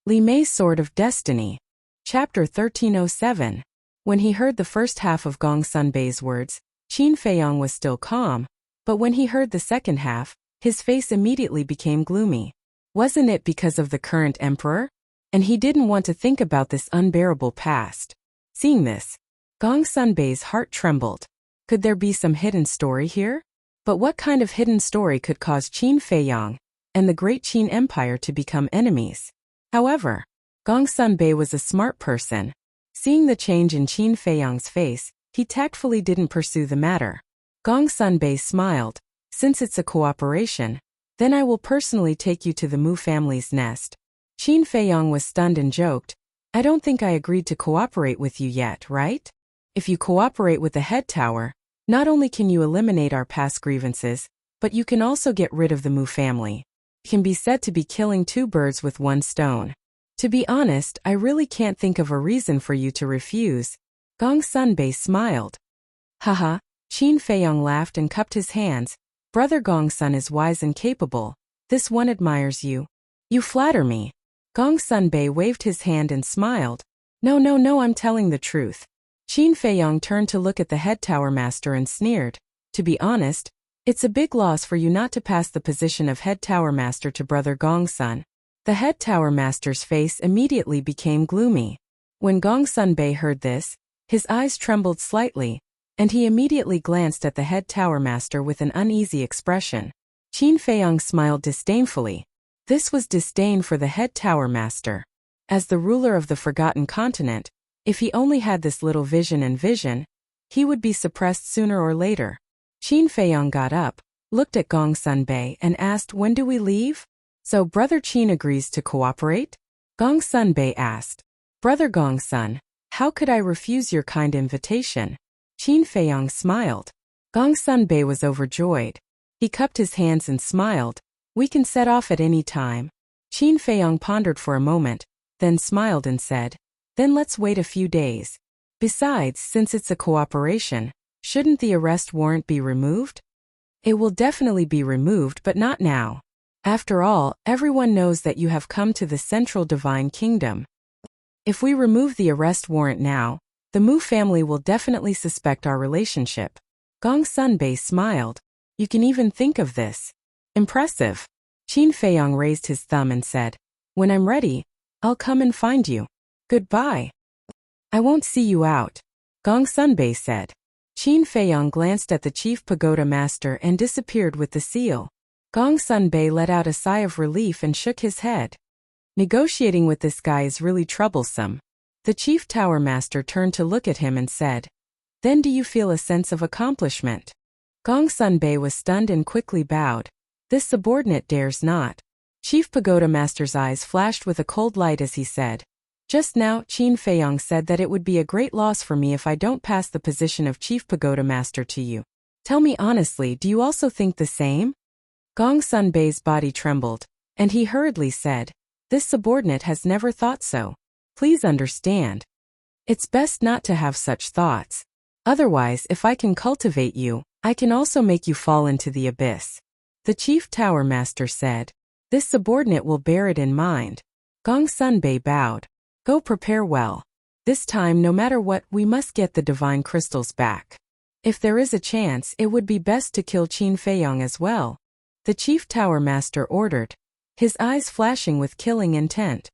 Li Mei's Sword of Destiny. Chapter 1307. When he heard the first half of Gong Sunbei's words, Qin Feiyong was still calm, but when he heard the second half, his face immediately became gloomy. Wasn't it because of the current emperor? And he didn't want to think about this unbearable past. Seeing this, Gong Sunbei's heart trembled. Could there be some hidden story here? But what kind of hidden story could cause Qin Feiyong and the great Qin Empire to become enemies? However, Gong Sunbei was a smart person. Seeing the change in Qin Feiyong's face, he tactfully didn't pursue the matter. Gong Sunbei smiled. Since it's a cooperation, then I will personally take you to the Mu family's nest. Qin Feiyong was stunned and joked, I don't think I agreed to cooperate with you yet, right? If you cooperate with the head tower, not only can you eliminate our past grievances, but you can also get rid of the Mu family. It can be said to be killing two birds with one stone. To be honest, I really can't think of a reason for you to refuse. Gong Sunbei smiled. Haha, Qin Feiyong laughed and cupped his hands. Brother Gongsun is wise and capable. This one admires you. You flatter me. Gong Sunbei waved his hand and smiled. No, I'm telling the truth. Qin Feiyong turned to look at the head tower master and sneered. To be honest, it's a big loss for you not to pass the position of head tower master to brother Gongsun. The head tower master's face immediately became gloomy. When Gong Sunbei heard this, his eyes trembled slightly, and he immediately glanced at the head tower master with an uneasy expression. Qin Feiyong smiled disdainfully. This was disdain for the head tower master. As the ruler of the Forgotten Continent, if he only had this little vision, he would be suppressed sooner or later. Qin Feiyong got up, looked at Gong Sunbei and asked, when do we leave? So Brother Qin agrees to cooperate? Gong Sunbei asked. Brother Gongsun, how could I refuse your kind invitation? Qin Feiyong smiled. Gong Sunbei was overjoyed. He cupped his hands and smiled. We can set off at any time. Qin Feiyong pondered for a moment, then smiled and said, then let's wait a few days. Besides, since it's a cooperation, shouldn't the arrest warrant be removed? It will definitely be removed, but not now. After all, everyone knows that you have come to the Central Divine Kingdom. If we remove the arrest warrant now, the Mu family will definitely suspect our relationship. Gong Sunbei smiled. You can even think of this. Impressive. Qin Feiyong raised his thumb and said, when I'm ready, I'll come and find you. Goodbye. I won't see you out. Gong Sunbei said. Qin Feiyong glanced at the chief pagoda master and disappeared with the seal. Gong Sunbei let out a sigh of relief and shook his head. Negotiating with this guy is really troublesome. The chief tower master turned to look at him and said, then do you feel a sense of accomplishment? Gong Sunbei was stunned and quickly bowed. This subordinate dares not. Chief pagoda master's eyes flashed with a cold light as he said, just now, Qin Feiyong said that it would be a great loss for me if I don't pass the position of chief pagoda master to you. Tell me honestly, do you also think the same? Gong Sunbei's body trembled, and he hurriedly said, this subordinate has never thought so. Please understand. It's best not to have such thoughts. Otherwise, if I can cultivate you, I can also make you fall into the abyss. The chief tower master said, this subordinate will bear it in mind. Gong Sunbei bowed. Go prepare well. This time, no matter what, we must get the divine crystals back. If there is a chance, it would be best to kill Qin Feiyong as well. The chief tower master ordered, his eyes flashing with killing intent.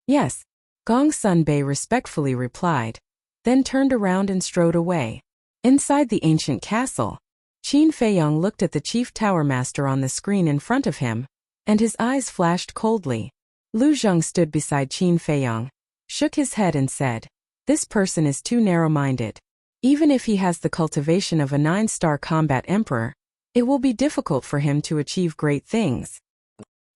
Yes, Gong Sunbei respectfully replied, then turned around and strode away. Inside the ancient castle, Qin Feiyong looked at the chief tower master on the screen in front of him, and his eyes flashed coldly. Lu Zheng stood beside Qin Feiyong, shook his head and said, this person is too narrow-minded. Even if he has the cultivation of a 9-star combat emperor, it will be difficult for him to achieve great things.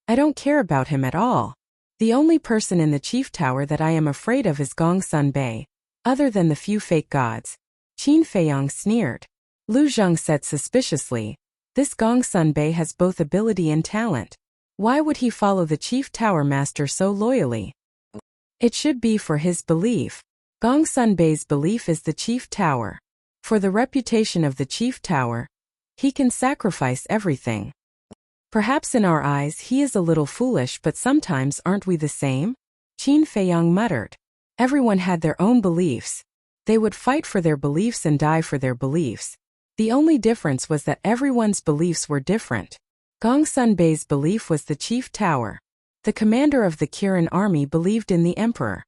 I don't care about him at all. The only person in the chief tower that I am afraid of is Gong Sunbei, other than the few fake gods. Qin Feiyong sneered. Lu Zheng said suspiciously, this Gong Sunbei has both ability and talent. Why would he follow the chief tower master so loyally? It should be for his belief. Gong Sunbei's belief is the chief tower. For the reputation of the chief tower, he can sacrifice everything. Perhaps in our eyes he is a little foolish, but sometimes aren't we the same? Qin Feiyang muttered. Everyone had their own beliefs. They would fight for their beliefs and die for their beliefs. The only difference was that everyone's beliefs were different. Gongsun Bei's belief was the chief tower. The commander of the Kirin army believed in the emperor.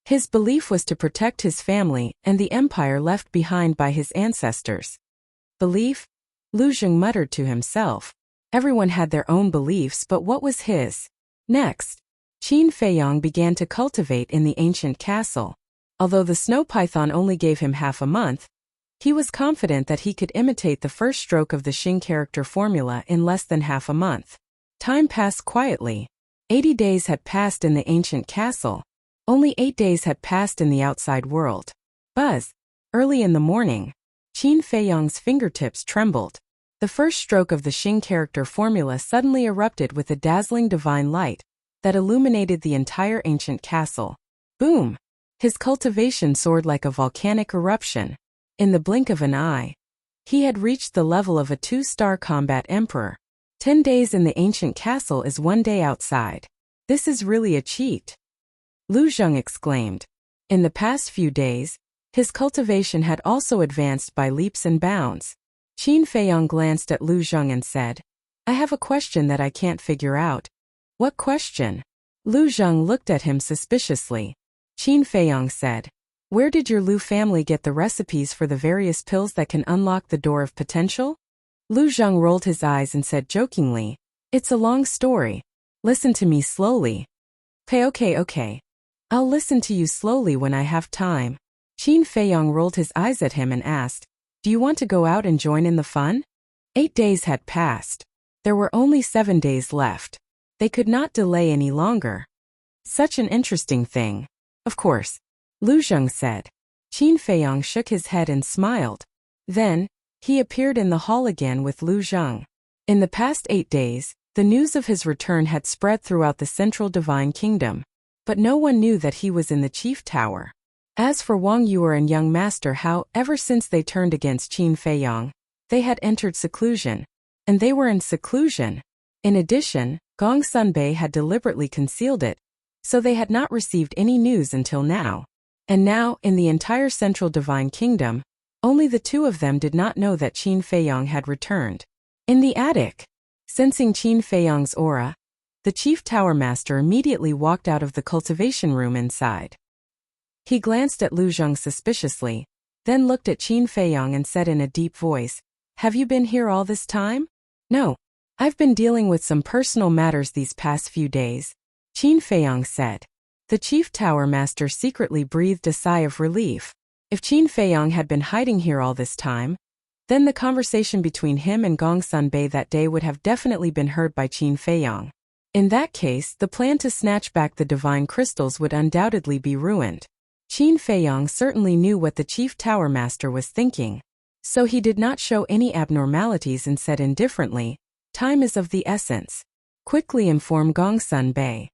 His belief was to protect his family and the empire left behind by his ancestors. Belief? Lu Zheng muttered to himself. Everyone had their own beliefs, but what was his? Next, Qin Feiyang began to cultivate in the ancient castle. Although the snow python only gave him half a month, he was confident that he could imitate the first stroke of the Xing character formula in less than half a month. Time passed quietly. 80 days had passed in the ancient castle. Only 8 days had passed in the outside world. Buzz. Early in the morning, Qin Feiyang's fingertips trembled. The first stroke of the Xing character formula suddenly erupted with a dazzling divine light that illuminated the entire ancient castle. Boom! His cultivation soared like a volcanic eruption. In the blink of an eye, he had reached the level of a 2-star combat emperor. 10 days in the ancient castle is 1 day outside. This is really a cheat. Lu Zheng exclaimed. In the past few days, his cultivation had also advanced by leaps and bounds. Qin Feiyang glanced at Lu Zheng and said, I have a question that I can't figure out. What question? Lu Zheng looked at him suspiciously. Qin Feiyang said, Where did your Lu family get the recipes for the various pills that can unlock the door of potential? Lu Zheng rolled his eyes and said jokingly, It's a long story. Listen to me slowly. Okay. I'll listen to you slowly when I have time. Qin Feiyang rolled his eyes at him and asked, Do you want to go out and join in the fun? 8 days had passed. There were only 7 days left. They could not delay any longer. Such an interesting thing. Of course, Lu Zheng said. Qin Feiyang shook his head and smiled. Then, he appeared in the hall again with Lu Zheng. In the past 8 days, the news of his return had spread throughout the central divine kingdom, but no one knew that he was in the chief tower. As for Wang Yuer and young master Hao, ever since they turned against Qin Feiyang, they had entered seclusion. And they were in seclusion. In addition, Gongsun Bei had deliberately concealed it, so they had not received any news until now. And now, in the entire central divine kingdom, only the two of them did not know that Qin Feiyang had returned. In the attic, sensing Qin Feiyang's aura, the chief tower master immediately walked out of the cultivation room inside. He glanced at Lu Zheng suspiciously, then looked at Qin Feiyang and said in a deep voice, Have you been here all this time? No. I've been dealing with some personal matters these past few days, Qin Feiyang said. The chief tower master secretly breathed a sigh of relief. If Qin Feiyang had been hiding here all this time, then the conversation between him and Gongsun Bei that day would have definitely been heard by Qin Feiyang. In that case, the plan to snatch back the divine crystals would undoubtedly be ruined. Qin Feiyang certainly knew what the chief tower master was thinking, so he did not show any abnormalities and said indifferently, Time is of the essence. Quickly inform Gongsun Bei.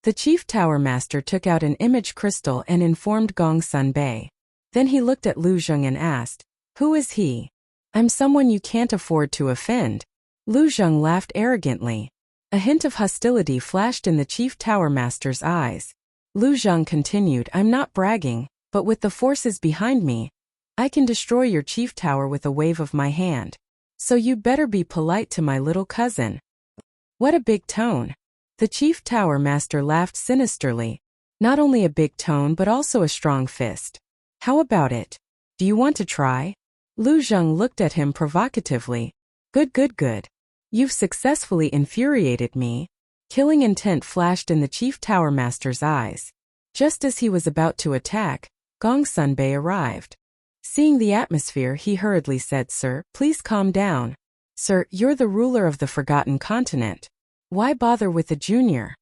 The chief tower master took out an image crystal and informed Gongsun Bei. Then he looked at Lu Zheng and asked, Who is he? I'm someone you can't afford to offend. Lu Zheng laughed arrogantly. A hint of hostility flashed in the chief tower master's eyes. Lu Zheng continued, I'm not bragging, but with the forces behind me, I can destroy your chief tower with a wave of my hand. So you'd better be polite to my little cousin. What a big tone. The chief tower master laughed sinisterly. Not only a big tone but also a strong fist. How about it? Do you want to try? Lu Zheng looked at him provocatively. Good. You've successfully infuriated me. Killing intent flashed in the chief tower master's eyes. Just as he was about to attack, Gongsun Bei arrived. Seeing the atmosphere, he hurriedly said, Sir, please calm down. Sir, you're the ruler of the Forgotten Continent. Why bother with a junior?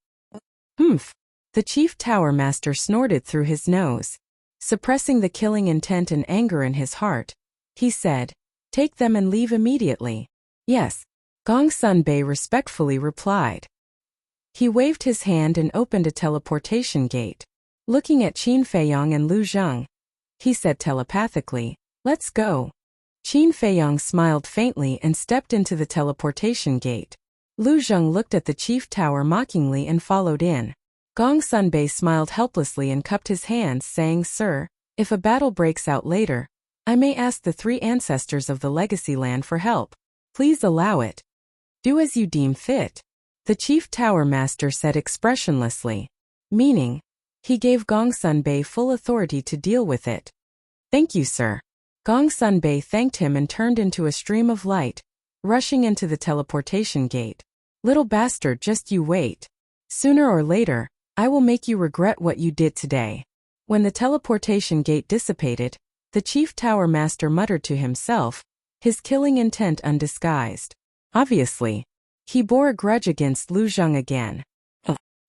Humph. The chief tower master snorted through his nose. Suppressing the killing intent and anger in his heart, he said, Take them and leave immediately. Yes. Gongsun Bei respectfully replied. He waved his hand and opened a teleportation gate. Looking at Qin Feiyang and Lu Zheng, he said telepathically, Let's go. Qin Feiyang smiled faintly and stepped into the teleportation gate. Lu Zheng looked at the chief tower mockingly and followed in. Gong Sunbei smiled helplessly and cupped his hands, saying, "Sir, if a battle breaks out later, I may ask the 3 ancestors of the legacy land for help. Please allow it." "Do as you deem fit," the chief tower master said expressionlessly. Meaning, he gave Gong Sunbei full authority to deal with it. "Thank you, sir." Gong Sunbei thanked him and turned into a stream of light, rushing into the teleportation gate. "Little bastard, just you wait. Sooner or later, I will make you regret what you did today." When the teleportation gate dissipated, the chief tower master muttered to himself, his killing intent undisguised. Obviously, he bore a grudge against Lu Zheng again.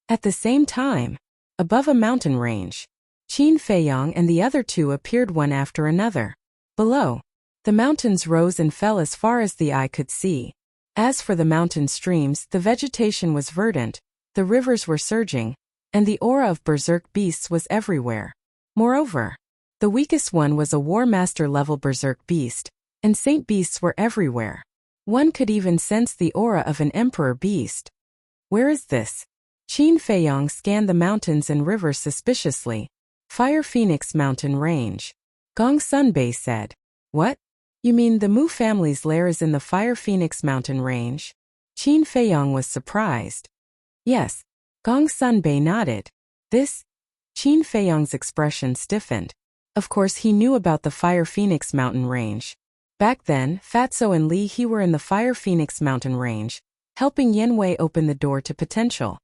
At the same time, above a mountain range, Qin Feiyang and the other 2 appeared one after another. Below, the mountains rose and fell as far as the eye could see. As for the mountain streams, the vegetation was verdant, the rivers were surging, and the aura of berserk beasts was everywhere. Moreover, the weakest one was a War Master level berserk beast, and saint beasts were everywhere. One could even sense the aura of an emperor beast. "Where is this?" Qin Feiyang scanned the mountains and rivers suspiciously. "Fire Phoenix Mountain Range." Gong Sunbei said. "What? You mean the Mu family's lair is in the Fire Phoenix Mountain Range?" Qin Feiyang was surprised. "Yes." Gong Sunbei nodded. This? Qin Feiyang's expression stiffened. Of course he knew about the Fire Phoenix Mountain Range. Back then, Fatso and Li He were in the Fire Phoenix Mountain Range, helping Yanwei open the door to potential.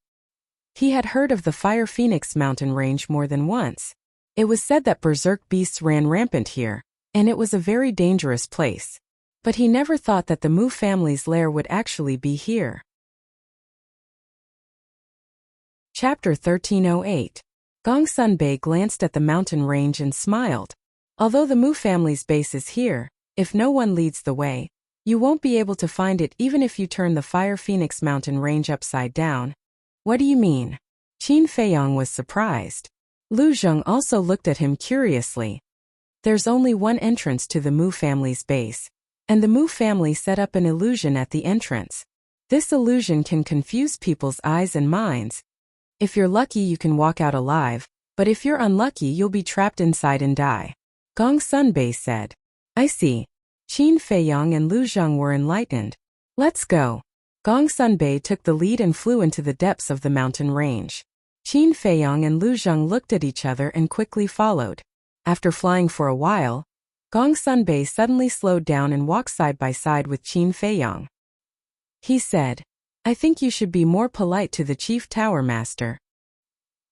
He had heard of the Fire Phoenix Mountain Range more than once. It was said that berserk beasts ran rampant here, and it was a very dangerous place. But he never thought that the Mu family's lair would actually be here. Chapter 1308. Gong Sunbei glanced at the mountain range and smiled. Although the Mu family's base is here, if no one leads the way, you won't be able to find it even if you turn the Fire Phoenix Mountain Range upside down. What do you mean? Qin Feiyang was surprised. Lu Zheng also looked at him curiously. There's only one entrance to the Mu family's base, and the Mu family set up an illusion at the entrance. This illusion can confuse people's eyes and minds. If you're lucky you can walk out alive, but if you're unlucky you'll be trapped inside and die. Gong Sunbei said. I see. Qin Feiyang and Lu Zheng were enlightened. Let's go. Gong Sunbei took the lead and flew into the depths of the mountain range. Qin Feiyang and Lu Zheng looked at each other and quickly followed. After flying for a while, Gong Sunbei suddenly slowed down and walked side by side with Qin Feiyang. He said, I think you should be more polite to the chief tower master.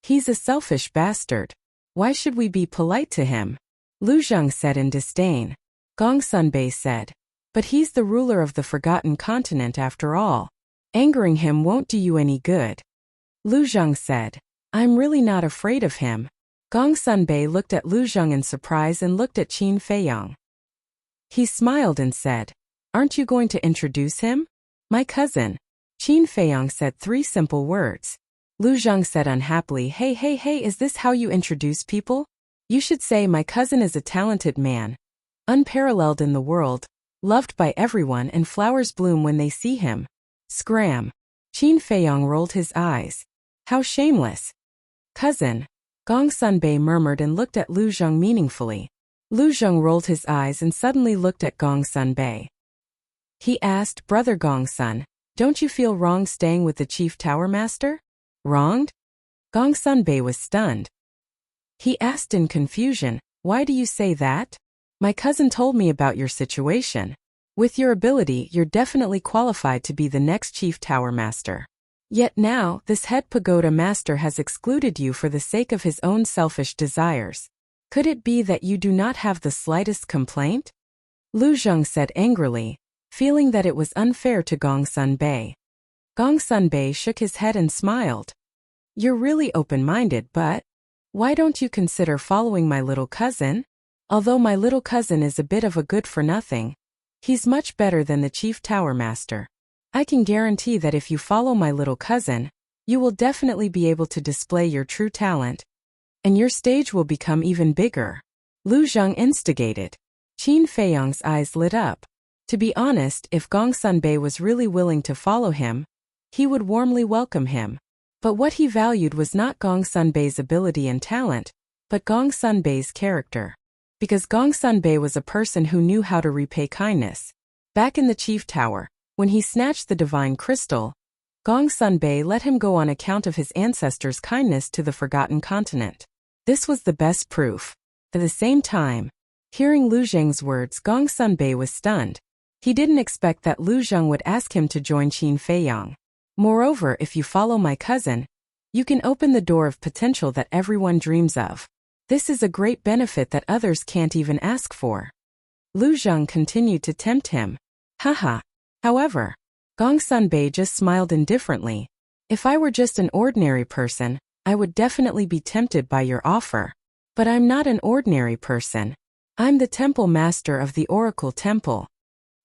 He's a selfish bastard. Why should we be polite to him? Lu Zheng said in disdain. Gong Sunbei said, but he's the ruler of the forgotten continent after all. Angering him won't do you any good. Lu Zheng said, I'm really not afraid of him. Gong Sunbei looked at Lu Zheng in surprise and looked at Qin Feiyang. He smiled and said, aren't you going to introduce him? My cousin. Qin Feiyang said 3 simple words. Lu Zheng said unhappily, hey, is this how you introduce people? You should say my cousin is a talented man, unparalleled in the world, loved by everyone, and flowers bloom when they see him. Scram. Qin Feiyang rolled his eyes. How shameless. Cousin. Gong Sunbei murmured and looked at Lu Zheng meaningfully. Lu Zheng rolled his eyes and suddenly looked at Gong Sunbei. He asked, Brother Gong Sun, don't you feel wrong staying with the chief tower master? Wronged? Gong Sunbei was stunned. He asked in confusion, why do you say that? My cousin told me about your situation. With your ability, you're definitely qualified to be the next chief tower master. Yet now, this head pagoda master has excluded you for the sake of his own selfish desires. Could it be that you do not have the slightest complaint? Lu Zheng said angrily, feeling that it was unfair to Gong Sunbei. Gong Sunbei shook his head and smiled. You're really open-minded, but why don't you consider following my little cousin? Although my little cousin is a bit of a good-for-nothing, he's much better than the chief tower master. I can guarantee that if you follow my little cousin, you will definitely be able to display your true talent, and your stage will become even bigger. Lu Zheng instigated. Qin Feiyang's eyes lit up. To be honest, if Gong Sunbei was really willing to follow him, he would warmly welcome him. But what he valued was not Gong Sunbei's ability and talent, but Gong Sunbei's character. Because Gong Sunbei was a person who knew how to repay kindness. Back in the Chief Tower, when he snatched the divine crystal, Gong Sunbei let him go on account of his ancestors' kindness to the Forgotten Continent. This was the best proof. At the same time, hearing Lu Zheng's words, Gong Sunbei was stunned. He didn't expect that Lu Zheng would ask him to join Qin Feiyang. Moreover, if you follow my cousin, you can open the door of potential that everyone dreams of. This is a great benefit that others can't even ask for. Lu Zheng continued to tempt him. Haha. However, Gong Sunbei just smiled indifferently. If I were just an ordinary person, I would definitely be tempted by your offer. But I'm not an ordinary person. I'm the temple master of the Oracle Temple.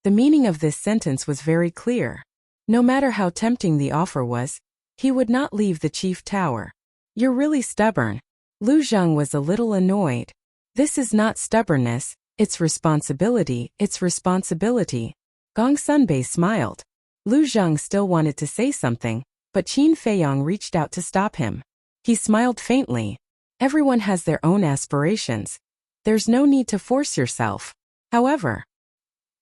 The meaning of this sentence was very clear. No matter how tempting the offer was, he would not leave the Chief Tower. You're really stubborn. Lu Zheng was a little annoyed. This is not stubbornness, it's responsibility, it's responsibility. Gong Sunbei smiled. Lu Zheng still wanted to say something, but Qin Feiyang reached out to stop him. He smiled faintly. Everyone has their own aspirations. There's no need to force yourself. However,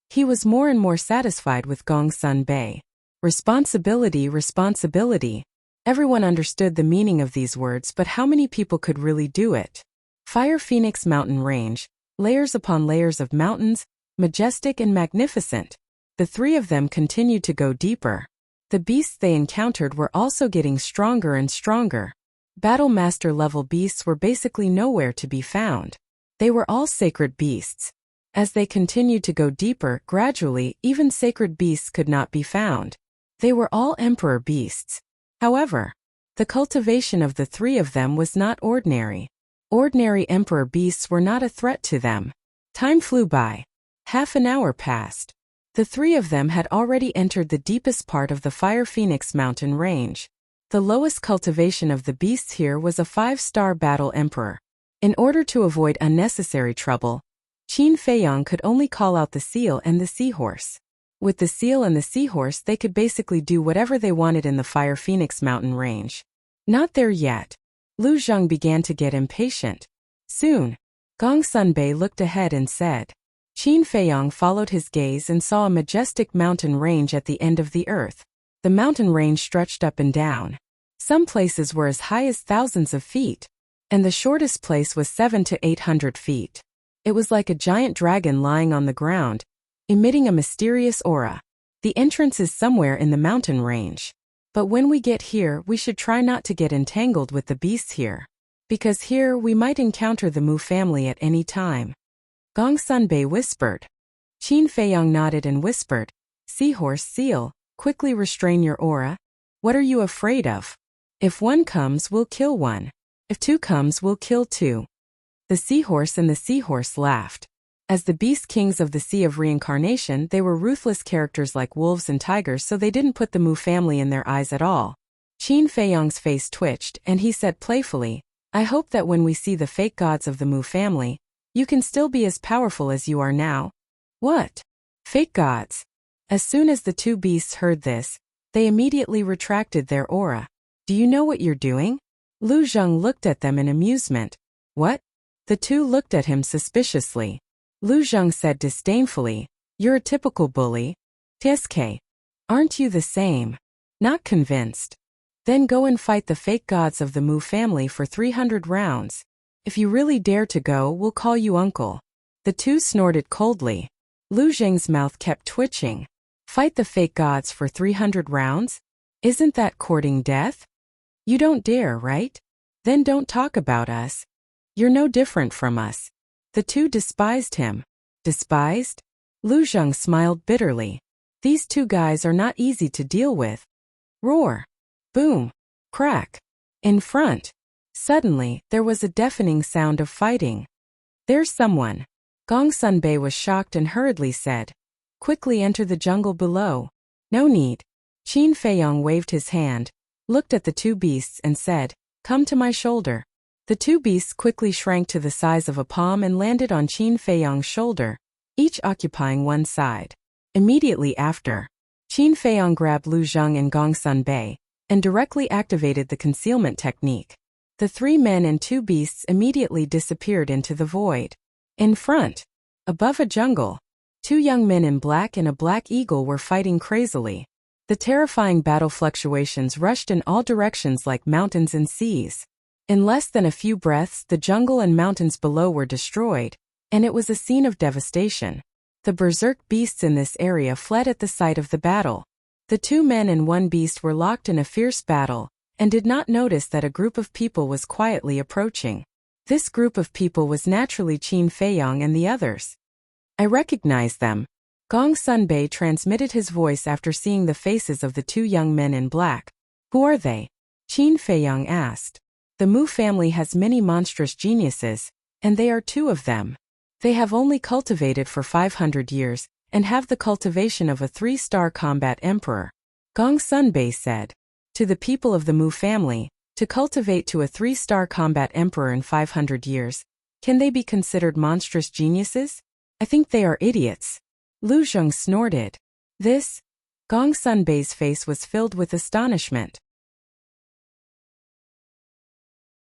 he was more and more satisfied with Gong Sunbei. Responsibility, responsibility. Everyone understood the meaning of these words, but how many people could really do it? Fire Phoenix Mountain Range, layers upon layers of mountains, majestic and magnificent. The three of them continued to go deeper. The beasts they encountered were also getting stronger and stronger. Battle Master level beasts were basically nowhere to be found. They were all sacred beasts. As they continued to go deeper, gradually, even sacred beasts could not be found. They were all emperor beasts. However, the cultivation of the three of them was not ordinary. Ordinary emperor beasts were not a threat to them. Time flew by. Half an hour passed. The three of them had already entered the deepest part of the Fire Phoenix Mountain Range. The lowest cultivation of the beasts here was a 5-star battle emperor. In order to avoid unnecessary trouble, Qin Feiyang could only call out the seal and the seahorse. With the seal and the seahorse, they could basically do whatever they wanted in the Fire Phoenix Mountain Range. Not there yet. Lu Zheng began to get impatient. Soon, Gong Sunbei looked ahead and said. Qin Feiyang followed his gaze and saw a majestic mountain range at the end of the earth. The mountain range stretched up and down. Some places were as high as thousands of feet, and the shortest place was 700 to 800 feet. It was like a giant dragon lying on the ground, emitting a mysterious aura. The entrance is somewhere in the mountain range. But when we get here, we should try not to get entangled with the beasts here. Because here we might encounter the Mu family at any time. Gong Sunbei whispered. Qin Feiyang nodded and whispered, Seahorse seal, quickly restrain your aura. What are you afraid of? If one comes, we'll kill one. If two comes, we'll kill two. The seahorse and the seahorse laughed. As the beast kings of the Sea of Reincarnation, they were ruthless characters like wolves and tigers, so they didn't put the Mu family in their eyes at all. Qin Feiyang's face twitched, and he said playfully, I hope that when we see the fake gods of the Mu family, you can still be as powerful as you are now. What? Fake gods? As soon as the two beasts heard this, they immediately retracted their aura. Do you know what you're doing? Lu Zheng looked at them in amusement. What? The two looked at him suspiciously. Lu Zheng said disdainfully, You're a typical bully. TSK. Aren't you the same? Not convinced. Then go and fight the fake gods of the Mu family for 300 rounds. If you really dare to go, we'll call you uncle. The two snorted coldly. Lu Zheng's mouth kept twitching. Fight the fake gods for 300 rounds? Isn't that courting death? You don't dare, right? Then don't talk about us. You're no different from us. The two despised him. Despised? Lu Zheng smiled bitterly. These two guys are not easy to deal with. Roar. Boom. Crack. In front. Suddenly, there was a deafening sound of fighting. There's someone. Gong Sunbei was shocked and hurriedly said. Quickly enter the jungle below. No need. Qin Feiyang waved his hand, looked at the two beasts and said, Come to my shoulder. The two beasts quickly shrank to the size of a palm and landed on Qin Feiyang's shoulder, each occupying one side. Immediately after, Qin Feiyang grabbed Lu Zheng and Gong Sunbei, and directly activated the concealment technique. The 3 men and 2 beasts immediately disappeared into the void. In front, above a jungle, 2 young men in black and a black eagle were fighting crazily. The terrifying battle fluctuations rushed in all directions like mountains and seas. In less than a few breaths, the jungle and mountains below were destroyed, and it was a scene of devastation. The berserk beasts in this area fled at the sight of the battle. The 2 men and 1 beast were locked in a fierce battle, and did not notice that a group of people was quietly approaching. This group of people was naturally Qin Feiyong and the others. I recognized them. Gong Sunbei transmitted his voice after seeing the faces of the 2 young men in black. Who are they? Qin Feiyong asked. The Mu family has many monstrous geniuses, and they are 2 of them. They have only cultivated for 500 years, and have the cultivation of a 3-star combat emperor. Gong Sunbei said. To the people of the Mu family, to cultivate to a 3-star combat emperor in 500 years, can they be considered monstrous geniuses? I think they are idiots. Lu Zheng snorted. This? Gong Sunbei's face was filled with astonishment.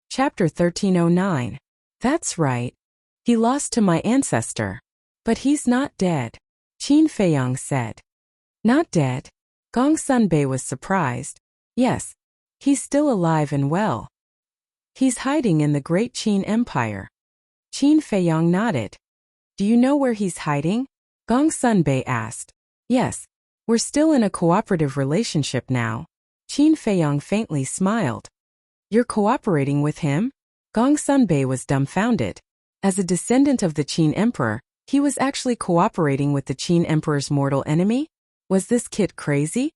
Chapter 1309. That's right. He lost to my ancestor. But he's not dead. Qin Feiyong said. Not dead? Gong Sunbei was surprised. Yes. He's still alive and well. He's hiding in the Great Qin Empire. Qin Feiyong nodded. Do you know where he's hiding? Gong Sunbei asked. Yes. We're still in a cooperative relationship now. Qin Feiyong faintly smiled. You're cooperating with him? Gong Sunbei was dumbfounded. As a descendant of the Qin Emperor, he was actually cooperating with the Qin Emperor's mortal enemy? Was this kid crazy?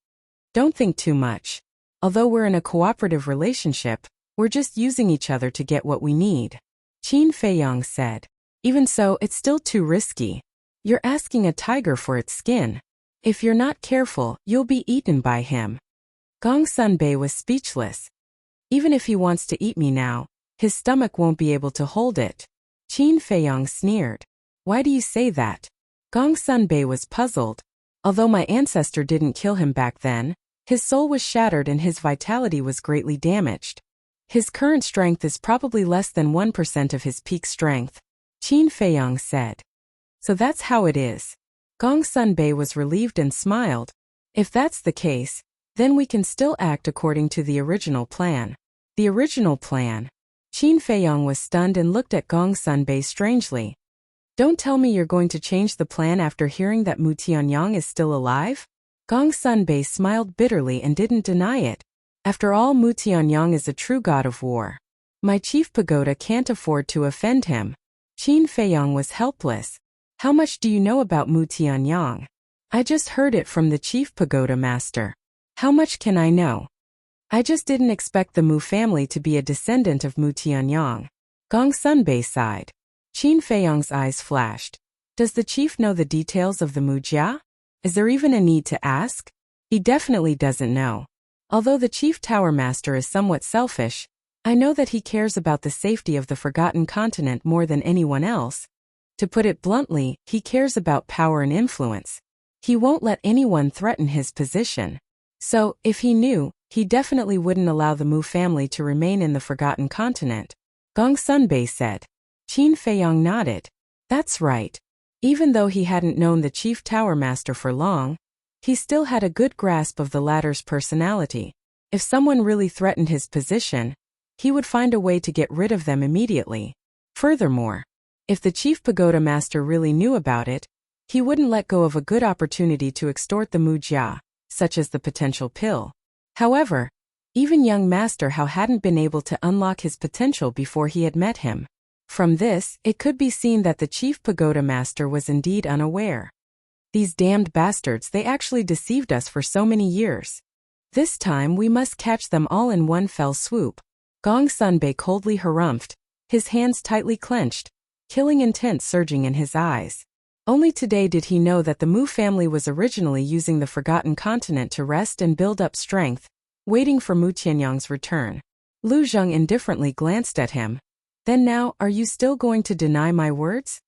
Don't think too much. Although we're in a cooperative relationship, we're just using each other to get what we need. Qin Feiyong said. Even so, it's still too risky. You're asking a tiger for its skin. If you're not careful, you'll be eaten by him. Gong Sunbei was speechless. Even if he wants to eat me now, his stomach won't be able to hold it. Qin Feiyong sneered. Why do you say that? Gong Sunbei was puzzled. Although my ancestor didn't kill him back then, his soul was shattered and his vitality was greatly damaged. His current strength is probably less than 1% of his peak strength, Qin Feiyong said. So that's how it is. Gong Sunbei was relieved and smiled. If that's the case, then we can still act according to the original plan. The original plan? Qin Feiyong was stunned and looked at Gong Sunbei strangely. Don't tell me you're going to change the plan after hearing that Mu Tianyang is still alive? Gong Sunbei smiled bitterly and didn't deny it. After all, Mu Tianyang is a true god of war. My chief pagoda can't afford to offend him. Qin Feiyong was helpless. How much do you know about Mu Tianyang? I just heard it from the chief pagoda master. How much can I know? I just didn't expect the Mu family to be a descendant of Mu Tianyang. Gong Sunbei sighed. Qin Feiyong's eyes flashed. Does the chief know the details of the Mu Jia? Is there even a need to ask? He definitely doesn't know. Although the chief tower master is somewhat selfish, I know that he cares about the safety of the Forgotten Continent more than anyone else. To put it bluntly, he cares about power and influence. He won't let anyone threaten his position. So, if he knew, he definitely wouldn't allow the Mu family to remain in the Forgotten Continent. Gong Sunbei said. Qin Feiyong nodded. That's right. Even though he hadn't known the chief tower master for long, he still had a good grasp of the latter's personality. If someone really threatened his position, he would find a way to get rid of them immediately. Furthermore, if the chief pagoda master really knew about it, he wouldn't let go of a good opportunity to extort the Mu Jia, such as the potential pill. However, even young Master Hao hadn't been able to unlock his potential before he had met him. From this, it could be seen that the chief pagoda master was indeed unaware. These damned bastards, they actually deceived us for so many years. This time we must catch them all in one fell swoop. Gong Sunbei coldly harumphed, his hands tightly clenched, killing intent surging in his eyes. Only today did he know that the Mu family was originally using the Forgotten Continent to rest and build up strength, waiting for Mu Tianyang's return. Lu Zheng indifferently glanced at him. Then now, are you still going to deny my words?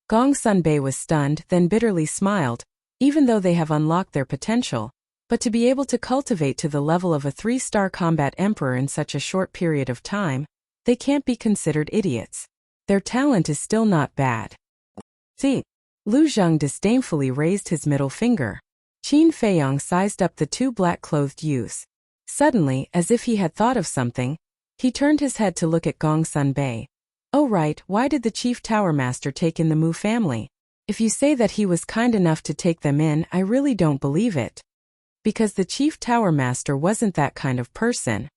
Gong Sunbei was stunned, then bitterly smiled. Even though they have unlocked their potential, But to be able to cultivate to the level of a 3-star combat emperor in such a short period of time, they can't be considered idiots. Their talent is still not bad. See? Lu Zheng disdainfully raised his middle finger. Qin Feiyong sized up the 2 black-clothed youths. Suddenly, as if he had thought of something, he turned his head to look at Gong Sunbei. Oh right, why did the Chief Tower Master take in the Mu family? If you say that he was kind enough to take them in, I really don't believe it. Because the Chief Tower Master wasn't that kind of person.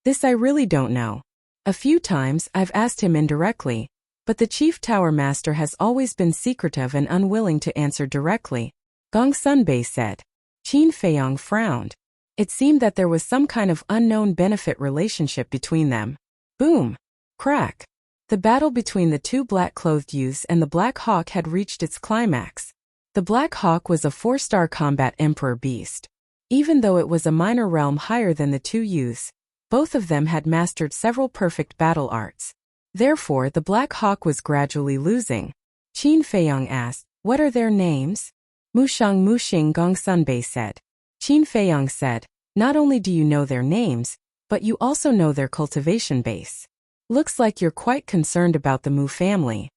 This I really don't know. A few times I've asked him indirectly, but the Chief Tower Master has always been secretive and unwilling to answer directly, Gong Sunbei said. Qin Feiyong frowned. It seemed that there was some kind of unknown benefit relationship between them. Boom! Crack! The battle between the 2 black-clothed youths and the Black Hawk had reached its climax. The Black Hawk was a 4-star combat emperor beast. Even though it was a minor realm higher than the 2 youths, both of them had mastered several perfect battle arts. Therefore, the Black Hawk was gradually losing. Qin Feiyong asked, "What are their names?" Muxing Gong Sunbei said. Qin Feiyong said, "Not only do you know their names, but you also know their cultivation base. Looks like you're quite concerned about the Mu family."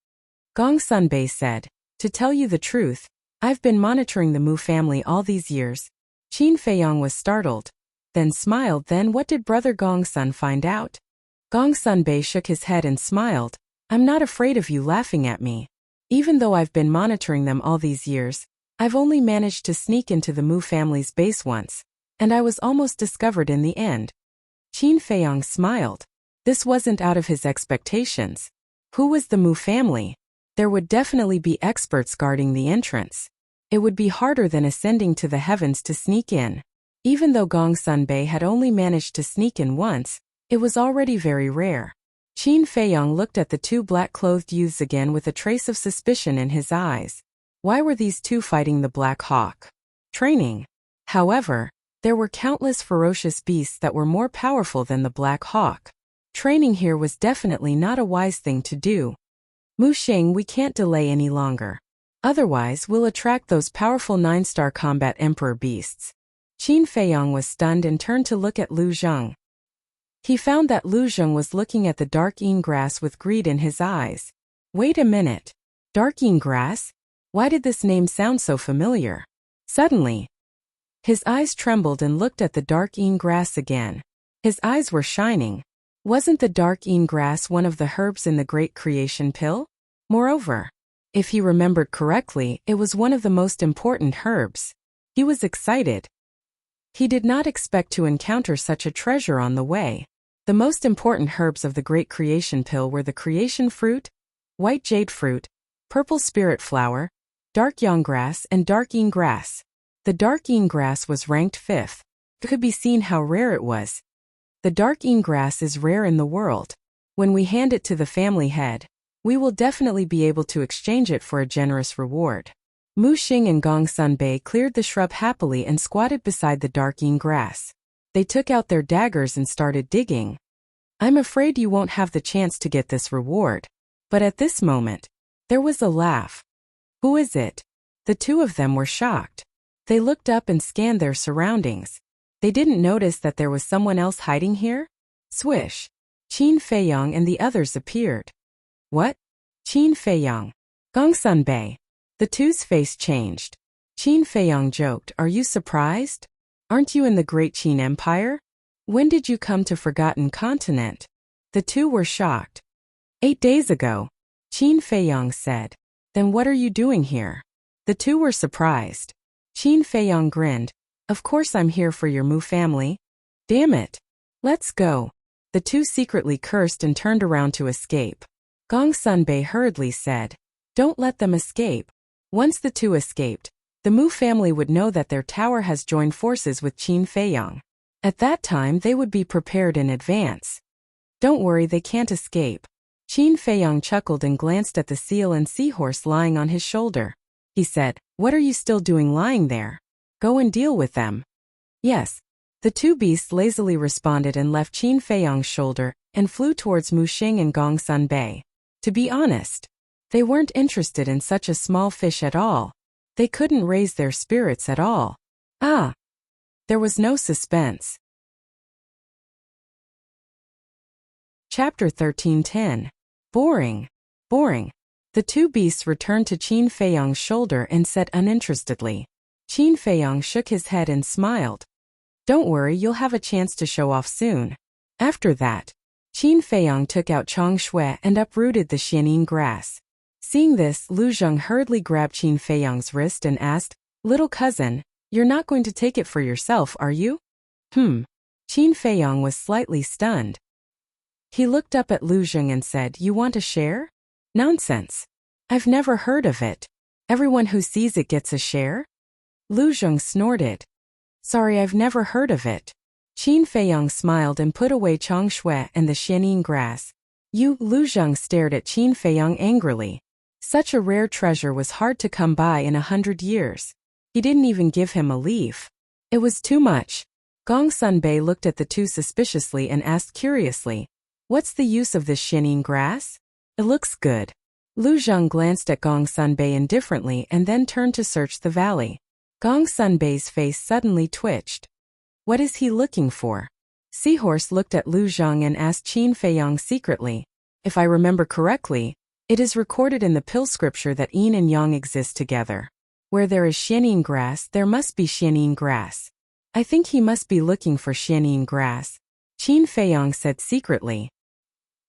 Gong Sunbei said, "To tell you the truth, I've been monitoring the Mu family all these years." Qin Feiyong was startled, then smiled. "Then what did Brother Gong Sun find out?" Gong Sunbei shook his head and smiled. "I'm not afraid of you laughing at me. Even though I've been monitoring them all these years, I've only managed to sneak into the Mu family's base once, and I was almost discovered in the end." Qin Feiyong smiled. This wasn't out of his expectations. Who was the Mu family? There would definitely be experts guarding the entrance. It would be harder than ascending to the heavens to sneak in. Even though Gong Sunbei had only managed to sneak in once, it was already very rare. Qin Feiyong looked at the 2 black-clothed youths again with a trace of suspicion in his eyes. Why were these 2 fighting the Black Hawk? Training. However, there were countless ferocious beasts that were more powerful than the Black Hawk. Training here was definitely not a wise thing to do. Muxing, we can't delay any longer. Otherwise, we'll attract those powerful 9-star combat emperor beasts. Qin Feiyong was stunned and turned to look at Lu Zheng. He found that Lu Zheng was looking at the dark Yin grass with greed in his eyes. Wait a minute. Dark Yin grass? Why did this name sound so familiar? Suddenly, his eyes trembled and looked at the dark Yin grass again. His eyes were shining. Wasn't the dark Yin grass one of the herbs in the Great Creation Pill? Moreover, if he remembered correctly, it was one of the most important herbs. He was excited. He did not expect to encounter such a treasure on the way. The most important herbs of the Great Creation Pill were the creation fruit, white jade fruit, purple spirit flower, dark yang grass, and dark yin grass. The dark yin grass was ranked 5th. It could be seen how rare it was. The dark yin grass is rare in the world. When we hand it to the family head, we will definitely be able to exchange it for a generous reward. Muxing and Gong Sunbei cleared the shrub happily and squatted beside the dark yin grass. They took out their daggers and started digging. "I'm afraid you won't have the chance to get this reward." But at this moment, there was a laugh. "Who is it?" The 2 of them were shocked. They looked up and scanned their surroundings. They didn't notice that there was someone else hiding here. Swish! Qin Feiyong and the others appeared. "What?" Qin Feiyong. "Gong Sunbei." The 2's face changed. Qin Feiyong joked, "Are you surprised? Aren't you in the Great Qin Empire? When did you come to Forgotten Continent?" The 2 were shocked. 8 days ago, Qin Feiyong said. "Then what are you doing here?" The 2 were surprised. Qin Feiyong grinned. "Of course I'm here for your Mu family. Damn it. Let's go." The 2 secretly cursed and turned around to escape. Gong Sunbei hurriedly said, "Don't let them escape." Once the 2 escaped, the Mu family would know that their tower has joined forces with Qin Feiyong. At that time they would be prepared in advance. "Don't worry, they can't escape." Qin Feiyong chuckled and glanced at the seal and seahorse lying on his shoulder. He said, "What are you still doing lying there? Go and deal with them." "Yes." The 2 beasts lazily responded and left Qin Feiyong's shoulder and flew towards Muxing and Gong Sunbei. To be honest, they weren't interested in such a small fish at all. They couldn't raise their spirits at all. "Ah! There was no suspense. Chapter 13:10. Boring. Boring. The two beasts returned to Qin Feiyang's shoulder and said uninterestedly. Qin Feiyang shook his head and smiled. Don't worry, you'll have a chance to show off soon. After that, Qin Feiyang took out Chang Shui and uprooted the xianing grass. Seeing this, Lu Zheng hurriedly grabbed Qin Feiyang's wrist and asked, Little cousin, you're not going to take it for yourself, are you? Qin Feiyang was slightly stunned. He looked up at Lu Zheng and said, You want to share? Nonsense. I've never heard of it. Everyone who sees it gets a share? Lu Zheng snorted. Sorry, I've never heard of it. Qin Feiyang smiled and put away Chang Shui and the xianing grass. Lu Zheng stared at Qin Feiyang angrily. Such a rare treasure was hard to come by in 100 years. He didn't even give him a leaf. It was too much. Gong Sunbei looked at the two suspiciously and asked curiously, What's the use of this xianing grass? It looks good. Lu Zheng glanced at Gong Sunbei indifferently and then turned to search the valley. Gong Sunbei's face suddenly twitched. What is he looking for? Seahorse looked at Lu Zheng and asked Qin Feiyang secretly. If I remember correctly, it is recorded in the pill scripture that yin and yang exist together. Where there is xianing grass, there must be xianing grass. I think he must be looking for xianing grass, Qin Feiyang said secretly.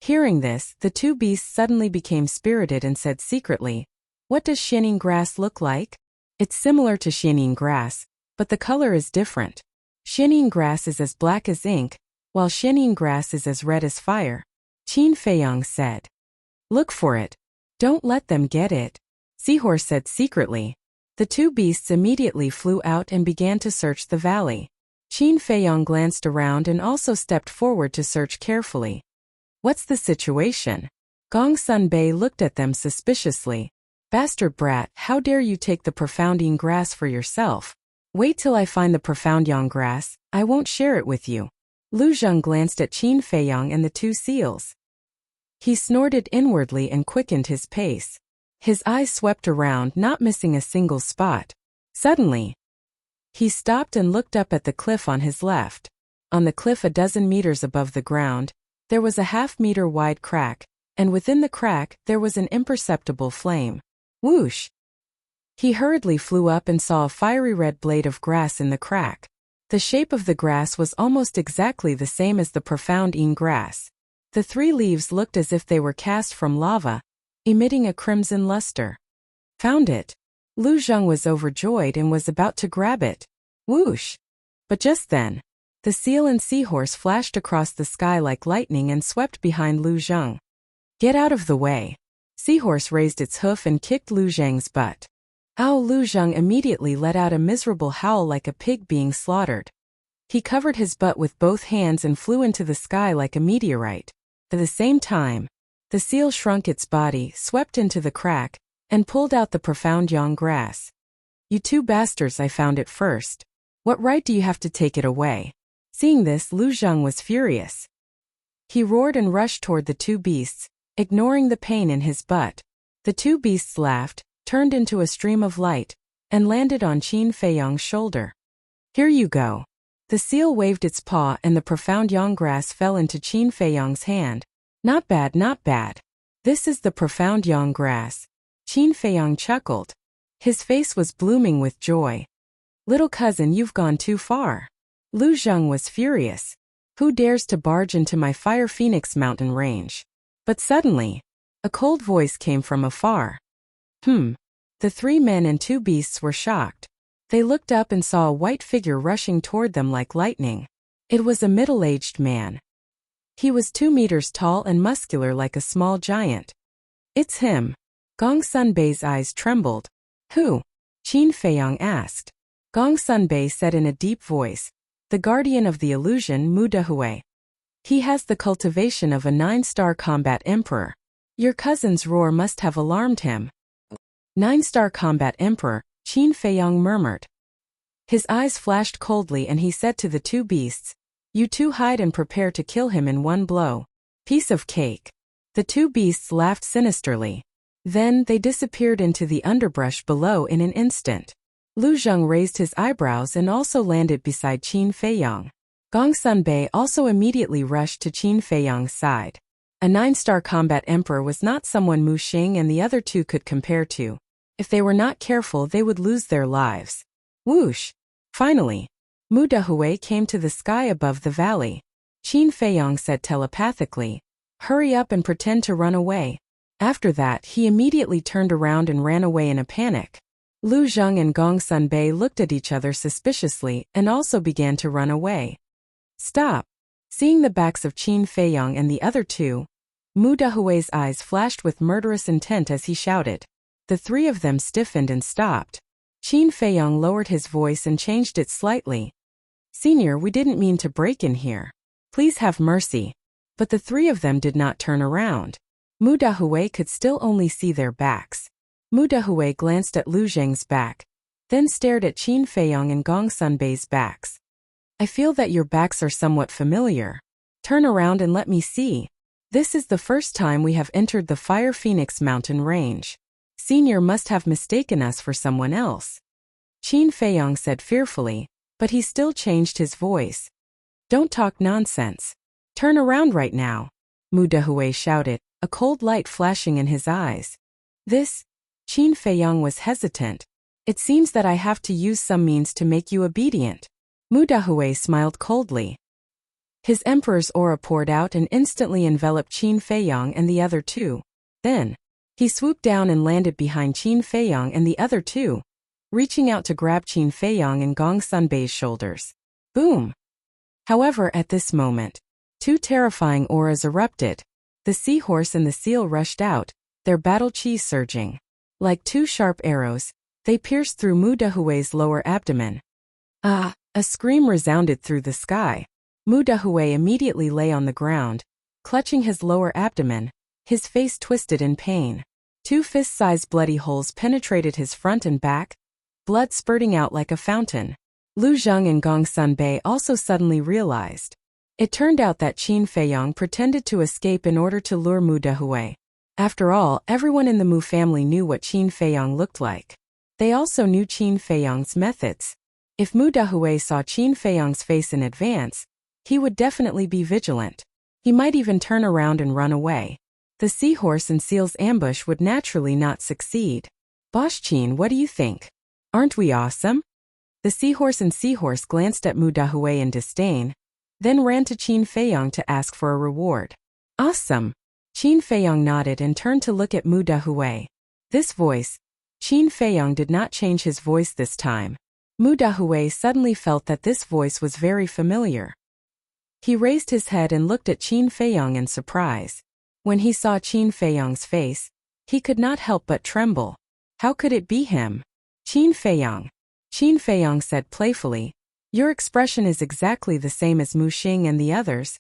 Hearing this, the two beasts suddenly became spirited and said secretly, What does xianing grass look like? It's similar to xianing grass, but the color is different. Xianing grass is as black as ink, while xianing grass is as red as fire, Qin Feiyang said. Look for it. Don't let them get it, Seahorse said secretly. The two beasts immediately flew out and began to search the valley. Qin Feiyang glanced around and also stepped forward to search carefully. What's the situation? Gong Sunbei looked at them suspiciously. Bastard brat, how dare you take the profound yin grass for yourself? Wait till I find the profound yang grass, I won't share it with you. Lu Zheng glanced at Qin Feiyang and the two seals. He snorted inwardly and quickened his pace. His eyes swept around, not missing a single spot. Suddenly, he stopped and looked up at the cliff on his left. On the cliff a dozen meters above the ground, there was a half-meter wide crack, and within the crack there was an imperceptible flame. Whoosh! He hurriedly flew up and saw a fiery red blade of grass in the crack. The shape of the grass was almost exactly the same as the profound yin grass. The three leaves looked as if they were cast from lava, emitting a crimson luster. Found it! Lu Zheng was overjoyed and was about to grab it. Whoosh! But just then, the seal and seahorse flashed across the sky like lightning and swept behind Lu Zheng. Get out of the way! Seahorse raised its hoof and kicked Lu Zheng's butt. Ow! Lu Zheng immediately let out a miserable howl like a pig being slaughtered. He covered his butt with both hands and flew into the sky like a meteorite. At the same time, the seal shrunk its body, swept into the crack, and pulled out the profound yang grass. You two bastards, I found it first. What right do you have to take it away? Seeing this, Lu Zheng was furious. He roared and rushed toward the two beasts, ignoring the pain in his butt. The two beasts laughed, turned into a stream of light, and landed on Qin Feiyang's shoulder. Here you go. The seal waved its paw and the profound yang grass fell into Qin Feiyang's hand. Not bad, not bad. This is the profound yang grass. Qin Feiyang chuckled. His face was blooming with joy. Little cousin, you've gone too far. Lu Zheng was furious. Who dares to barge into my Fire Phoenix mountain range? But suddenly, a cold voice came from afar. The three men and two beasts were shocked. They looked up and saw a white figure rushing toward them like lightning. It was a middle-aged man. He was 2 meters tall and muscular like a small giant. It's him. Gong Sunbei's eyes trembled. Who? Qin Feiyang asked. Gong Sunbei said in a deep voice, the guardian of the illusion Mu Dehui. He has the cultivation of a 9-star combat emperor. Your cousin's roar must have alarmed him. 9-star combat emperor, Qin Feiyang murmured. His eyes flashed coldly and he said to the two beasts, You two hide and prepare to kill him in one blow. Piece of cake. The two beasts laughed sinisterly. Then they disappeared into the underbrush below in an instant. Lu Zheng raised his eyebrows and also landed beside Qin Feiyang. Gong Sunbei also immediately rushed to Qin Feiyang's side. A 9-star combat emperor was not someone Mu Xing and the other two could compare to. If they were not careful, they would lose their lives. Whoosh! Finally, Mu Dehui came to the sky above the valley. Qin Feiyang said telepathically, "Hurry up and pretend to run away." After that, he immediately turned around and ran away in a panic. Lu Zheng and Gong Sunbei looked at each other suspiciously and also began to run away. Stop! Seeing the backs of Qin Feiyang and the other two, Mu Dehui's eyes flashed with murderous intent as he shouted. The three of them stiffened and stopped. Qin Feiyang lowered his voice and changed it slightly. "Senior, we didn't mean to break in here. Please have mercy." But the three of them did not turn around. Mu Dehui could still only see their backs. Mu Dehui glanced at Lu Zheng's back, then stared at Qin Feiyang and Gong Sunbei's backs. "I feel that your backs are somewhat familiar. Turn around and let me see. This is the first time we have entered the Fire Phoenix mountain range. Senior must have mistaken us for someone else." Qin Feiyang said fearfully, but he still changed his voice. "Don't talk nonsense. Turn around right now," Mu Dehui shouted, a cold light flashing in his eyes. "This?" Qin Feiyang was hesitant. "It seems that I have to use some means to make you obedient." Mu Dehui smiled coldly. His emperor's aura poured out and instantly enveloped Qin Feiyang and the other two. Then, he swooped down and landed behind Qin Feiyang and the other two, reaching out to grab Qin Feiyang and Gong Sunbei's shoulders. Boom! However, at this moment, two terrifying auras erupted. The seahorse and the seal rushed out, their battle chi surging. Like two sharp arrows, they pierced through Mu Dehui's lower abdomen. Ah! A scream resounded through the sky. Mu Dehui immediately lay on the ground, clutching his lower abdomen, his face twisted in pain. 2 fist-sized bloody holes penetrated his front and back, blood spurting out like a fountain. Lu Zheng and Gong Sunbei also suddenly realized. It turned out that Qin Feiyang pretended to escape in order to lure Mu Dehui. After all, everyone in the Mu family knew what Qin Feiyang looked like. They also knew Qin Feiyang's methods. If Mu Dehui saw Qin Feiyang's face in advance, he would definitely be vigilant. He might even turn around and run away. The seahorse and seal's ambush would naturally not succeed. "Boss Qin, what do you think? Aren't we awesome?" The seahorse glanced at Mu Dehui in disdain, then ran to Qin Feiyang to ask for a reward. "Awesome!" Qin Feiyang nodded and turned to look at Mu Dehui. This voice, Qin Feiyang did not change his voice this time. Mu Dehui suddenly felt that this voice was very familiar. He raised his head and looked at Qin Feiyang in surprise. When he saw Qin Feiyang's face, he could not help but tremble. How could it be him? "Qin Feiyang," Qin Feiyang said playfully, "your expression is exactly the same as Mu Xing and the others.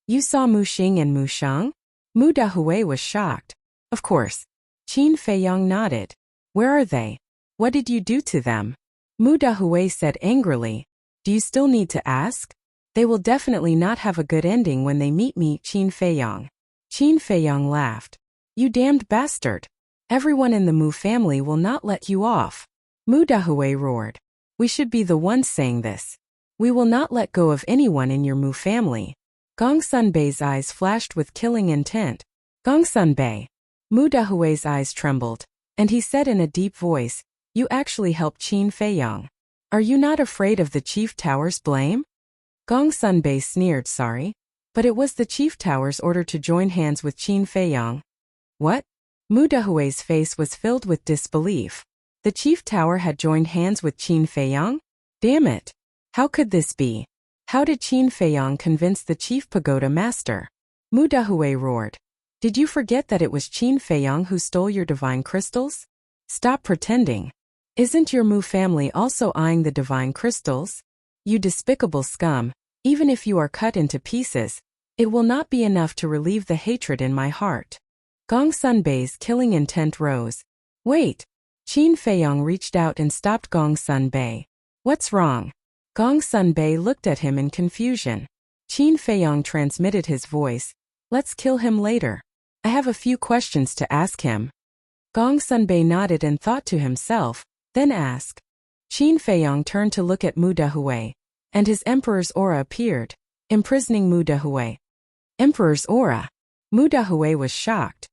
You saw Mu Xing and Mu Shang?" Mu Dehui was shocked. "Of course." Qin Feiyang nodded. "Where are they? What did you do to them?" Mu Dehui said angrily. "Do you still need to ask? They will definitely not have a good ending when they meet me, Qin Feiyang." Qin Feiyang laughed. "You damned bastard. Everyone in the Mu family will not let you off." Mu Dehui roared. "We should be the ones saying this. We will not let go of anyone in your Mu family." Gong Sunbei's eyes flashed with killing intent. "Gong Sunbei." Mu Dehui's eyes trembled, and he said in a deep voice, "You actually helped Qin Feiyang. Are you not afraid of the Chief Tower's blame?" Gong Sunbei sneered, "Sorry, but it was the Chief Tower's order to join hands with Qin Feiyang." "What?" Mu Dehui's face was filled with disbelief. The Chief Tower had joined hands with Qin Feiyang? Damn it! How could this be? How did Qin Feiyang convince the Chief Pagoda Master? Mu Dehui roared. "Did you forget that it was Qin Feiyang who stole your divine crystals? Stop pretending. Isn't your Mu family also eyeing the divine crystals? You despicable scum, even if you are cut into pieces, it will not be enough to relieve the hatred in my heart." Gong Sunbei's killing intent rose. "Wait!" Qin Feiyang reached out and stopped Gong Sunbei. "What's wrong?" Gong Sunbei looked at him in confusion. Qin Feiyang transmitted his voice. "Let's kill him later. I have a few questions to ask him." Gong Sunbei nodded and thought to himself, then asked, Qin Feiyong turned to look at Mu Dehui, and his emperor's aura appeared, imprisoning Mu Dehui. Emperor's aura? Mu Dehui was shocked.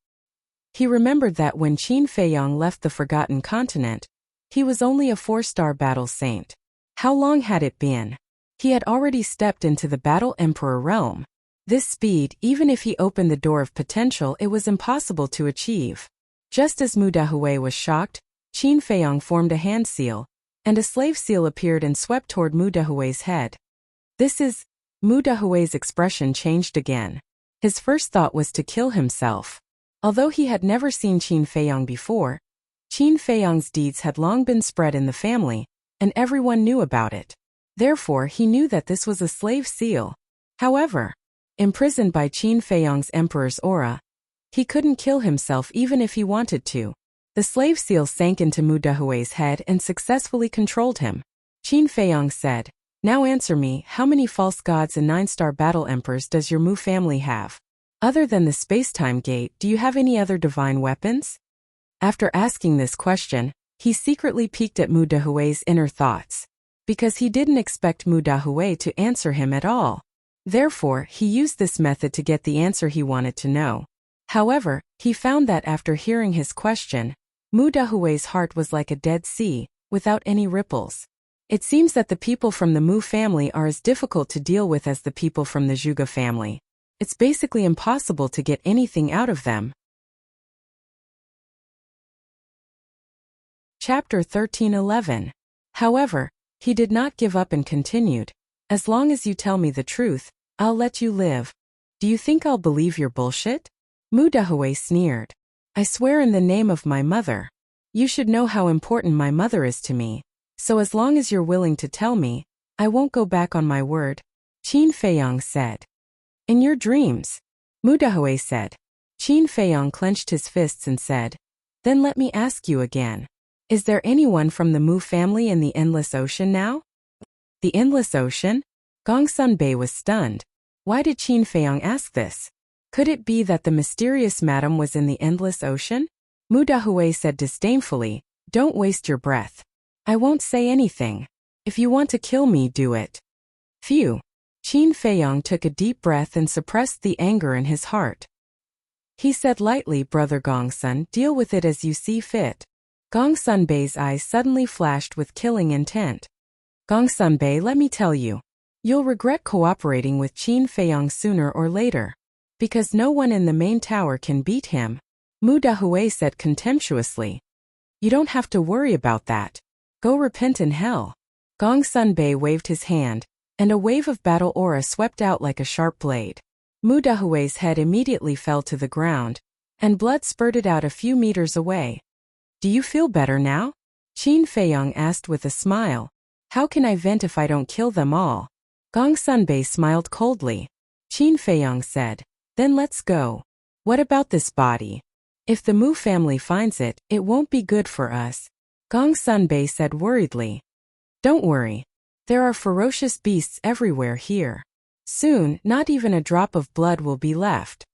He remembered that when Qin Feiyong left the Forgotten Continent, he was only a 4-star battle saint. How long had it been? He had already stepped into the Battle Emperor realm. This speed, even if he opened the door of potential, it was impossible to achieve. Just as Mu Dehui was shocked, Qin Feiyong formed a hand seal, and a slave seal appeared and swept toward Mu Dehui's head. This is... Mu Dehui's expression changed again. His first thought was to kill himself. Although he had never seen Qin Feiyong before, Qin Feiyong's deeds had long been spread in the family, and everyone knew about it. Therefore, he knew that this was a slave seal. However, imprisoned by Qin Feiyong's emperor's aura, he couldn't kill himself even if he wanted to. The slave seal sank into Mu Dehui's head and successfully controlled him. Qin Feiyong said, "Now answer me, how many false gods and 9-star battle emperors does your Mu family have? Other than the space-time gate, do you have any other divine weapons?" After asking this question, he secretly peeked at Mu Dehui's inner thoughts, because he didn't expect Mu Dehui to answer him at all. Therefore, he used this method to get the answer he wanted to know. However, he found that after hearing his question, Mu Dehui's heart was like a dead sea, without any ripples. It seems that the people from the Mu family are as difficult to deal with as the people from the Zhuge family. It's basically impossible to get anything out of them. Chapter 13:11. However, he did not give up and continued, "As long as you tell me the truth, I'll let you live. Do you think I'll believe your bullshit?" Mu Dehui sneered. "I swear in the name of my mother. You should know how important my mother is to me. So as long as you're willing to tell me, I won't go back on my word," Qin Feiyong said. "In your dreams," Mu Dehui said. Qin Feiyong clenched his fists and said, "Then let me ask you again. Is there anyone from the Mu family in the Endless Ocean now?" The Endless Ocean? Gongsun Bei was stunned. Why did Qin Feiyong ask this? Could it be that the mysterious madam was in the Endless Ocean? Mu Dehui said disdainfully, "Don't waste your breath. I won't say anything. If you want to kill me, do it." Phew. Qin Feiyong took a deep breath and suppressed the anger in his heart. He said lightly, "Brother Gongsun, deal with it as you see fit." Gongsun Bei's eyes suddenly flashed with killing intent. "Gongsun Bei, let me tell you. You'll regret cooperating with Qin Feiyong sooner or later. Because no one in the main tower can beat him," Mu Dehui said contemptuously. "You don't have to worry about that. Go repent in hell." Gongsun Bei waved his hand, and a wave of battle aura swept out like a sharp blade. Mu Dehui's head immediately fell to the ground, and blood spurted out a few meters away. "Do you feel better now?" Qin Feiyong asked with a smile. "How can I vent if I don't kill them all?" Gongsun Bei smiled coldly. Qin Feiyong said, "Then let's go. What about this body? If the Mu family finds it, it won't be good for us," Gongsun Bei said worriedly. "Don't worry. There are ferocious beasts everywhere here. Soon, not even a drop of blood will be left."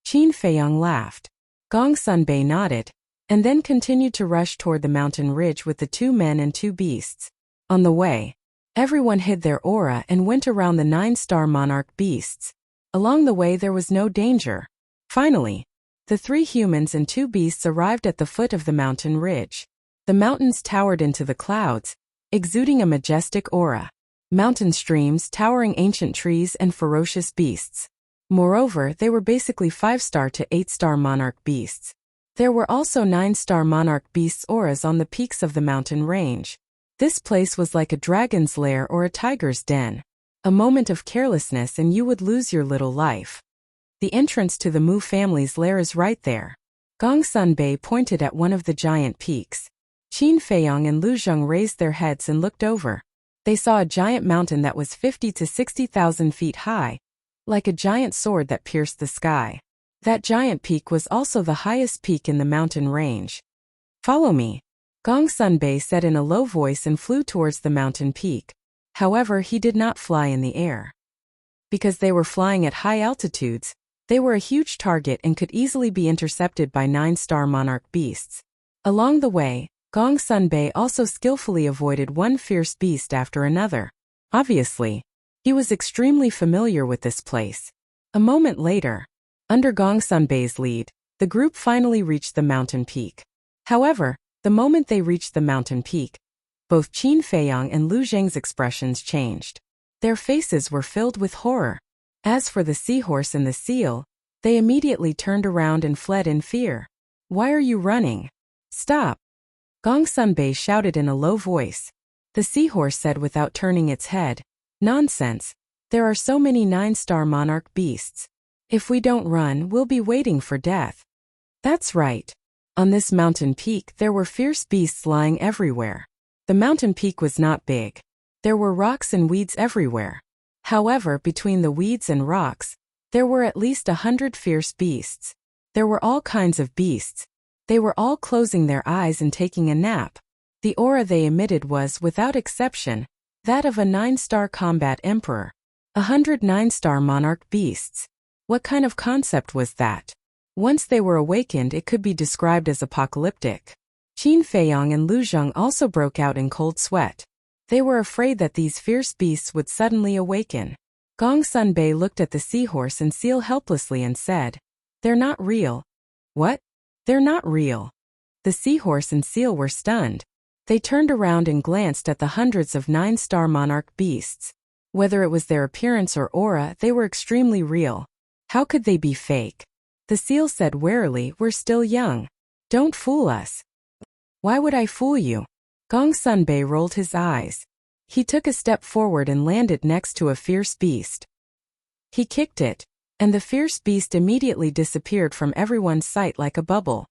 Qin Feiyong laughed. Gongsun Bei nodded, and then continued to rush toward the mountain ridge with the 2 men and 2 beasts. On the way, everyone hid their aura and went around the 9-star monarch beasts. Along the way there was no danger. Finally, the 3 humans and 2 beasts arrived at the foot of the mountain ridge. The mountains towered into the clouds, exuding a majestic aura. Mountain streams, towering ancient trees, and ferocious beasts. Moreover, they were basically 5-star to 8-star monarch beasts. There were also 9-star monarch beasts' auras on the peaks of the mountain range. This place was like a dragon's lair or a tiger's den. A moment of carelessness and you would lose your little life. The entrance to the Mu family's lair is right there. Gongsun Bei pointed at one of the giant peaks. Qin Feiyong and Lu Zheng raised their heads and looked over. They saw a giant mountain that was 50 to 60,000 feet high, like a giant sword that pierced the sky. That giant peak was also the highest peak in the mountain range. "Follow me," Gongsun Bei said in a low voice and flew towards the mountain peak. However, he did not fly in the air. Because they were flying at high altitudes, they were a huge target and could easily be intercepted by 9-star monarch beasts. Along the way, Gong Sunbei also skillfully avoided one fierce beast after another. Obviously, he was extremely familiar with this place. A moment later, under Gong Sunbei's lead, the group finally reached the mountain peak. However, the moment they reached the mountain peak, both Qin Feiyang and Lu Zheng's expressions changed. Their faces were filled with horror. As for the seahorse and the seal, they immediately turned around and fled in fear. "Why are you running? Stop!" Gong Sunbei shouted in a low voice. The seahorse said without turning its head, "Nonsense. There are so many 9-star monarch beasts. If we don't run, we'll be waiting for death." That's right. On this mountain peak there were fierce beasts lying everywhere. The mountain peak was not big. There were rocks and weeds everywhere. However, between the weeds and rocks, there were at least 100 fierce beasts. There were all kinds of beasts. They were all closing their eyes and taking a nap. The aura they emitted was, without exception, that of a 9-star combat emperor. 100 9-star monarch beasts. What kind of concept was that? Once they were awakened, it could be described as apocalyptic. Qin Feiyang and Lu Zheng also broke out in cold sweat. They were afraid that these fierce beasts would suddenly awaken. Gong Sunbei looked at the seahorse and seal helplessly and said, "They're not real." "What? They're not real." The seahorse and seal were stunned. They turned around and glanced at the hundreds of 9-star monarch beasts. Whether it was their appearance or aura, they were extremely real. How could they be fake? The seal said warily, "We're still young. Don't fool us." "Why would I fool you?" Gong Sunbei rolled his eyes. He took a step forward and landed next to a fierce beast. He kicked it, and the fierce beast immediately disappeared from everyone's sight like a bubble.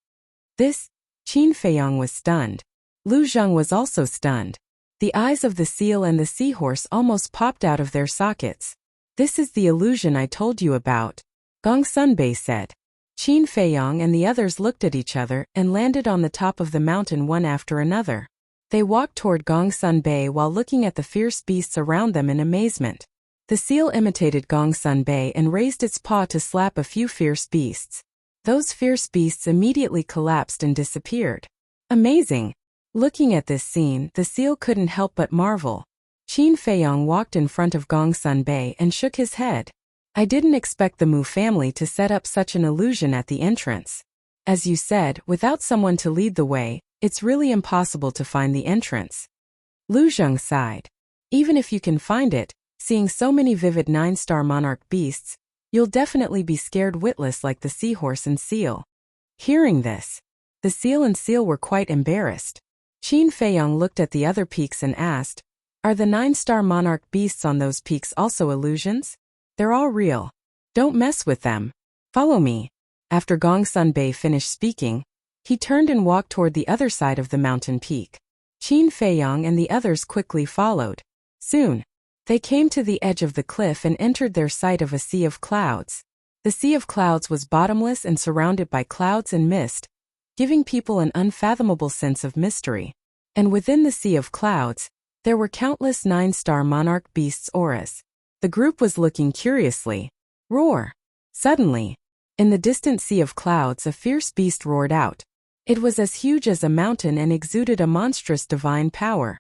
Qin Feiyang was stunned. Lu Zheng was also stunned. The eyes of the seal and the seahorse almost popped out of their sockets. "This is the illusion I told you about," Gong Sunbei said. Qin Feiyang and the others looked at each other and landed on the top of the mountain one after another. They walked toward Gong Sunbei while looking at the fierce beasts around them in amazement. The seal imitated Gong Sunbei and raised its paw to slap a few fierce beasts. Those fierce beasts immediately collapsed and disappeared. Amazing! Looking at this scene, the seal couldn't help but marvel. Qin Feiyang walked in front of Gong Sunbei and shook his head. "I didn't expect the Mu family to set up such an illusion at the entrance. As you said, without someone to lead the way, it's really impossible to find the entrance." Lu Zheng sighed. "Even if you can find it, seeing so many vivid 9-star monarch beasts, you'll definitely be scared witless like the seahorse and seal." Hearing this, the seal and seal were quite embarrassed. Qin Feiyang looked at the other peaks and asked, "Are the 9-star monarch beasts on those peaks also illusions?" "They're all real. Don't mess with them. Follow me." After Gong Sunbei finished speaking, he turned and walked toward the other side of the mountain peak. Qin Feiyang and the others quickly followed. Soon, they came to the edge of the cliff and entered their sight of a sea of clouds. The sea of clouds was bottomless and surrounded by clouds and mist, giving people an unfathomable sense of mystery. And within the sea of clouds, there were countless 9-star monarch beasts' auras. The group was looking curiously. Roar! Suddenly, in the distant sea of clouds, a fierce beast roared out. It was as huge as a mountain and exuded a monstrous divine power.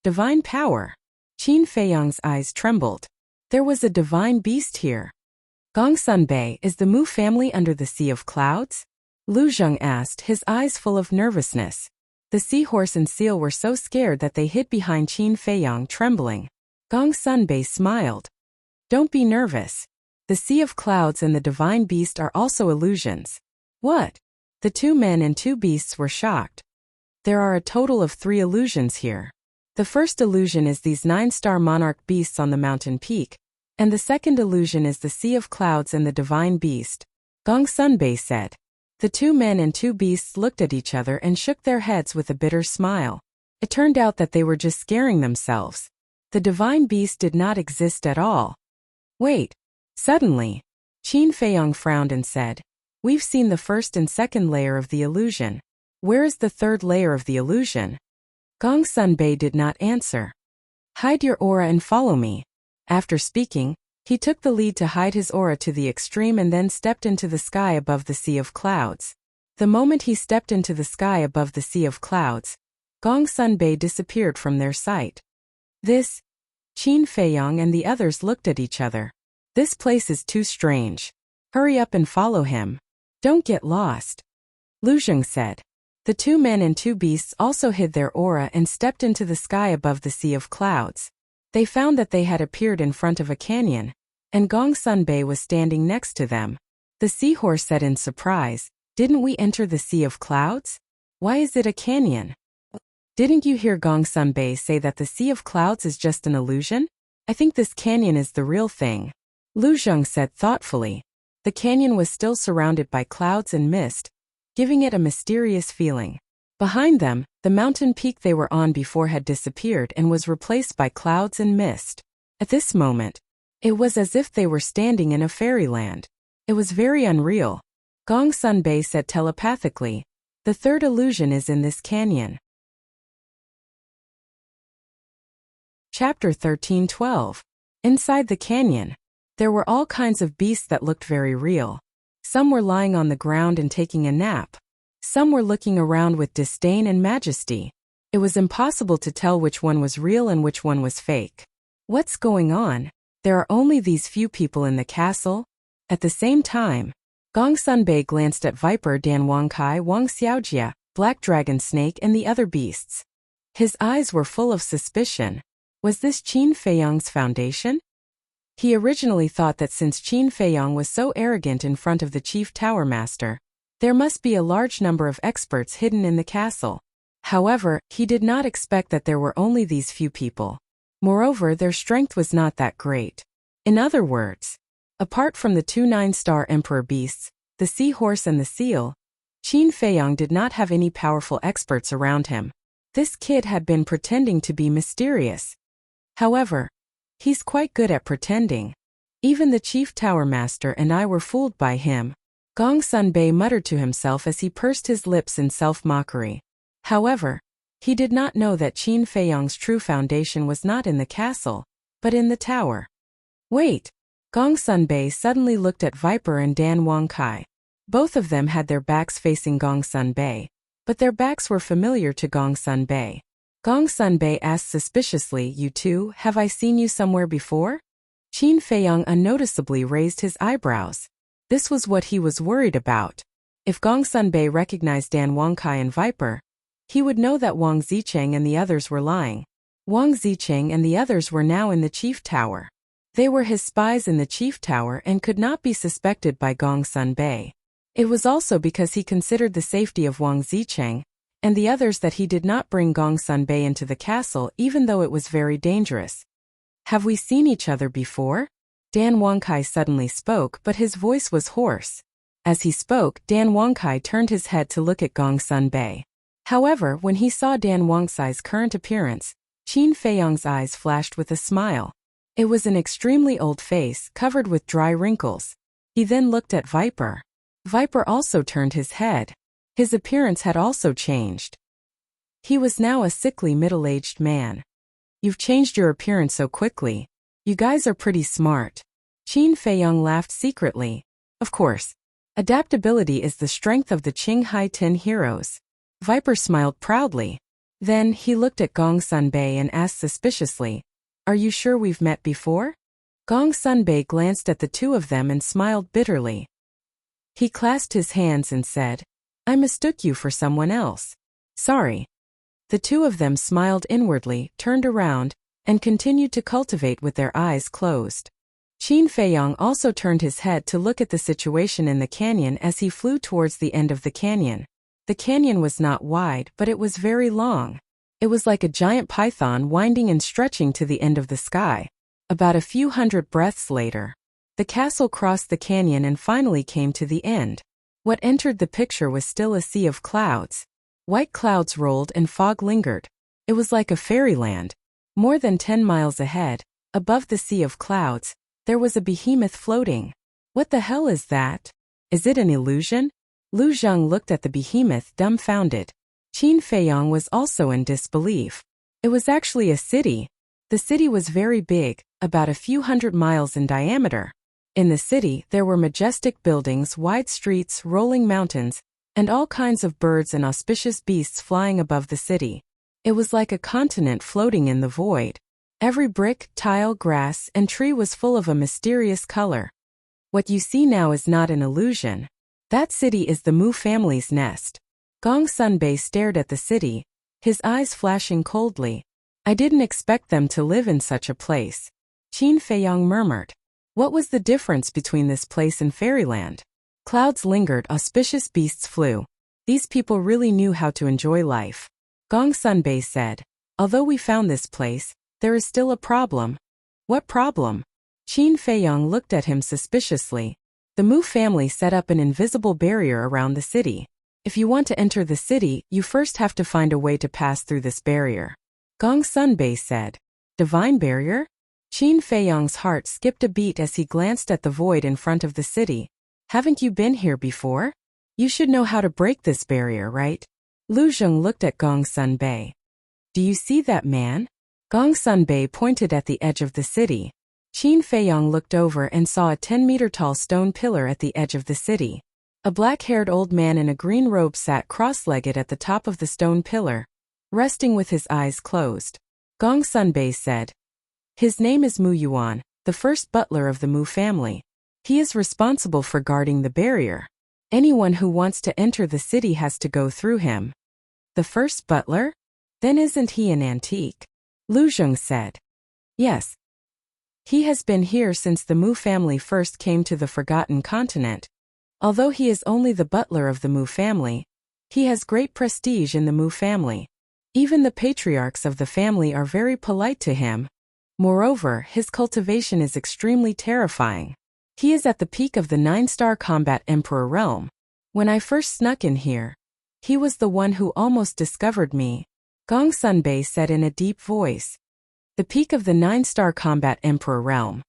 Divine power? Qin Feiyang's eyes trembled. There was a divine beast here. Gong Sunbei, is the Mu family under the sea of clouds? Lu Zheng asked, his eyes full of nervousness. The seahorse and seal were so scared that they hid behind Qin Feiyang, trembling. Gong Sunbei smiled. "Don't be nervous. The sea of clouds and the divine beast are also illusions." "What?" The 2 men and 2 beasts were shocked. "There are a total of 3 illusions here. The first illusion is these 9-star monarch beasts on the mountain peak, and the second illusion is the sea of clouds and the divine beast," Gong Sunbei said. The 2 men and 2 beasts looked at each other and shook their heads with a bitter smile. It turned out that they were just scaring themselves. The divine beast did not exist at all. Wait. Suddenly, Qin Feiyang frowned and said, "We've seen the first and second layer of the illusion. Where is the third layer of the illusion?" Gong Sunbei did not answer. "Hide your aura and follow me." After speaking, he took the lead to hide his aura to the extreme and then stepped into the sky above the sea of clouds. The moment he stepped into the sky above the sea of clouds, Gongsun Bei disappeared from their sight. This, Qin Feiyong and the others looked at each other. This place is too strange. Hurry up and follow him. Don't get lost, Lu Zheng said. The two men and two beasts also hid their aura and stepped into the sky above the sea of clouds. They found that they had appeared in front of a canyon, and Gongsun Bei was standing next to them. The seahorse said in surprise, "Didn't we enter the sea of clouds? Why is it a canyon?" "Didn't you hear Gongsun Bei say that the sea of clouds is just an illusion? I think this canyon is the real thing," Lu Zheng said thoughtfully. The canyon was still surrounded by clouds and mist, giving it a mysterious feeling. Behind them, the mountain peak they were on before had disappeared and was replaced by clouds and mist. At this moment, it was as if they were standing in a fairyland. It was very unreal. Gongsun Bei said telepathically, "The third illusion is in this canyon." Chapter 13:12. Inside the canyon, there were all kinds of beasts that looked very real. Some were lying on the ground and taking a nap. Some were looking around with disdain and majesty. It was impossible to tell which one was real and which one was fake. What's going on? There are only these few people in the castle? At the same time, Gongsun Bei glanced at Viper Dan Wangkai, Wang Xiaojia, Black Dragon Snake and the other beasts. His eyes were full of suspicion. Was this Qin Feiyong's foundation? He originally thought that since Qin Feiyong was so arrogant in front of the chief tower master, there must be a large number of experts hidden in the castle. However, he did not expect that there were only these few people. Moreover, their strength was not that great. In other words, apart from the two 9-star emperor beasts, the seahorse and the seal, Qin Feiyong did not have any powerful experts around him. This kid had been pretending to be mysterious. However, he's quite good at pretending. Even the chief tower master and I were fooled by him, Gongsun Bei muttered to himself as he pursed his lips in self-mockery. However, he did not know that Qin Feiyong's true foundation was not in the castle, but in the tower. Wait! Gongsun Bei suddenly looked at Viper and Dan Wangkai. Both of them had their backs facing Gongsun Bei, but their backs were familiar to Gongsun Bei. Gongsun Bei asked suspiciously, "You two, have I seen you somewhere before?" Qin Feiyong unnoticeably raised his eyebrows. This was what he was worried about. If Gongsun Bei recognized Dan Wangkai and Viper, he would know that Wang Zicheng and the others were lying. Wang Zicheng and the others were now in the chief tower. They were his spies in the chief tower and could not be suspected by Gongsun Bei. It was also because he considered the safety of Wang Zicheng and the others that he did not bring Gongsun Bei into the castle even though it was very dangerous. "Have we seen each other before?" Dan Wangkai suddenly spoke, but his voice was hoarse. As he spoke, Dan Wangkai turned his head to look at Gongsun Bei. However, when he saw Dan Wangkai's current appearance, Qin Feiyong's eyes flashed with a smile. It was an extremely old face, covered with dry wrinkles. He then looked at Viper. Viper also turned his head. His appearance had also changed. He was now a sickly middle-aged man. "You've changed your appearance so quickly. You guys are pretty smart." Qin Feiyong laughed secretly. Of course, adaptability is the strength of the Qinghai 10 heroes. Viper smiled proudly. Then, he looked at Gongsun Bei and asked suspiciously, "Are you sure we've met before?" Gongsun Bei glanced at the two of them and smiled bitterly. He clasped his hands and said, "I mistook you for someone else. Sorry." The two of them smiled inwardly, turned around, and continued to cultivate with their eyes closed. Qin Feiyong also turned his head to look at the situation in the canyon as he flew towards the end of the canyon. The canyon was not wide, but it was very long. It was like a giant python winding and stretching to the end of the sky. About a few hundred breaths later, the castle crossed the canyon and finally came to the end. What entered the picture was still a sea of clouds. White clouds rolled and fog lingered. It was like a fairyland. More than 10 miles ahead, above the sea of clouds, there was a behemoth floating. What the hell is that? Is it an illusion? Lu Zheng looked at the behemoth dumbfounded. Qin Feiyong was also in disbelief. It was actually a city. The city was very big, about a few hundred miles in diameter. In the city, there were majestic buildings, wide streets, rolling mountains, and all kinds of birds and auspicious beasts flying above the city. It was like a continent floating in the void. Every brick, tile, grass, and tree was full of a mysterious color. What you see now is not an illusion. That city is the Mu family's nest. Gong Sunbei stared at the city, his eyes flashing coldly. I didn't expect them to live in such a place. Qin Feiyang murmured. What was the difference between this place and fairyland? Clouds lingered, auspicious beasts flew. These people really knew how to enjoy life. Gong Sunbei said, although we found this place, there is still a problem. What problem? Qin Feiyang looked at him suspiciously. The Mu family set up an invisible barrier around the city. If you want to enter the city, you first have to find a way to pass through this barrier. Gong Sunbei said. Divine barrier? Qin Feiyang's heart skipped a beat as he glanced at the void in front of the city. Haven't you been here before? You should know how to break this barrier, right? Lu Zheng looked at Gong Sunbei. Do you see that man? Gong Sunbei pointed at the edge of the city. Qin Feiyang looked over and saw a 10-meter-tall stone pillar at the edge of the city. A black-haired old man in a green robe sat cross-legged at the top of the stone pillar, resting with his eyes closed. Gong Sunbei said, his name is Mu Yuan, the first butler of the Mu family. He is responsible for guarding the barrier. Anyone who wants to enter the city has to go through him. The first butler? Then isn't he an antique? Lu Zheng said. Yes. He has been here since the Mu family first came to the Forgotten Continent. Although he is only the butler of the Mu family, he has great prestige in the Mu family. Even the patriarchs of the family are very polite to him. Moreover, his cultivation is extremely terrifying. He is at the peak of the 9-star combat emperor realm. When I first snuck in here, he was the one who almost discovered me. Gong Sunbei said in a deep voice. The peak of the 9-star combat emperor realm.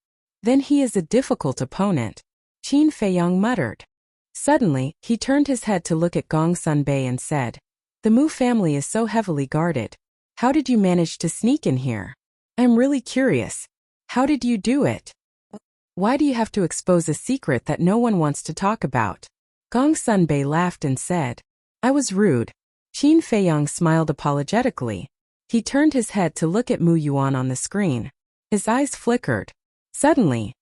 Then he is a difficult opponent. Qin Feiyang muttered. Suddenly, he turned his head to look at Gong Sunbei and said, the Mu family is so heavily guarded. How did you manage to sneak in here? I'm really curious. How did you do it? Why do you have to expose a secret that no one wants to talk about? Gong Sunbei laughed and said, I was rude. Qin Feiyang smiled apologetically. He turned his head to look at Mu Yuan on the screen. His eyes flickered. Suddenly,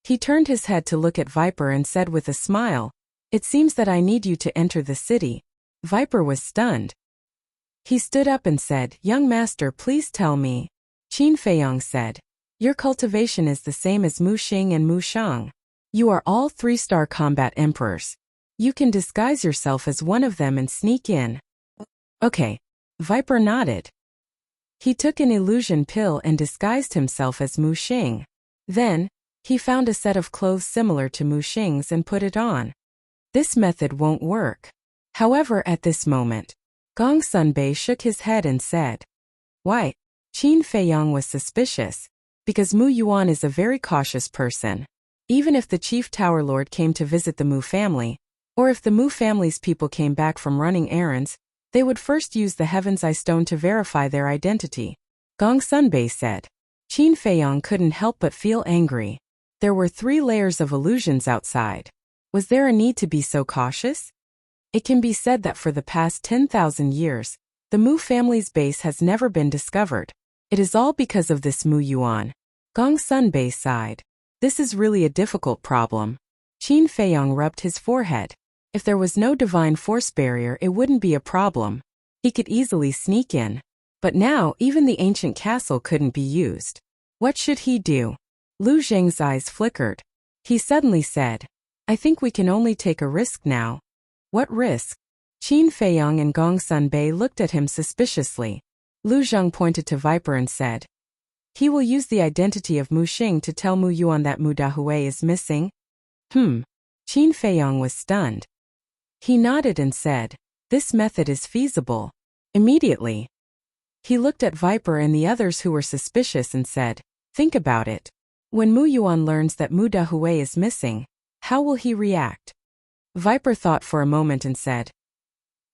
he turned his head to look at Viper and said with a smile, it seems that I need you to enter the city. Viper was stunned. He stood up and said, young master, please tell me. Qin Feiyang said, your cultivation is the same as Mu Xing and Mu Shang. You are all 3-star combat emperors. You can disguise yourself as one of them and sneak in. Okay. Viper nodded. He took an illusion pill and disguised himself as Mu Xing. Then, he found a set of clothes similar to Mu Xing's and put it on. This method won't work. However, at this moment, Gong Sunbei shook his head and said, why? Qin Feiyang was suspicious. Because Mu Yuan is a very cautious person. Even if the chief tower lord came to visit the Mu family, or if the Mu family's people came back from running errands, they would first use the Heaven's Eye Stone to verify their identity. Gong Sunbei said. Qin Feiyang couldn't help but feel angry. There were 3 layers of illusions outside. Was there a need to be so cautious? It can be said that for the past 10,000 years, the Mu family's base has never been discovered. It is all because of this Mu Yuan. Gong Sunbei sighed. This is really a difficult problem. Qin Feiyang rubbed his forehead. If there was no divine force barrier, it wouldn't be a problem. He could easily sneak in. But now, even the ancient castle couldn't be used. What should he do? Lu Zheng's eyes flickered. He suddenly said, I think we can only take a risk now. What risk? Qin Feiyang and Gong Sunbei looked at him suspiciously. Lu Zheng pointed to Viper and said, he will use the identity of Mu Xing to tell Mu Yuan that Mu Dahui is missing. Qin Feiyang was stunned. He nodded and said, this method is feasible. Immediately, he looked at Viper and the others who were suspicious and said, think about it. When Mu Yuan learns that Mu Dahui is missing, how will he react? Viper thought for a moment and said,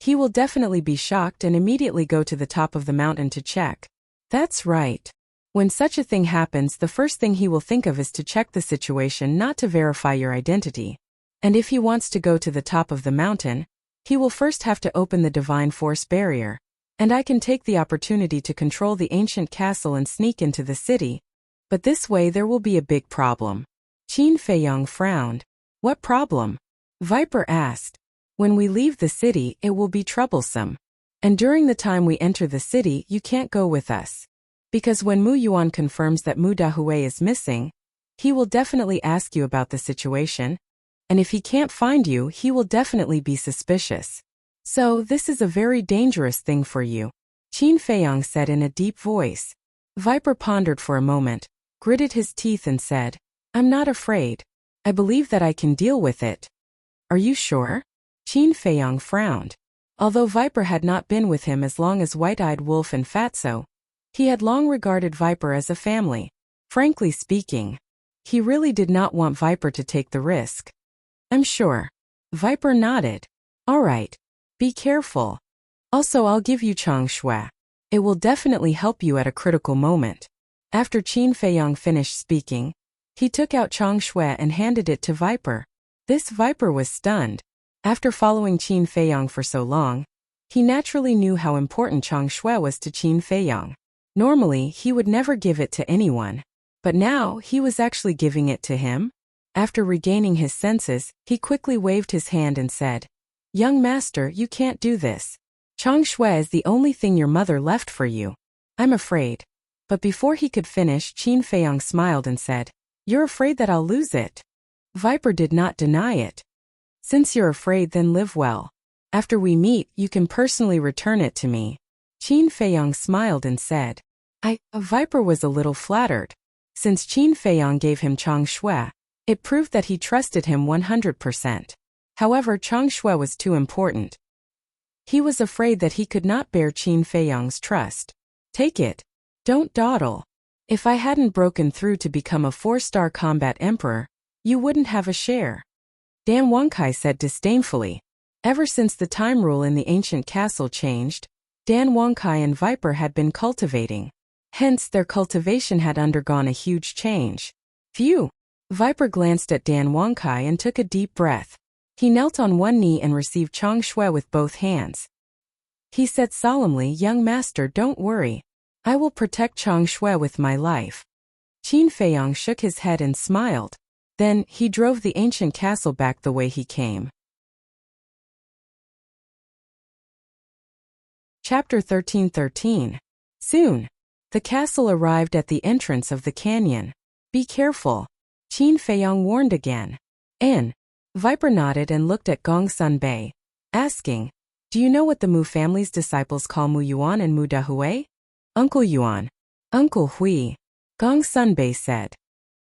he will definitely be shocked and immediately go to the top of the mountain to check. That's right. When such a thing happens, the first thing he will think of is to check the situation, not to verify your identity. And if he wants to go to the top of the mountain, he will first have to open the divine force barrier. and I can take the opportunity to control the ancient castle and sneak into the city. But this way there will be a big problem. Qin Feiyong frowned. What problem? Viper asked. When we leave the city, it will be troublesome. And during the time we enter the city, you can't go with us. Because when Mu Yuan confirms that Mu Dahui is missing, he will definitely ask you about the situation. And if he can't find you, he will definitely be suspicious. So, this is a very dangerous thing for you, Qin Feiyong said in a deep voice. Viper pondered for a moment, gritted his teeth and said, I'm not afraid. I believe that I can deal with it. Are you sure? Qin Feiyong frowned. Although Viper had not been with him as long as White-Eyed Wolf and Fatso, he had long regarded Viper as a family. Frankly speaking, he really did not want Viper to take the risk. I'm sure. Viper nodded. All right. Be careful. Also, I'll give you Chang Shui. It will definitely help you at a critical moment. After Qin Feiyong finished speaking, he took out Chang Shui and handed it to Viper. This Viper was stunned. After following Qin Feiyong for so long, he naturally knew how important Chang Shui was to Qin Feiyong. Normally, he would never give it to anyone. But now, he was actually giving it to him. After regaining his senses, he quickly waved his hand and said, Young master, you can't do this. Chang Shui is the only thing your mother left for you. I'm afraid. But before he could finish, Qin Feiyong smiled and said, You're afraid that I'll lose it? Viper did not deny it. Since you're afraid, then live well. After we meet, you can personally return it to me. Qin Feiyong smiled and said, Viper was a little flattered. Since Qin Feiyong gave him Chang Shui, it proved that he trusted him 100%. However, Chang Shui was too important. He was afraid that he could not bear Qin Feiyong's trust. Take it. Don't dawdle. If I hadn't broken through to become a 4-star combat emperor, you wouldn't have a share. Dan Wangkai said disdainfully. Ever since the time rule in the ancient castle changed, Dan Wangkai and Viper had been cultivating. Hence, their cultivation had undergone a huge change. Phew! Viper glanced at Dan Wangkai and took a deep breath. He knelt on one knee and received Chang Shui with both hands. He said solemnly, Young master, don't worry. I will protect Chang Shui with my life. Qin Feiyong shook his head and smiled. Then, he drove the ancient castle back the way he came. Chapter 13:13. Soon, the castle arrived at the entrance of the canyon. Be careful. Qin Feiyong warned again. Viper nodded and looked at Gongsun Bei, asking, Do you know what the Mu family's disciples call Mu Yuan and Mu Dahui? Uncle Yuan. Uncle Hui. Gongsun Bei said.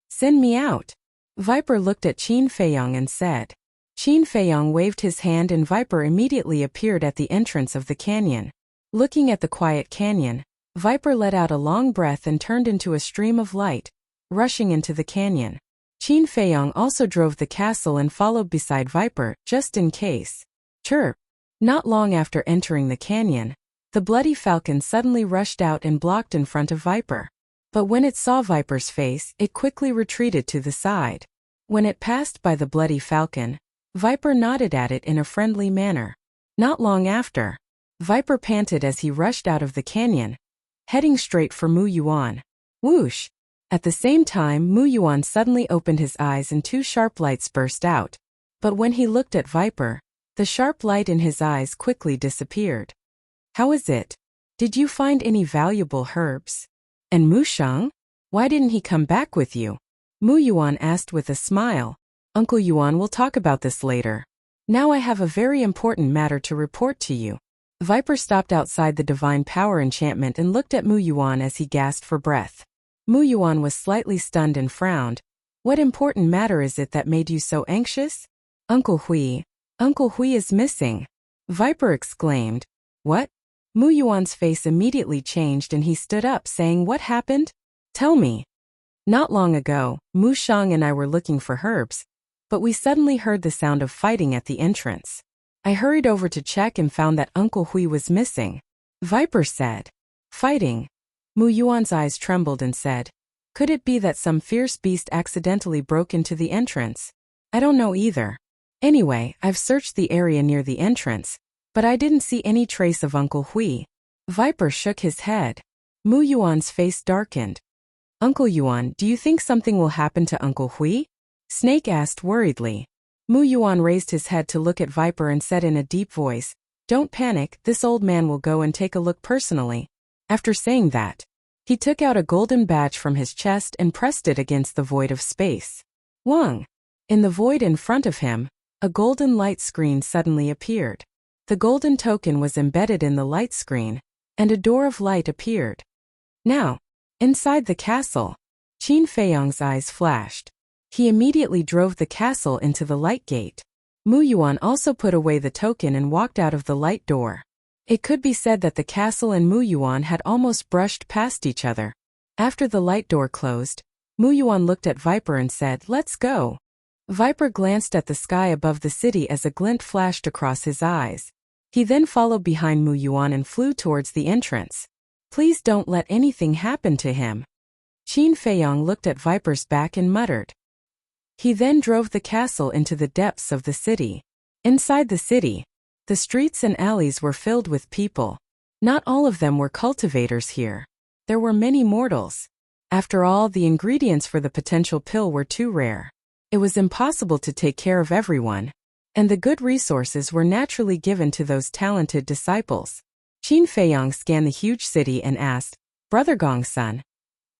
Send me out. Viper looked at Qin Feiyong and said. Qin Feiyong waved his hand and Viper immediately appeared at the entrance of the canyon. Looking at the quiet canyon, Viper let out a long breath and turned into a stream of light, rushing into the canyon. Qin Feiyong also drove the castle and followed beside Viper, just in case. Chirp! Not long after entering the canyon, the bloody falcon suddenly rushed out and blocked in front of Viper. But when it saw Viper's face, it quickly retreated to the side. When it passed by the bloody falcon, Viper nodded at it in a friendly manner. Not long after, Viper panted as he rushed out of the canyon, heading straight for Mu Yuan. Whoosh! At the same time, Mu Yuan suddenly opened his eyes and 2 sharp lights burst out. But when he looked at Viper, the sharp light in his eyes quickly disappeared. How is it? Did you find any valuable herbs? And Mu Shang? Why didn't he come back with you? Mu Yuan asked with a smile. Uncle Yuan will talk about this later. Now I have a very important matter to report to you. Viper stopped outside the divine power enchantment and looked at Mu Yuan as he gasped for breath. Mu Yuan was slightly stunned and frowned. What important matter is it that made you so anxious? Uncle Hui. Uncle Hui is missing. Viper exclaimed. What? Mu Yuan's face immediately changed and he stood up saying, What happened? Tell me. Not long ago, Mu Shang and I were looking for herbs, but we suddenly heard the sound of fighting at the entrance. I hurried over to check and found that Uncle Hui was missing. Viper said. Fighting. Mu Yuan's eyes trembled and said, Could it be that some fierce beast accidentally broke into the entrance? I don't know either. Anyway, I've searched the area near the entrance, but I didn't see any trace of Uncle Hui. Viper shook his head. Mu Yuan's face darkened. Uncle Yuan, do you think something will happen to Uncle Hui? Snake asked worriedly. Mu Yuan raised his head to look at Viper and said in a deep voice, "Don't panic, this old man will go and take a look personally." After saying that, he took out a golden badge from his chest and pressed it against the void of space. Wang! In the void in front of him, a golden light screen suddenly appeared. The golden token was embedded in the light screen, and a door of light appeared. Now, inside the castle, Qin Feiyang's eyes flashed. He immediately drove the castle into the light gate. Mu Yuan also put away the token and walked out of the light door. It could be said that the castle and Mu Yuan had almost brushed past each other. After the light door closed, Mu Yuan looked at Viper and said, "Let's go." Viper glanced at the sky above the city as a glint flashed across his eyes. He then followed behind Mu Yuan and flew towards the entrance. "Please don't let anything happen to him." Qin Feiyang looked at Viper's back and muttered. He then drove the castle into the depths of the city. Inside the city, the streets and alleys were filled with people. Not all of them were cultivators here. There were many mortals. After all, the ingredients for the potential pill were too rare. It was impossible to take care of everyone, and the good resources were naturally given to those talented disciples. Qin Feiyang scanned the huge city and asked, "Brother Gongsun,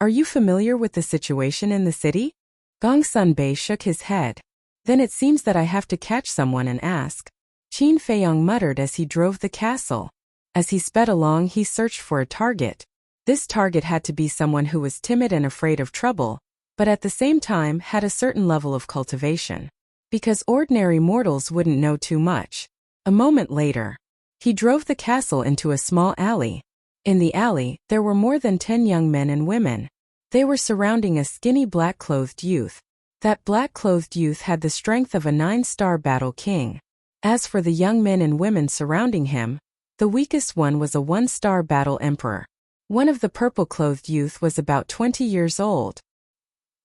are you familiar with the situation in the city?" Gongsun Bei shook his head. "Then it seems that I have to catch someone and ask." Qin Feiyang muttered as he drove the castle. As he sped along, he searched for a target. This target had to be someone who was timid and afraid of trouble, but at the same time had a certain level of cultivation. Because ordinary mortals wouldn't know too much. A moment later, he drove the castle into a small alley. In the alley, there were more than 10 young men and women. They were surrounding a skinny black-clothed youth. That black-clothed youth had the strength of a 9-star battle king. As for the young men and women surrounding him, the weakest one was a 1-star battle emperor. One of the purple-clothed youth was about 20 years old.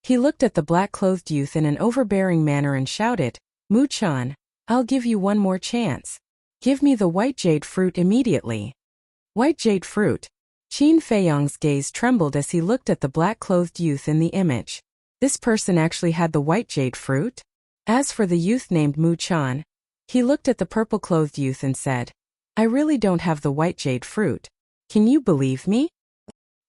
He looked at the black-clothed youth in an overbearing manner and shouted, "Mu-chan, I'll give you one more chance. Give me the white jade fruit immediately." White jade fruit. Qin Feiyang's gaze trembled as he looked at the black-clothed youth in the image. This person actually had the white jade fruit? As for the youth named Mu-chan, he looked at the purple-clothed youth and said, "I really don't have the white jade fruit. Can you believe me?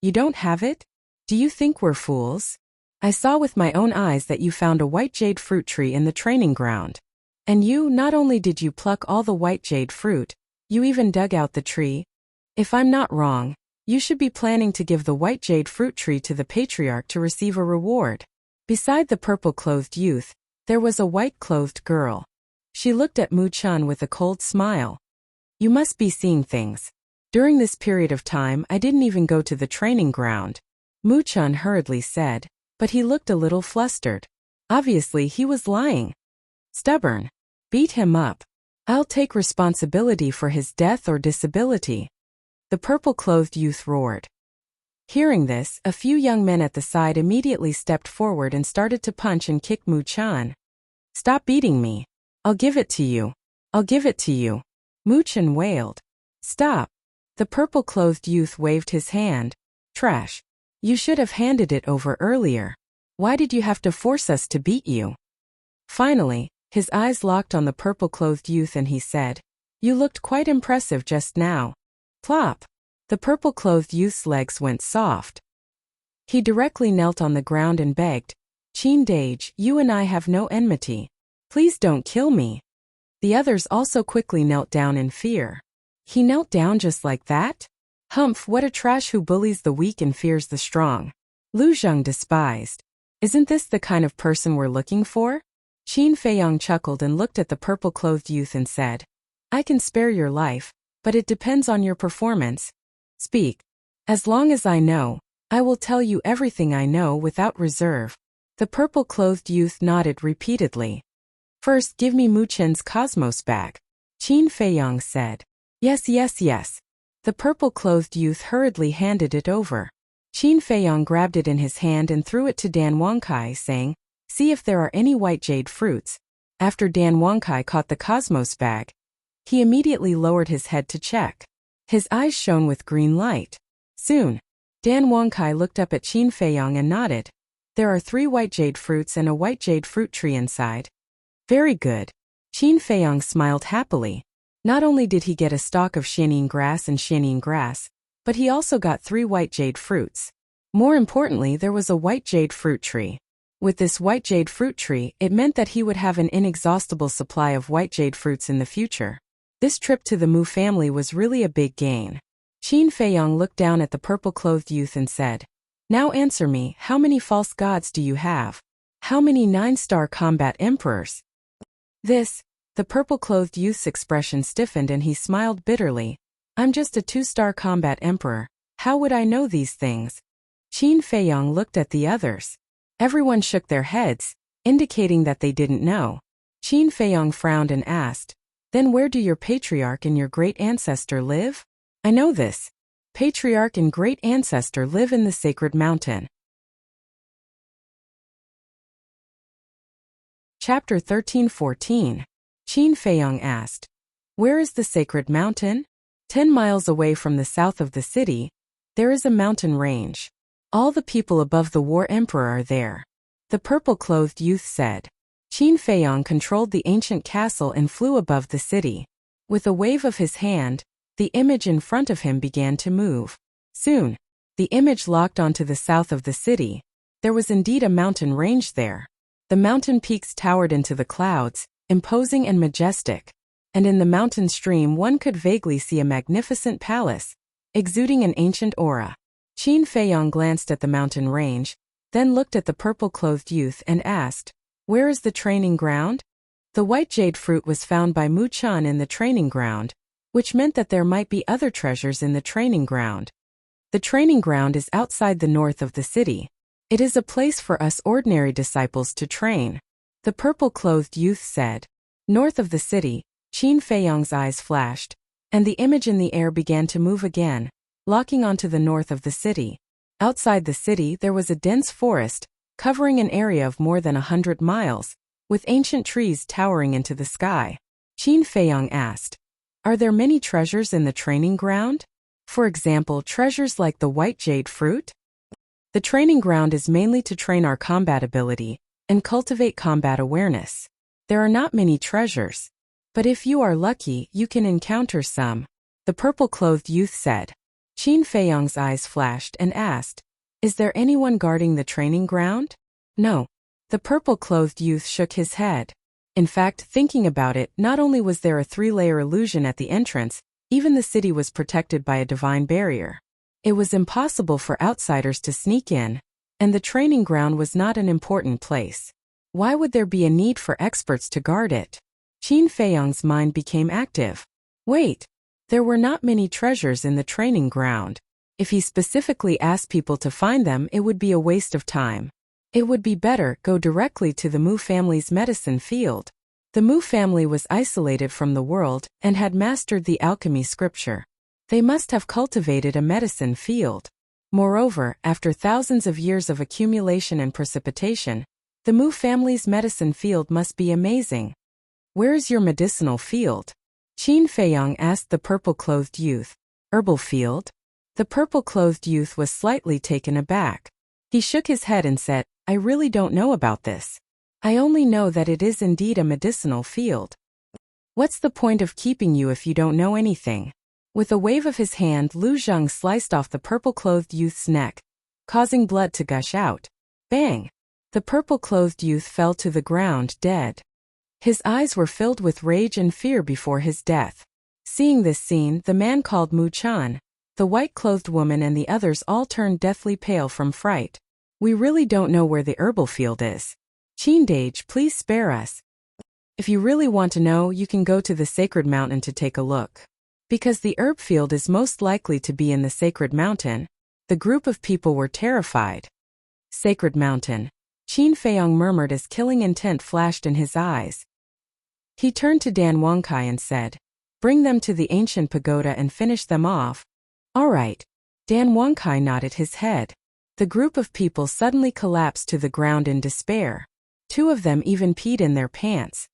You don't have it? Do you think we're fools? I saw with my own eyes that you found a white jade fruit tree in the training ground. And you, not only did you pluck all the white jade fruit, you even dug out the tree. If I'm not wrong, you should be planning to give the white jade fruit tree to the patriarch to receive a reward." Beside the purple-clothed youth, there was a white-clothed girl. She looked at Mu-chan with a cold smile. "You must be seeing things. During this period of time, I didn't even go to the training ground," Mu-chan hurriedly said, but he looked a little flustered. Obviously, he was lying. "Stubborn. Beat him up. I'll take responsibility for his death or disability," the purple-clothed youth roared. Hearing this, a few young men at the side immediately stepped forward and started to punch and kick Mu-chan. "Stop beating me. I'll give it to you. I'll give it to you," Mu-chan wailed. "Stop." The purple-clothed youth waved his hand. "Trash. You should have handed it over earlier. Why did you have to force us to beat you?" Finally, his eyes locked on the purple-clothed youth and he said, "You looked quite impressive just now." Plop! The purple-clothed youth's legs went soft. He directly knelt on the ground and begged, "Qin Dage, you and I have no enmity. Please don't kill me." The others also quickly knelt down in fear. He knelt down just like that? Humph, what a trash who bullies the weak and fears the strong. Lu Zheng despised. Isn't this the kind of person we're looking for? Qin Feiyang chuckled and looked at the purple-clothed youth and said, "I can spare your life, but it depends on your performance. Speak. As long as I know, I will tell you everything I know without reserve." The purple-clothed youth nodded repeatedly. "First, give me Mu-chen's Cosmos bag," Qin Feiyang said. "Yes, yes, yes." The purple-clothed youth hurriedly handed it over. Qin Feiyang grabbed it in his hand and threw it to Dan Wangkai, saying, "See if there are any white jade fruits." After Dan Wangkai caught the Cosmos bag, he immediately lowered his head to check. His eyes shone with green light. Soon, Dan Wangkai looked up at Qin Feiyong and nodded. There are 3 white jade fruits and a white jade fruit tree inside. Very good. Qin Feiyong smiled happily. Not only did he get a stalk of xianing grass, but he also got 3 white jade fruits. More importantly, there was a white jade fruit tree. With this white jade fruit tree, it meant that he would have an inexhaustible supply of white jade fruits in the future. This trip to the Mu family was really a big gain. Qin Feiyong looked down at the purple-clothed youth and said, "Now answer me, how many false gods do you have? How many 9-star combat emperors?" The purple-clothed youth's expression stiffened and he smiled bitterly. "I'm just a 2-star combat emperor. How would I know these things?" Qin Feiyong looked at the others. Everyone shook their heads, indicating that they didn't know. Qin Feiyong frowned and asked, "Then where do your patriarch and your great ancestor live?" "I know this. Patriarch and great ancestor live in the sacred mountain." Chapter 13:14. Qin Feiyong asked, "Where is the sacred mountain?" 10 miles away from the south of the city, there is a mountain range. All the people above the war emperor are there. The purple-clothed youth said. Qin Feiyong controlled the ancient castle and flew above the city. With a wave of his hand, the image in front of him began to move. Soon, the image locked onto the south of the city. There was indeed a mountain range there. The mountain peaks towered into the clouds, imposing and majestic. And in the mountain stream one could vaguely see a magnificent palace, exuding an ancient aura. Qin Feiyong glanced at the mountain range, then looked at the purple-clothed youth and asked, "Where is the training ground?" The white jade fruit was found by Mu Chan in the training ground, which meant that there might be other treasures in the training ground. The training ground is outside the north of the city. It is a place for us ordinary disciples to train. The purple-clothed youth said. North of the city, Qin Feiyong's eyes flashed, and the image in the air began to move again, locking onto the north of the city. Outside the city there was a dense forest, covering an area of more than 100 miles, with ancient trees towering into the sky. Qin Feiyong asked, "Are there many treasures in the training ground? For example, treasures like the white jade fruit?" The training ground is mainly to train our combat ability and cultivate combat awareness. There are not many treasures, but if you are lucky, you can encounter some, the purple-clothed youth said. Qin Feiyong's eyes flashed and asked, "Is there anyone guarding the training ground?" "No." The purple-clothed youth shook his head. In fact, thinking about it, not only was there a 3-layer illusion at the entrance, even the city was protected by a divine barrier. It was impossible for outsiders to sneak in, and the training ground was not an important place. Why would there be a need for experts to guard it? Qin Feiyong's mind became active. Wait, there were not many treasures in the training ground. If he specifically asked people to find them, it would be a waste of time. It would be better go directly to the Mu family's medicine field. The Mu family was isolated from the world and had mastered the alchemy scripture. They must have cultivated a medicine field. Moreover, after thousands of years of accumulation and precipitation, the Mu family's medicine field must be amazing. "Where is your medicinal field?" Qin Feiyong asked the purple-clothed youth. "Herbal field?" The purple-clothed youth was slightly taken aback. He shook his head and said, "I really don't know about this. I only know that it is indeed a medicinal field." "What's the point of keeping you if you don't know anything?" With a wave of his hand, Lu Zheng sliced off the purple-clothed youth's neck, causing blood to gush out. Bang! The purple-clothed youth fell to the ground dead. His eyes were filled with rage and fear before his death. Seeing this scene, the man called Mu Chan, the white-clothed woman and the others all turned deathly pale from fright. "We really don't know where the herbal field is. Qin Dage, please spare us. If you really want to know, you can go to the sacred mountain to take a look." Because the herb field is most likely to be in the sacred mountain, the group of people were terrified. Sacred mountain. Qin Feiyong murmured as killing intent flashed in his eyes. He turned to Dan Wangkai and said, "Bring them to the ancient pagoda and finish them off." "All right." Dan Wangkai nodded his head. The group of people suddenly collapsed to the ground in despair. 2 of them even peed in their pants.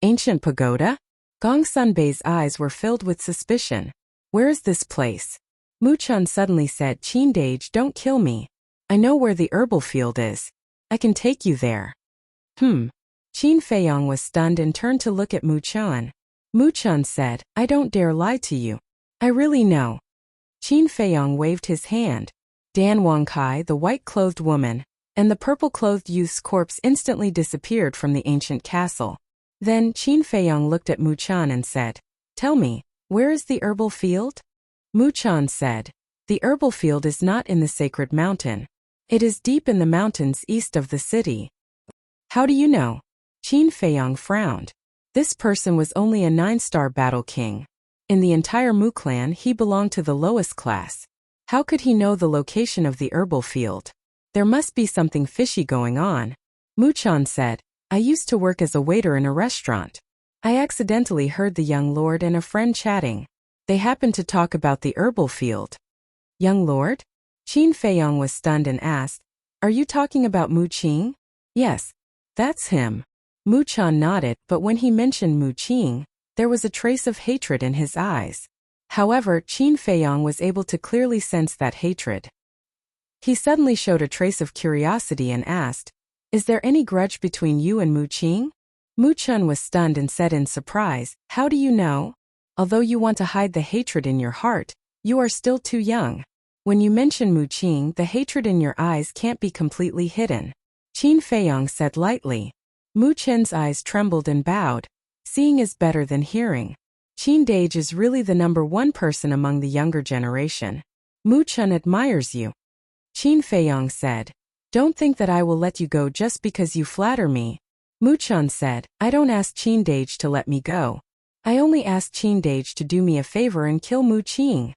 Ancient pagoda? Gong Sunbei's eyes were filled with suspicion. Where is this place? Muchan suddenly said, Qindage, don't kill me. I know where the herbal field is. I can take you there. Qin Feiyong was stunned and turned to look at Muchan. Muchan said, I don't dare lie to you. I really know. Qin Feiyong waved his hand. Dan Wangkai, the white-clothed woman, and the purple-clothed youth's corpse instantly disappeared from the ancient castle. Then Qin Feiyong looked at Muchan and said, Tell me, where is the herbal field? Muchan said, The herbal field is not in the sacred mountain. It is deep in the mountains east of the city. How do you know? Qin Feiyong frowned. This person was only a 9-star battle king. In the entire Mu clan, he belonged to the lowest class. How could he know the location of the herbal field? There must be something fishy going on. Muchan said, I used to work as a waiter in a restaurant. I accidentally heard the young lord and a friend chatting. They happened to talk about the herbal field. Young lord? Qin Feiyong was stunned and asked, Are you talking about Mu Qing? Yes, that's him. Muchan nodded, but when he mentioned Mu Qing, there was a trace of hatred in his eyes. However, Qin Feiyong was able to clearly sense that hatred. He suddenly showed a trace of curiosity and asked, Is there any grudge between you and Mu Qing? Muchan was stunned and said in surprise, How do you know? Although you want to hide the hatred in your heart, you are still too young. When you mention Mu Qing, the hatred in your eyes can't be completely hidden. Qin Feiyong said lightly. Muchan's eyes trembled and bowed. Seeing is better than hearing. Qindage is really the #1 person among the younger generation. Muchan admires you. Qin Feiyong said, Don't think that I will let you go just because you flatter me. Muchan said, I don't ask Qindage to let me go. I only ask Qindage to do me a favor and kill Mu Qing.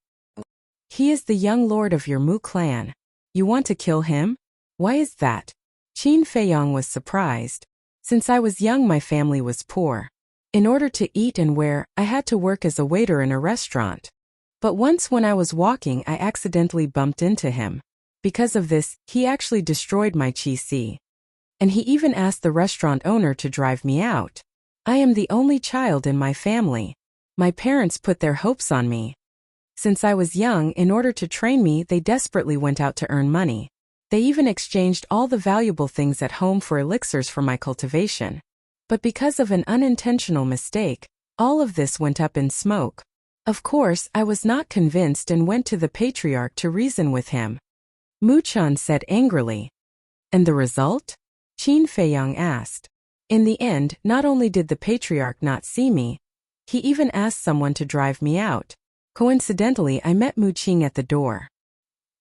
He is the young lord of your Mu clan. You want to kill him? Why is that? Qin Feiyong was surprised. Since I was young, my family was poor. In order to eat and wear, I had to work as a waiter in a restaurant. But once when I was walking, I accidentally bumped into him. Because of this, he actually destroyed my qi. And he even asked the restaurant owner to drive me out. I am the only child in my family. My parents put their hopes on me. Since I was young, in order to train me, they desperately went out to earn money. They even exchanged all the valuable things at home for elixirs for my cultivation. But because of an unintentional mistake, all of this went up in smoke. Of course, I was not convinced and went to the patriarch to reason with him. Muchan said angrily. And the result? Qin Feiyong asked. In the end, not only did the patriarch not see me, he even asked someone to drive me out. Coincidentally, I met Mu Qing at the door.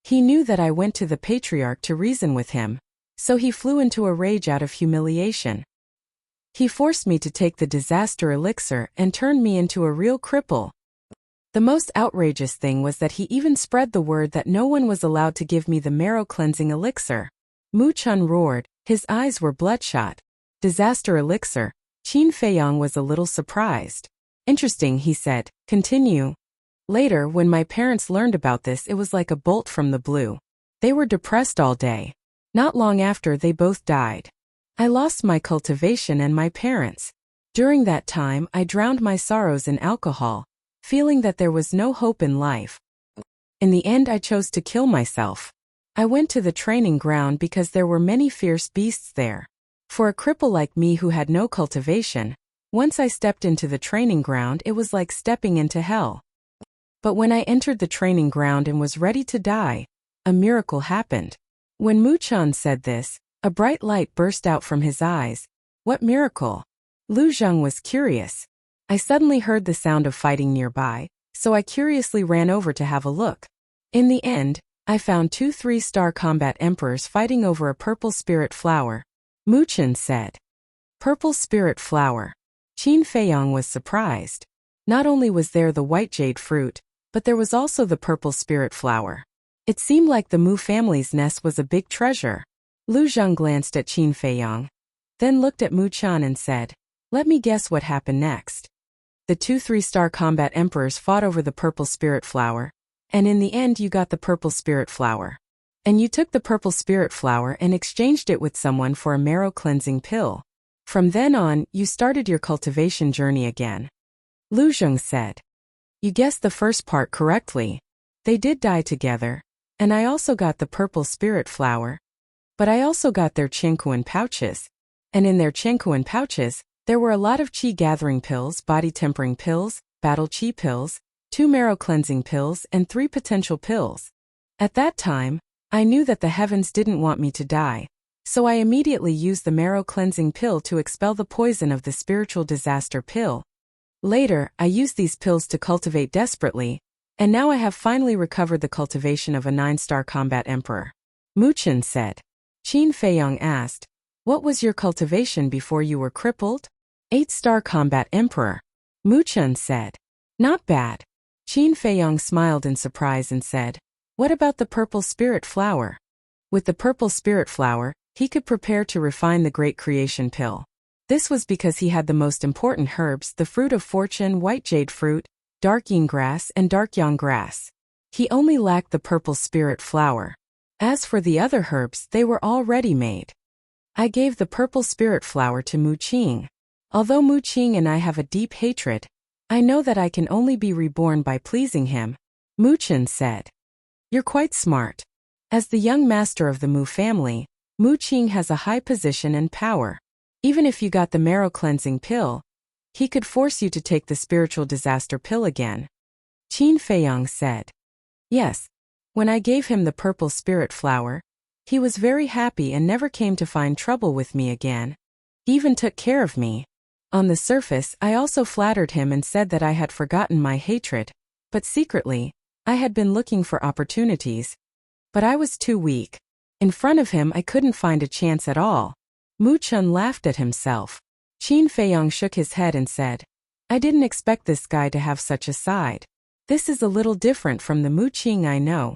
He knew that I went to the patriarch to reason with him, so he flew into a rage out of humiliation. He forced me to take the disaster elixir and turned me into a real cripple. The most outrageous thing was that he even spread the word that no one was allowed to give me the marrow-cleansing elixir. Muchan roared, his eyes were bloodshot. Disaster elixir. Qin Feiyong was a little surprised. Interesting, he said. Continue. Later, when my parents learned about this, it was like a bolt from the blue. They were depressed all day. Not long after, they both died. I lost my cultivation and my parents. During that time, I drowned my sorrows in alcohol, feeling that there was no hope in life. In the end, I chose to kill myself. I went to the training ground because there were many fierce beasts there. For a cripple like me who had no cultivation, once I stepped into the training ground, it was like stepping into hell. But when I entered the training ground and was ready to die, a miracle happened. When Muchan said this, a bright light burst out from his eyes. What miracle? Lu Zheng was curious. I suddenly heard the sound of fighting nearby, so I curiously ran over to have a look. In the end, I found 2 3-star combat emperors fighting over a purple spirit flower. Muchan said. Purple spirit flower. Qin Feiyong was surprised. Not only was there the white jade fruit, but there was also the purple spirit flower. It seemed like the Mu family's nest was a big treasure. Lu Zheng glanced at Qin Feiyong, then looked at Muchan and said, Let me guess what happened next. The 2 3-star combat emperors fought over the purple spirit flower, and in the end you got the purple spirit flower. And you took the purple spirit flower and exchanged it with someone for a marrow-cleansing pill. From then on, you started your cultivation journey again. Lu Zheng said. You guessed the first part correctly. They did die together. And I also got the purple spirit flower. But I also got their chinkuan pouches. And in their chinkuan pouches, there were a lot of chi gathering pills, body tempering pills, battle chi pills, 2 marrow cleansing pills, and 3 potential pills. At that time, I knew that the heavens didn't want me to die. So I immediately used the marrow cleansing pill to expel the poison of the spiritual disaster pill. Later, I used these pills to cultivate desperately, and now I have finally recovered the cultivation of a 9-star combat emperor. Mu Chen said. Qin Feiyong asked, what was your cultivation before you were crippled? 8-star combat emperor. Mu Chen said. Not bad. Qin Feiyong smiled in surprise and said, what about the purple spirit flower? With the purple spirit flower, he could prepare to refine the great creation pill. This was because he had the most important herbs, the fruit of fortune, white jade fruit, dark yin grass, and dark yang grass. He only lacked the purple spirit flower. As for the other herbs, they were all ready-made. I gave the purple spirit flower to Mu Qing. Although Mu Qing and I have a deep hatred, I know that I can only be reborn by pleasing him, Mu Chen said. You're quite smart. As the young master of the Mu family, Mu Qing has a high position and power. Even if you got the marrow cleansing pill, he could force you to take the spiritual disaster pill again. Qin Feiyong said. Yes. When I gave him the purple spirit flower, he was very happy and never came to find trouble with me again. He even took care of me. On the surface, I also flattered him and said that I had forgotten my hatred, but secretly, I had been looking for opportunities. But I was too weak. In front of him I couldn't find a chance at all. Mu Chen laughed at himself. Qin Feiyong shook his head and said, I didn't expect this guy to have such a side. This is a little different from the Mu Qing I know.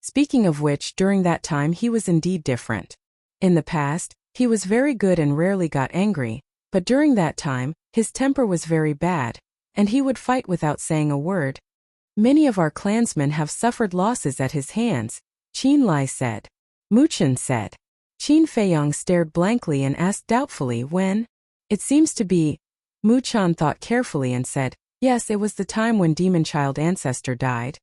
Speaking of which, during that time he was indeed different. In the past, he was very good and rarely got angry, but during that time, his temper was very bad, and he would fight without saying a word. Many of our clansmen have suffered losses at his hands, Qin Lai said. Mu Chen said. Qin Feiyong stared blankly and asked doubtfully when. It seems to be. Mu Chen thought carefully and said, yes, it was the time when Demon Child ancestor died.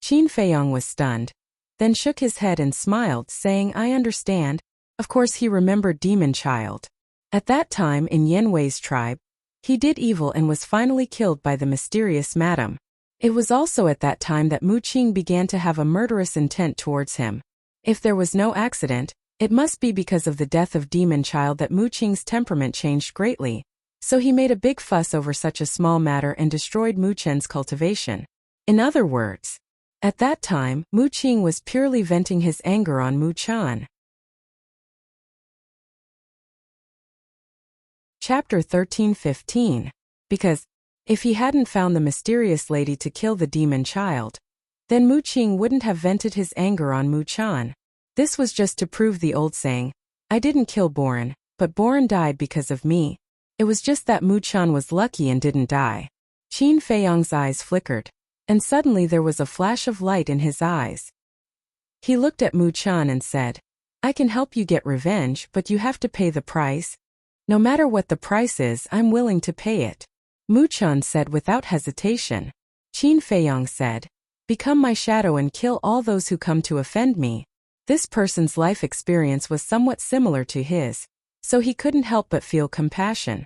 Qin Feiyong was stunned, then shook his head and smiled, saying, I understand. Of course he remembered Demon Child. At that time in Yanwei's tribe, he did evil and was finally killed by the mysterious madam. It was also at that time that Mu Qing began to have a murderous intent towards him. If there was no accident, it must be because of the death of Demon Child that Mu Qing's temperament changed greatly, so he made a big fuss over such a small matter and destroyed Mu Chen's cultivation. In other words, at that time, Mu Qing was purely venting his anger on Mu Chen. Chapter 13:15. Because, if he hadn't found the mysterious lady to kill the demon child, then Mu Qing wouldn't have vented his anger on Mu Chen. This was just to prove the old saying, I didn't kill Boren, but Boren died because of me. It was just that Mu Chen was lucky and didn't die. Qin Feiyong's eyes flickered, and suddenly there was a flash of light in his eyes. He looked at Mu Chen and said, I can help you get revenge, but you have to pay the price. No matter what the price is, I'm willing to pay it. Mu Chen said without hesitation. Qin Feiyong said, become my shadow and kill all those who come to offend me. This person's life experience was somewhat similar to his, so he couldn't help but feel compassion.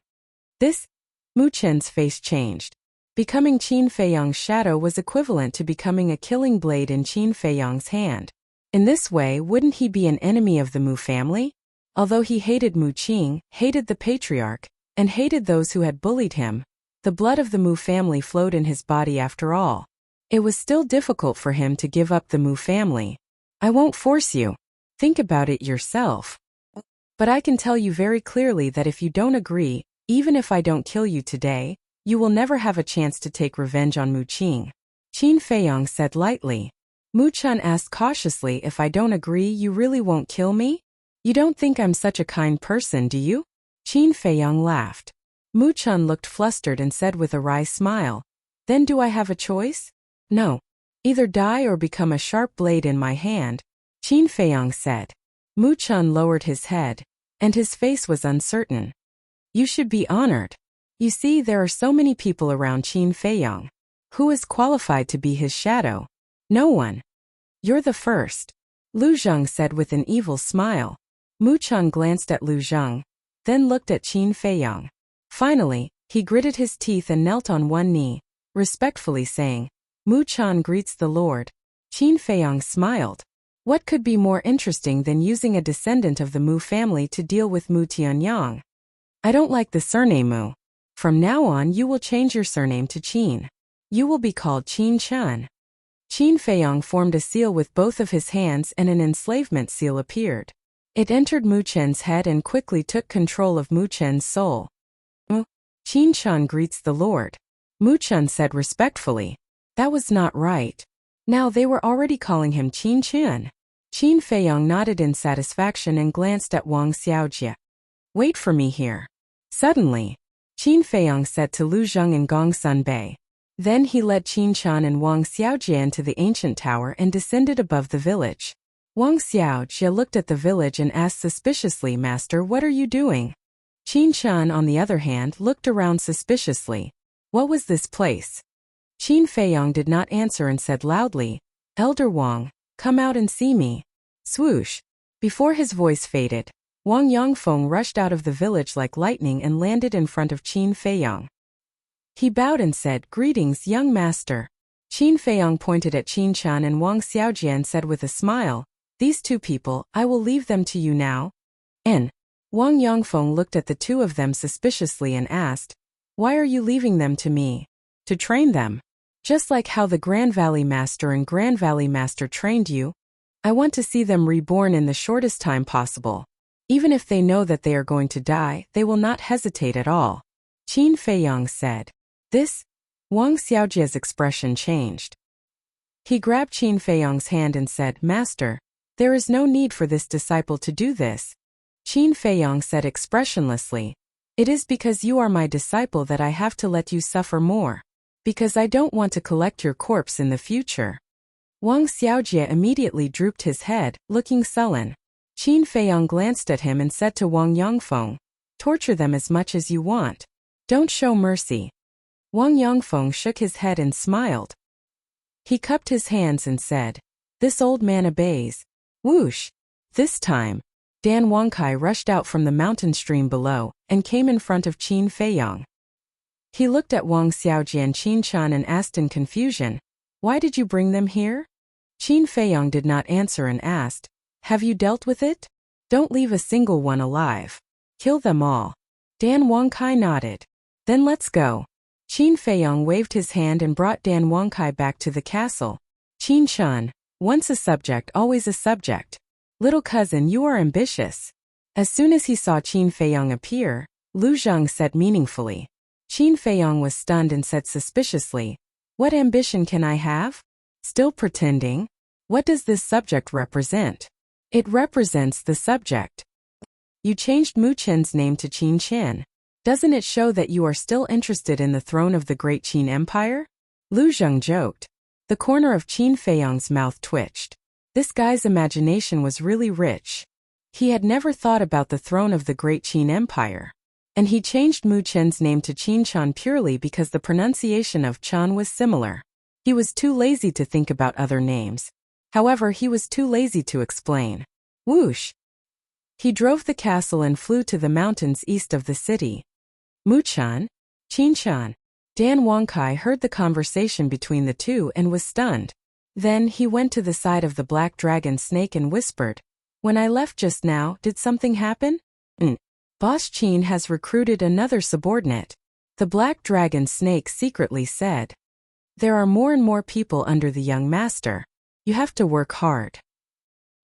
Mu Chen's face changed. Becoming Qin Feiyong's shadow was equivalent to becoming a killing blade in Qin Feiyong's hand. In this way, wouldn't he be an enemy of the Mu family? Although he hated Mu Qing, hated the patriarch, and hated those who had bullied him, the blood of the Mu family flowed in his body after all. It was still difficult for him to give up the Mu family. I won't force you. Think about it yourself. But I can tell you very clearly that if you don't agree, even if I don't kill you today, you will never have a chance to take revenge on Mu Qing. Qin Feiyong said lightly. Mu Chen asked cautiously, if I don't agree, you really won't kill me? You don't think I'm such a kind person, do you? Qin Feiyong laughed. Mu Chen looked flustered and said with a wry smile, then do I have a choice? No. Either die or become a sharp blade in my hand, Qin Feiyong said. Mu Chen lowered his head, and his face was uncertain. You should be honored. You see, there are so many people around Qin Feiyong. Who is qualified to be his shadow? No one. You're the first. Lu Zheng said with an evil smile. Mu Chun glanced at Lu Zheng, then looked at Qin Feiyang. Finally, he gritted his teeth and knelt on one knee, respectfully saying, Mu Chun greets the Lord. Qin Feiyang smiled. What could be more interesting than using a descendant of the Mu family to deal with Mu Tianyang? I don't like the surname Mu. From now on you will change your surname to Qin. You will be called Qin Chun. Qin Feiyang formed a seal with both of his hands and an enslavement seal appeared. It entered Mu Chen's head and quickly took control of Mu Chen's soul. Qin Chun greets the Lord. Mu Chun said respectfully. That was not right. Now they were already calling him Qin Chun. Qin Feiyang nodded in satisfaction and glanced at Wang Xiaojie. Wait for me here. Suddenly, Qin Feiyang said to Lu Zheng and Gong Sun Bei. Then he led Qin Chan and Wang Xiaojie into the ancient tower and descended above the village. Wang Xiaojie looked at the village and asked suspiciously, Master, what are you doing? Qin Chan, on the other hand, looked around suspiciously. What was this place? Qin Feiyang did not answer and said loudly, Elder Wang, come out and see me. Swoosh. Before his voice faded, Wang Yongfeng rushed out of the village like lightning and landed in front of Qin Feiyang. He bowed and said, Greetings, young master. Qin Feiyang pointed at Qin Chan and Wang Xiaojie and said with a smile, These two people, I will leave them to you now. Wang Yongfeng looked at the two of them suspiciously and asked, Why are you leaving them to me? To train them. Just like how the Grand Valley Master and Grand Valley Master trained you. I want to see them reborn in the shortest time possible. Even if they know that they are going to die, they will not hesitate at all. Qin Feiyang said. This? Wang Xiaojie's expression changed. He grabbed Qin Feiyang's hand and said, Master, there is no need for this disciple to do this. Qin Feiyang said expressionlessly, It is because you are my disciple that I have to let you suffer more. Because I don't want to collect your corpse in the future. Wang Xiaojie immediately drooped his head, looking sullen. Qin Feiyang glanced at him and said to Wang Yongfeng, Torture them as much as you want. Don't show mercy. Wang Yongfeng shook his head and smiled. He cupped his hands and said, This old man obeys. Whoosh! This time, Dan Wangkai rushed out from the mountain stream below and came in front of Qin Feiyang. He looked at Wang Xiaojie and Qin Chan and asked in confusion, Why did you bring them here? Qin Feiyang did not answer and asked, Have you dealt with it? Don't leave a single one alive. Kill them all. Dan Wangkai nodded. Then let's go. Qin Feiyang waved his hand and brought Dan Wangkai back to the castle. Qin Chan, once a subject, always a subject. Little cousin, you are ambitious. As soon as he saw Qin Feiyang appear, Lu Zheng said meaningfully. Qin Feiyang was stunned and said suspiciously, What ambition can I have? Still pretending? What does this subject represent? It represents the subject. You changed Mu Chen's name to Qin Chen. Doesn't it show that you are still interested in the throne of the great Qin Empire? Lu Zheng joked. The corner of Qin Feiyang's mouth twitched. This guy's imagination was really rich. He had never thought about the throne of the great Qin Empire. And he changed Mu Chen's name to Qin Chan purely because the pronunciation of Chan was similar. He was too lazy to think about other names. However, he was too lazy to explain. Whoosh! He drove the castle and flew to the mountains east of the city. Mu Chan? Qin Chan? Dan Wangkai heard the conversation between the two and was stunned. Then he went to the side of the black dragon snake and whispered, When I left just now, did something happen? Boss Qin has recruited another subordinate. The black dragon snake secretly said. There are more and more people under the young master. You have to work hard.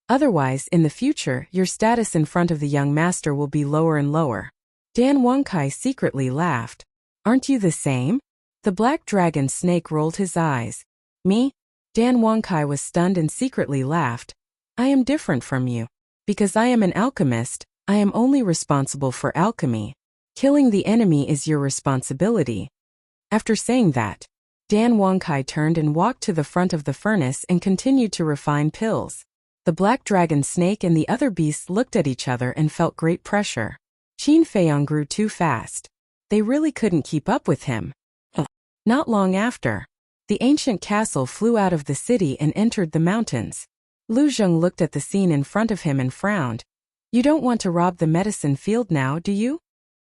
Otherwise, in the future, your status in front of the young master will be lower and lower. Dan Wangkai secretly laughed. Aren't you the same? The black dragon snake rolled his eyes. Me? Dan Wangkai was stunned and secretly laughed. I am different from you. Because I am an alchemist, I am only responsible for alchemy. Killing the enemy is your responsibility. After saying that, Dan Wangkai turned and walked to the front of the furnace and continued to refine pills. The black dragon snake and the other beasts looked at each other and felt great pressure. Qin Feiyang grew too fast. They really couldn't keep up with him. Not long after, The ancient castle flew out of the city and entered the mountains. Lu Zheng looked at the scene in front of him and frowned. You don't want to rob the medicine field now, do you?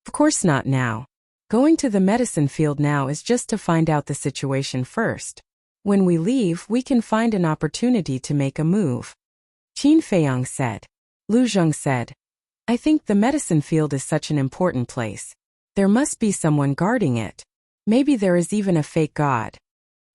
Of course not now. Going to the medicine field now is just to find out the situation first. When we leave, we can find an opportunity to make a move. Qin Feiyang said. Lu Zheng said, I think the medicine field is such an important place. There must be someone guarding it. Maybe there is even a fake god.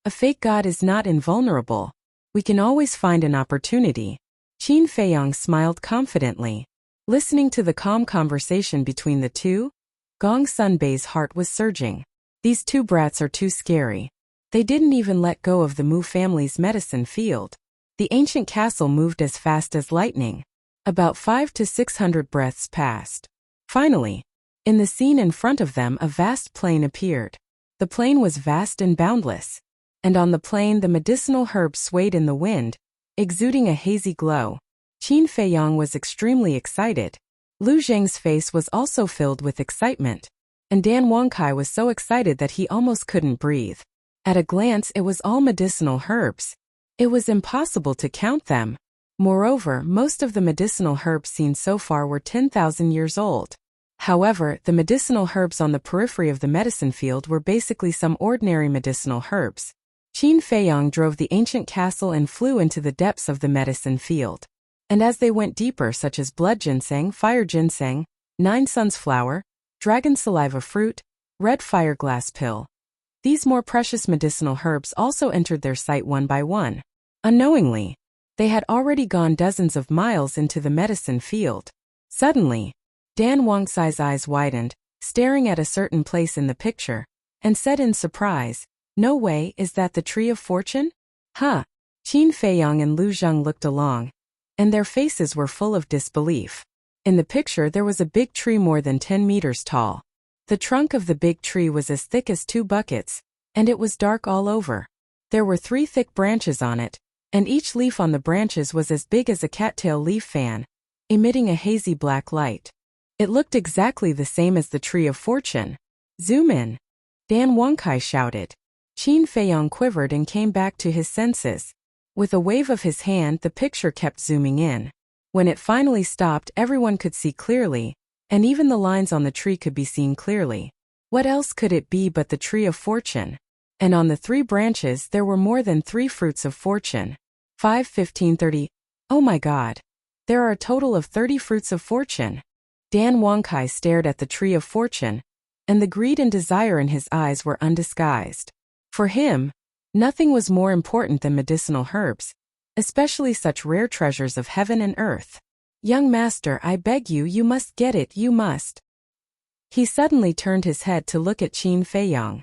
A fake god is not invulnerable. We can always find an opportunity. Qin Feiyang smiled confidently. Listening to the calm conversation between the two, Gong Sunbei's heart was surging. These two brats are too scary. They didn't even let go of the Mu family's medicine field. The ancient castle moved as fast as lightning. About 500 to 600 breaths passed. Finally, in the scene in front of them a vast plain appeared. The plain was vast and boundless. And on the plain the medicinal herbs swayed in the wind, exuding a hazy glow. Qin Feiyang was extremely excited. Lu Zheng's face was also filled with excitement. And Dan Wangkai was so excited that he almost couldn't breathe. At a glance it was all medicinal herbs. It was impossible to count them. Moreover, most of the medicinal herbs seen so far were 10,000 years old. However, the medicinal herbs on the periphery of the medicine field were basically some ordinary medicinal herbs. Qin Feiyang drove the ancient castle and flew into the depths of the medicine field. And as they went deeper, such as blood ginseng, fire ginseng, 9 suns flower, dragon saliva fruit, red fire glass pill, these more precious medicinal herbs also entered their sight one by one. Unknowingly, they had already gone dozens of miles into the medicine field. Suddenly, Dan Wangkai's eyes widened, staring at a certain place in the picture, and said in surprise, No way, is that the tree of fortune? Huh. Qin Feiyang and Lu Zheng looked along, and their faces were full of disbelief. In the picture there was a big tree more than 10 meters tall. The trunk of the big tree was as thick as 2 buckets, and it was dark all over. There were 3 thick branches on it, and each leaf on the branches was as big as a cattail leaf fan, emitting a hazy black light. It looked exactly the same as the tree of fortune. Zoom in. Dan Wangkai shouted. Qin Feiyang quivered and came back to his senses. With a wave of his hand the picture kept zooming in. When it finally stopped everyone could see clearly, and even the lines on the tree could be seen clearly. What else could it be but the tree of fortune? And on the 3 branches there were more than 3 fruits of fortune. 5, 15, 30. Oh my God. There are a total of 30 fruits of fortune. Dan Wangkai stared at the tree of fortune, and the greed and desire in his eyes were undisguised. For him, nothing was more important than medicinal herbs, especially such rare treasures of heaven and earth. Young master, I beg you, you must get it, you must. He suddenly turned his head to look at Qin Feiyang.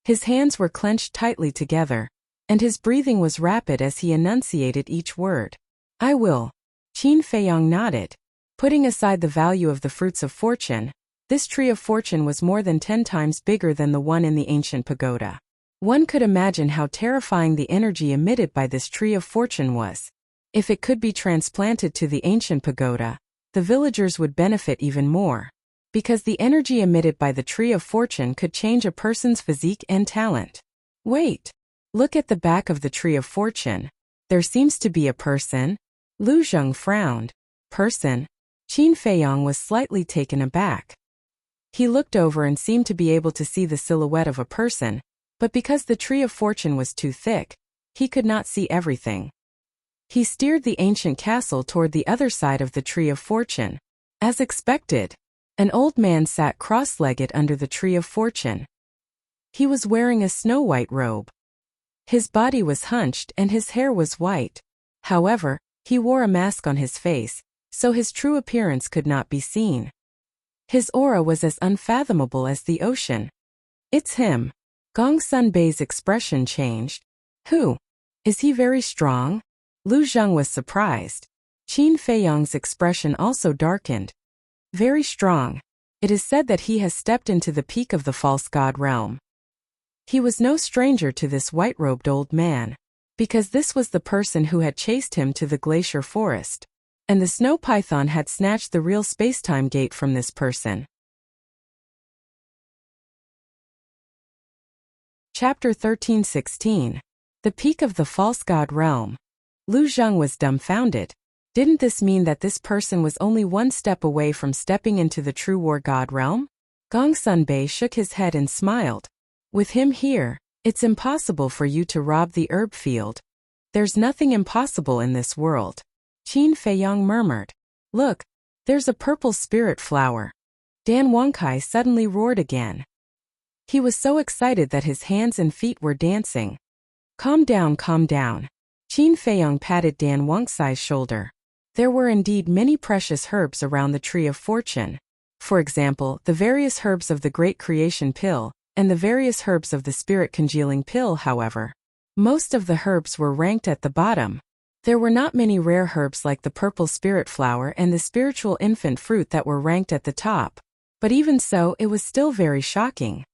His hands were clenched tightly together, and his breathing was rapid as he enunciated each word. I will. Qin Feiyang nodded. Putting aside the value of the fruits of fortune, this tree of fortune was more than 10 times bigger than the one in the ancient pagoda. One could imagine how terrifying the energy emitted by this tree of fortune was. If it could be transplanted to the ancient pagoda, the villagers would benefit even more. Because the energy emitted by the tree of fortune could change a person's physique and talent. Wait. Look at the back of the tree of fortune. There seems to be a person. Lu Zheng frowned. Person? Qin Feiyang was slightly taken aback. He looked over and seemed to be able to see the silhouette of a person, but because the tree of fortune was too thick, he could not see everything. He steered the ancient castle toward the other side of the tree of fortune. As expected, an old man sat cross-legged under the tree of fortune. He was wearing a snow-white robe. His body was hunched and his hair was white. However, he wore a mask on his face, so his true appearance could not be seen. His aura was as unfathomable as the ocean. It's him. Gong Sunbei's expression changed. Who? Is he very strong? Lu Zheng was surprised. Qin Feiyang's expression also darkened. Very strong. It is said that he has stepped into the peak of the false god realm. He was no stranger to this white-robed old man, because this was the person who had chased him to the glacier forest. And the snow python had snatched the real space-time gate from this person. Chapter 13:16. The Peak of the False God Realm. Lu Zheng was dumbfounded. Didn't this mean that this person was only one step away from stepping into the true war god realm? Gong Sunbei shook his head and smiled. With him here, it's impossible for you to rob the herb field. There's nothing impossible in this world. Qin Feiyang murmured. Look, there's a purple spirit flower. Dan Wangkai suddenly roared again. He was so excited that his hands and feet were dancing. Calm down, calm down. Qin Feiyang patted Dan Wangkai's shoulder. There were indeed many precious herbs around the Tree of Fortune. For example, the various herbs of the Great Creation Pill, and the various herbs of the Spirit Congealing Pill, however. Most of the herbs were ranked at the bottom. There were not many rare herbs like the purple spirit flower and the spiritual infant fruit that were ranked at the top. But even so, it was still very shocking.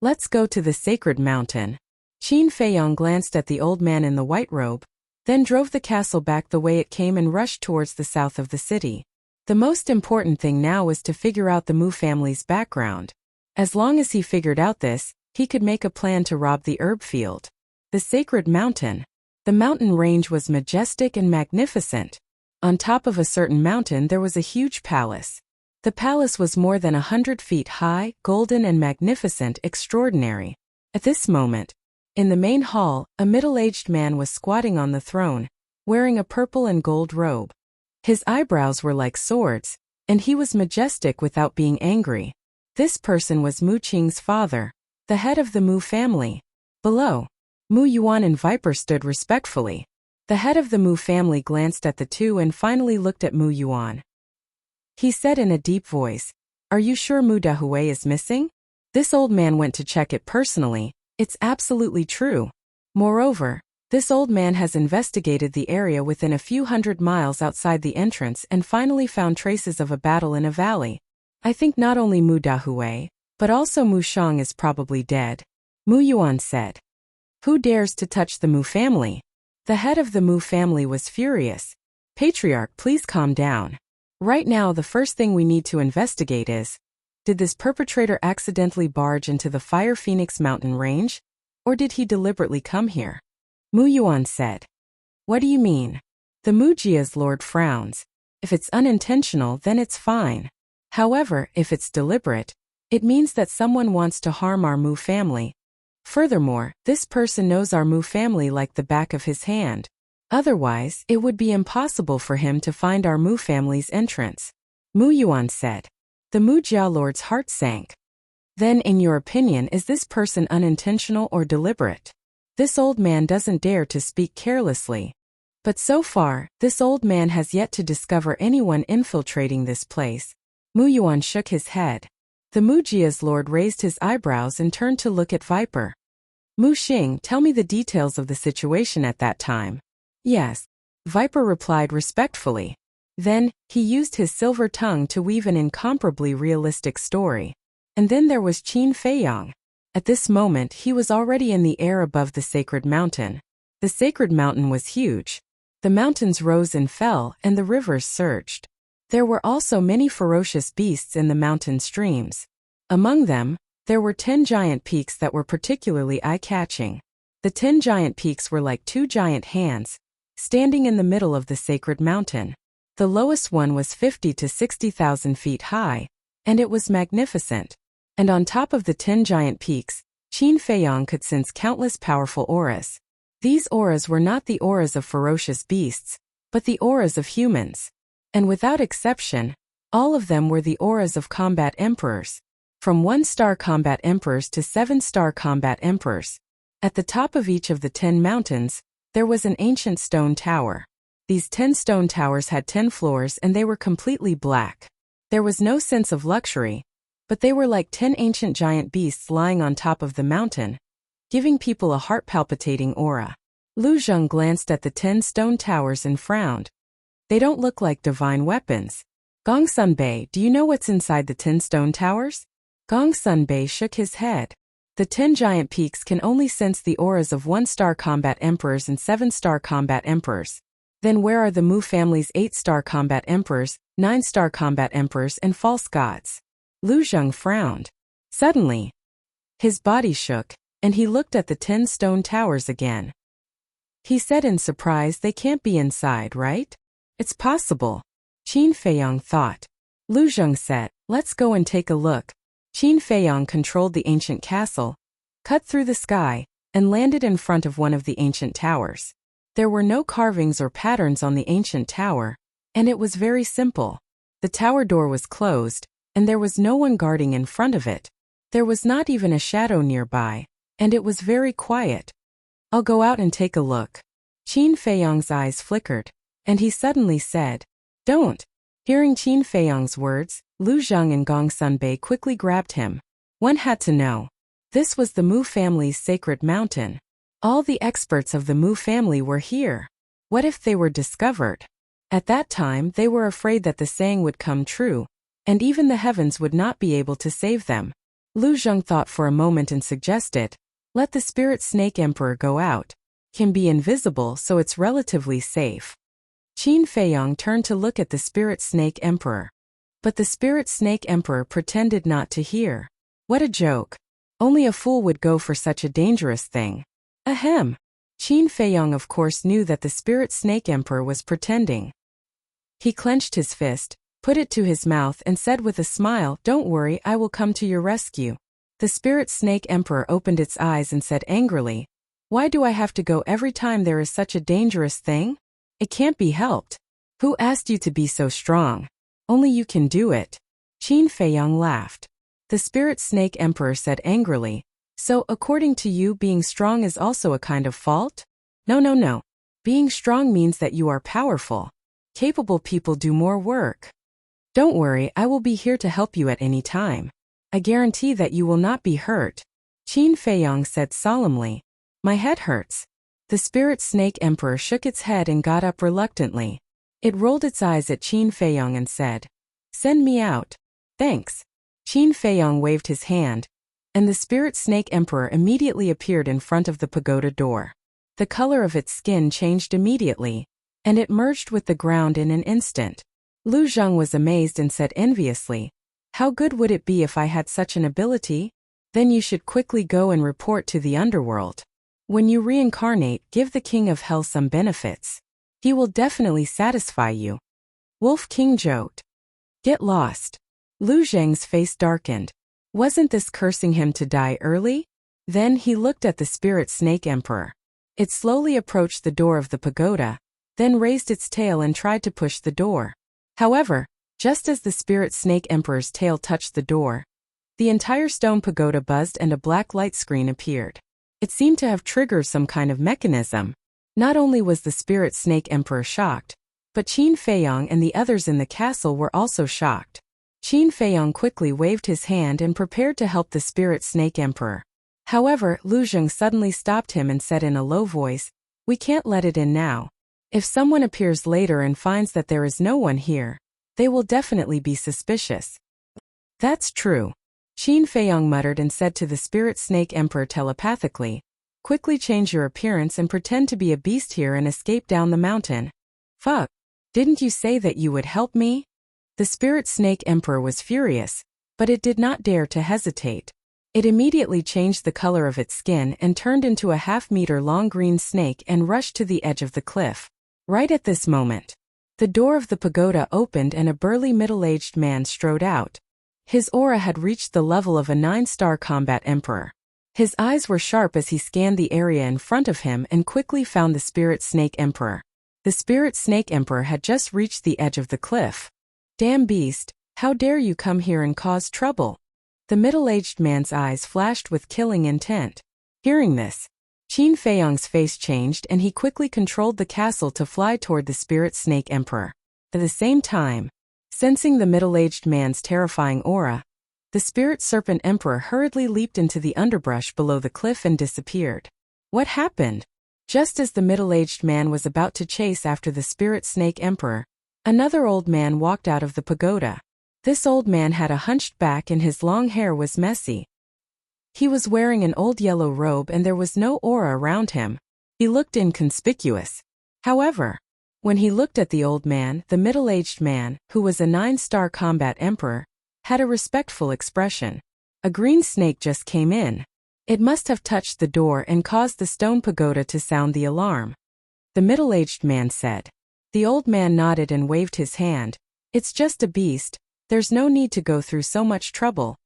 Let's go to the sacred mountain. Qin Feiyang glanced at the old man in the white robe, then drove the castle back the way it came and rushed towards the south of the city. The most important thing now was to figure out the Mu family's background. As long as he figured out this, he could make a plan to rob the herb field. The sacred mountain. The mountain range was majestic and magnificent. On top of a certain mountain there was a huge palace. The palace was more than 100 feet high, golden and magnificent, extraordinary. At this moment, in the main hall, a middle-aged man was squatting on the throne, wearing a purple and gold robe. His eyebrows were like swords, and he was majestic without being angry. This person was Mu Qing's father, the head of the Mu family. Below, Mu Yuan and Viper stood respectfully. The head of the Mu family glanced at the two and finally looked at Mu Yuan. He said in a deep voice, "Are you sure Mu Dahui is missing?" This old man went to check it personally. It's absolutely true. Moreover, this old man has investigated the area within a few hundred miles outside the entrance and finally found traces of a battle in a valley. I think not only Mu Dahui, but also Mu Shang is probably dead. Mu Yuan said. Who dares to touch the Mu family? The head of the Mu family was furious. Patriarch, please calm down. Right now the first thing we need to investigate is, did this perpetrator accidentally barge into the Fire Phoenix mountain range? Or did he deliberately come here? Mu Yuan said. What do you mean? The Mujia's lord frowns. If it's unintentional, then it's fine. However, if it's deliberate, it means that someone wants to harm our Mu family. Furthermore, this person knows our Mu family like the back of his hand. Otherwise, it would be impossible for him to find our Mu family's entrance. Mu Yuan said. The Mujia lord's heart sank. Then, in your opinion, is this person unintentional or deliberate? This old man doesn't dare to speak carelessly. But so far, this old man has yet to discover anyone infiltrating this place. Mu Yuan shook his head. The Mujia's lord raised his eyebrows and turned to look at Viper. Mu Xing, tell me the details of the situation at that time. Yes. Viper replied respectfully. Then, he used his silver tongue to weave an incomparably realistic story. And then there was Qin Feiyang. At this moment he was already in the air above the sacred mountain. The sacred mountain was huge. The mountains rose and fell, and the rivers surged. There were also many ferocious beasts in the mountain streams. Among them, there were 10 giant peaks that were particularly eye-catching. The 10 giant peaks were like 2 giant hands, standing in the middle of the sacred mountain. The lowest one was 50 to 60,000 feet high, and it was magnificent. And on top of the 10 giant peaks, Qin Feiyang could sense countless powerful auras. These auras were not the auras of ferocious beasts, but the auras of humans. And without exception, all of them were the auras of combat emperors. From 1-star combat emperors to 7-star combat emperors. At the top of each of the 10 mountains, there was an ancient stone tower. These 10 stone towers had 10 floors and they were completely black. There was no sense of luxury, but they were like 10 ancient giant beasts lying on top of the mountain, giving people a heart-palpitating aura. Lu Zheng glanced at the 10 stone towers and frowned. They don't look like divine weapons. Gong Sunbei, do you know what's inside the 10 stone towers? Gong Sunbei shook his head. The 10 giant peaks can only sense the auras of 1-star combat emperors and 7-star combat emperors. Then where are the Mu family's 8-star combat emperors, 9-star combat emperors and false gods? Lu Zheng frowned. Suddenly, his body shook. and he looked at the 10 stone towers again. He said in surprise, they can't be inside, right? It's possible. Qin Feiyong thought. Lu Zheng said, let's go and take a look. Qin Feiyong controlled the ancient castle, cut through the sky, and landed in front of one of the ancient towers. There were no carvings or patterns on the ancient tower, and it was very simple. The tower door was closed, and there was no one guarding in front of it. There was not even a shadow nearby, and it was very quiet. I'll go out and take a look. Qin Feiyong's eyes flickered, and he suddenly said, don't. Hearing Qin Feiyong's words, Lu Zheng and Gong Sunbei quickly grabbed him. One had to know. This was the Mu family's sacred mountain. All the experts of the Mu family were here. What if they were discovered? At that time they were afraid that the saying would come true, and even the heavens would not be able to save them. Lu Zheng thought for a moment and suggested, let the Spirit Snake Emperor go out. Can be invisible, so it's relatively safe. Qin Feiyong turned to look at the Spirit Snake Emperor. But the Spirit Snake Emperor pretended not to hear. What a joke. Only a fool would go for such a dangerous thing. Ahem. Qin Feiyong of course knew that the Spirit Snake Emperor was pretending. He clenched his fist, put it to his mouth and said with a smile, don't worry, I will come to your rescue. The Spirit Snake Emperor opened its eyes and said angrily, why do I have to go every time there is such a dangerous thing? It can't be helped. Who asked you to be so strong? Only you can do it. Qin Feiyong laughed. The Spirit Snake Emperor said angrily, so according to you being strong is also a kind of fault? No. Being strong means that you are powerful. Capable people do more work. Don't worry, I will be here to help you at any time. I guarantee that you will not be hurt. Qin Feiyong said solemnly. My head hurts. The Spirit Snake Emperor shook its head and got up reluctantly. It rolled its eyes at Qin Feiyong and said, send me out. Thanks. Qin Feiyong waved his hand, and the Spirit Snake Emperor immediately appeared in front of the pagoda door. The color of its skin changed immediately, and it merged with the ground in an instant. Lu Zheng was amazed and said enviously, how good would it be if I had such an ability? Then you should quickly go and report to the underworld. When you reincarnate, give the King of Hell some benefits. He will definitely satisfy you. Wolf King joked. Get lost. Lu Zheng's face darkened. Wasn't this cursing him to die early? Then he looked at the Spirit Snake Emperor. It slowly approached the door of the pagoda, then raised its tail and tried to push the door. However, just as the Spirit Snake Emperor's tail touched the door, the entire stone pagoda buzzed and a black light screen appeared. It seemed to have triggered some kind of mechanism. Not only was the Spirit Snake Emperor shocked, but Qin Feiyong and the others in the castle were also shocked. Qin Feiyong quickly waved his hand and prepared to help the Spirit Snake Emperor. However, Lu Zheng suddenly stopped him and said in a low voice, we can't let it in now. If someone appears later and finds that there is no one here, they will definitely be suspicious. That's true. Qin Feiyong muttered and said to the Spirit Snake Emperor telepathically, quickly change your appearance and pretend to be a beast here and escape down the mountain. Fuck. Didn't you say that you would help me? The Spirit Snake Emperor was furious, but it did not dare to hesitate. It immediately changed the color of its skin and turned into a half-meter-long green snake and rushed to the edge of the cliff. Right at this moment, the door of the pagoda opened and a burly middle-aged man strode out. His aura had reached the level of a 9-star combat emperor. His eyes were sharp as he scanned the area in front of him and quickly found the Spirit Snake Emperor. The Spirit Snake Emperor had just reached the edge of the cliff. Damn beast, how dare you come here and cause trouble? The middle-aged man's eyes flashed with killing intent. Hearing this, Qin Feiyong's face changed and he quickly controlled the castle to fly toward the Spirit Snake Emperor. At the same time, sensing the middle-aged man's terrifying aura, the Spirit Serpent Emperor hurriedly leaped into the underbrush below the cliff and disappeared. What happened? Just as the middle-aged man was about to chase after the Spirit Snake Emperor, another old man walked out of the pagoda. This old man had a hunched back and his long hair was messy. He was wearing an old yellow robe and there was no aura around him. He looked inconspicuous. However, when he looked at the old man, the middle-aged man, who was a 9-star combat emperor, had a respectful expression. A green snake just came in. It must have touched the door and caused the stone pagoda to sound the alarm. The middle-aged man said. The old man nodded and waved his hand. It's just a beast, there's no need to go through so much trouble.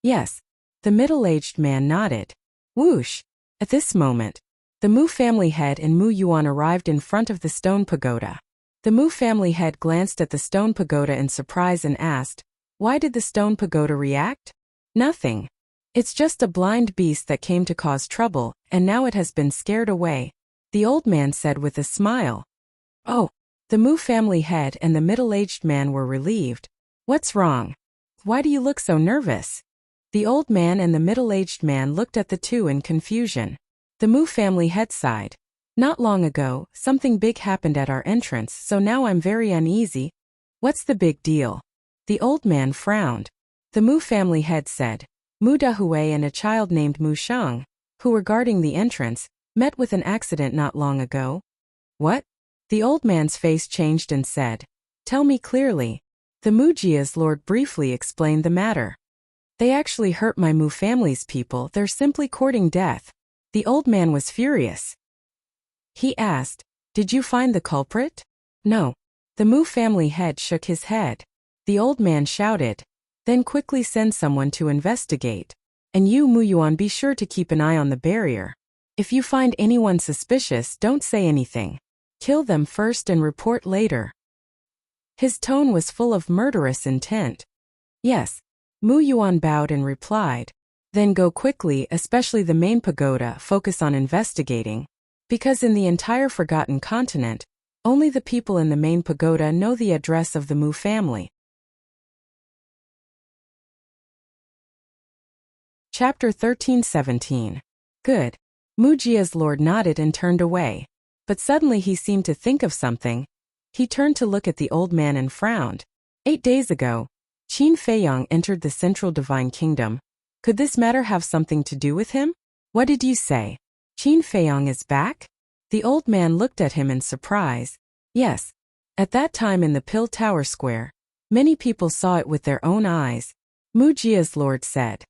Yes. The middle-aged man nodded. Whoosh! At this moment, the Mu family head and Mu Yuan arrived in front of the stone pagoda. The Mu family head glanced at the stone pagoda in surprise and asked, "Why did the stone pagoda react?" "Nothing. It's just a blind beast that came to cause trouble, and now it has been scared away," the old man said with a smile. Oh, the Mu family head and the middle-aged man were relieved. What's wrong? Why do you look so nervous? The old man and the middle-aged man looked at the two in confusion. The Mu family head sighed. Not long ago, something big happened at our entrance, so now I'm very uneasy. What's the big deal? The old man frowned. The Mu family head said, Mu Dahui and a child named Mu Sheng, who were guarding the entrance, met with an accident not long ago. What? The old man's face changed and said, Tell me clearly. The Mujia's lord briefly explained the matter. They actually hurt my Mu family's people, they're simply courting death. The old man was furious. He asked, Did you find the culprit? No. The Mu family head shook his head. The old man shouted, Then quickly send someone to investigate. And you, Mu Yuan, be sure to keep an eye on the barrier. If you find anyone suspicious, don't say anything. Kill them first and report later. His tone was full of murderous intent. Yes. Mu Yuan bowed and replied. Then go quickly, especially the main pagoda, focus on investigating. Because in the entire Forgotten Continent, only the people in the main pagoda know the address of the Mu family. Chapter 13:17. Good. Mujia's lord nodded and turned away. But suddenly he seemed to think of something. He turned to look at the old man and frowned. 8 days ago, Qin Feiyang entered the Central Divine Kingdom. Could this matter have something to do with him? What did you say? Qin Feiyang is back? The old man looked at him in surprise. Yes. At that time in the Pill Tower Square, many people saw it with their own eyes. Mujia's lord said.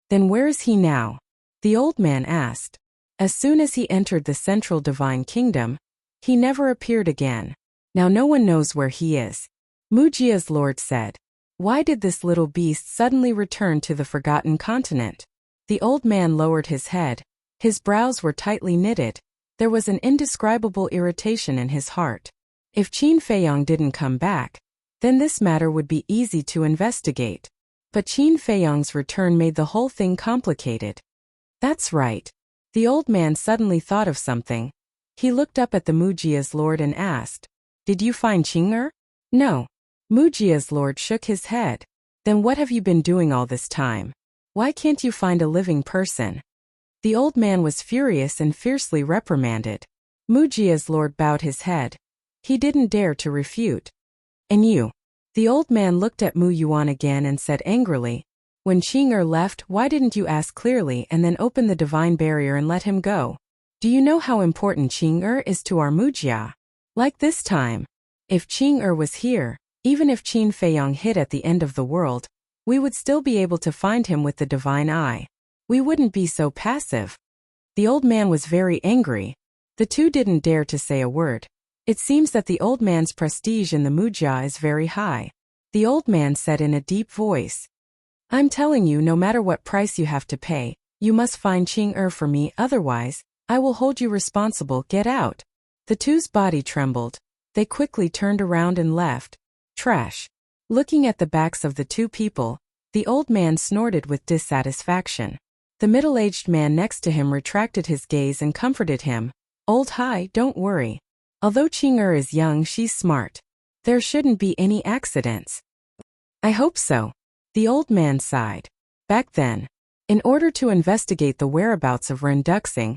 Then where is he now? The old man asked. As soon as he entered the Central Divine Kingdom, he never appeared again. Now no one knows where he is. Mujia's lord said. Why did this little beast suddenly return to the Forgotten Continent? The old man lowered his head. His brows were tightly knitted. There was an indescribable irritation in his heart. If Qin Feiyang didn't come back, then this matter would be easy to investigate. But Qin Feiyang's return made the whole thing complicated. That's right. The old man suddenly thought of something. He looked up at the Mujia's lord and asked, Did you find Qing'er? No. Mujia's lord shook his head. Then what have you been doing all this time? Why can't you find a living person? The old man was furious and fiercely reprimanded. Mujia's lord bowed his head. He didn't dare to refute. And you? The old man looked at Mu Yuan again and said angrily, When Qing'er left, why didn't you ask clearly and then open the divine barrier and let him go? Do you know how important Qing'er is to our Mujia? Like this time. If Qing'er was here, even if Qin Feiyang hid at the end of the world, we would still be able to find him with the divine eye. We wouldn't be so passive. The old man was very angry. The two didn't dare to say a word. It seems that the old man's prestige in the Mujia is very high. The old man said in a deep voice, I'm telling you, no matter what price you have to pay, you must find Qing'er for me, otherwise, I will hold you responsible. Get out. The two's body trembled. They quickly turned around and left. Trash. Looking at the backs of the two people, the old man snorted with dissatisfaction. The middle-aged man next to him retracted his gaze and comforted him. Old Hai, don't worry. Although Qing'er is young, she's smart. There shouldn't be any accidents. I hope so. The old man sighed. Back then, in order to investigate the whereabouts of Ren Duxing,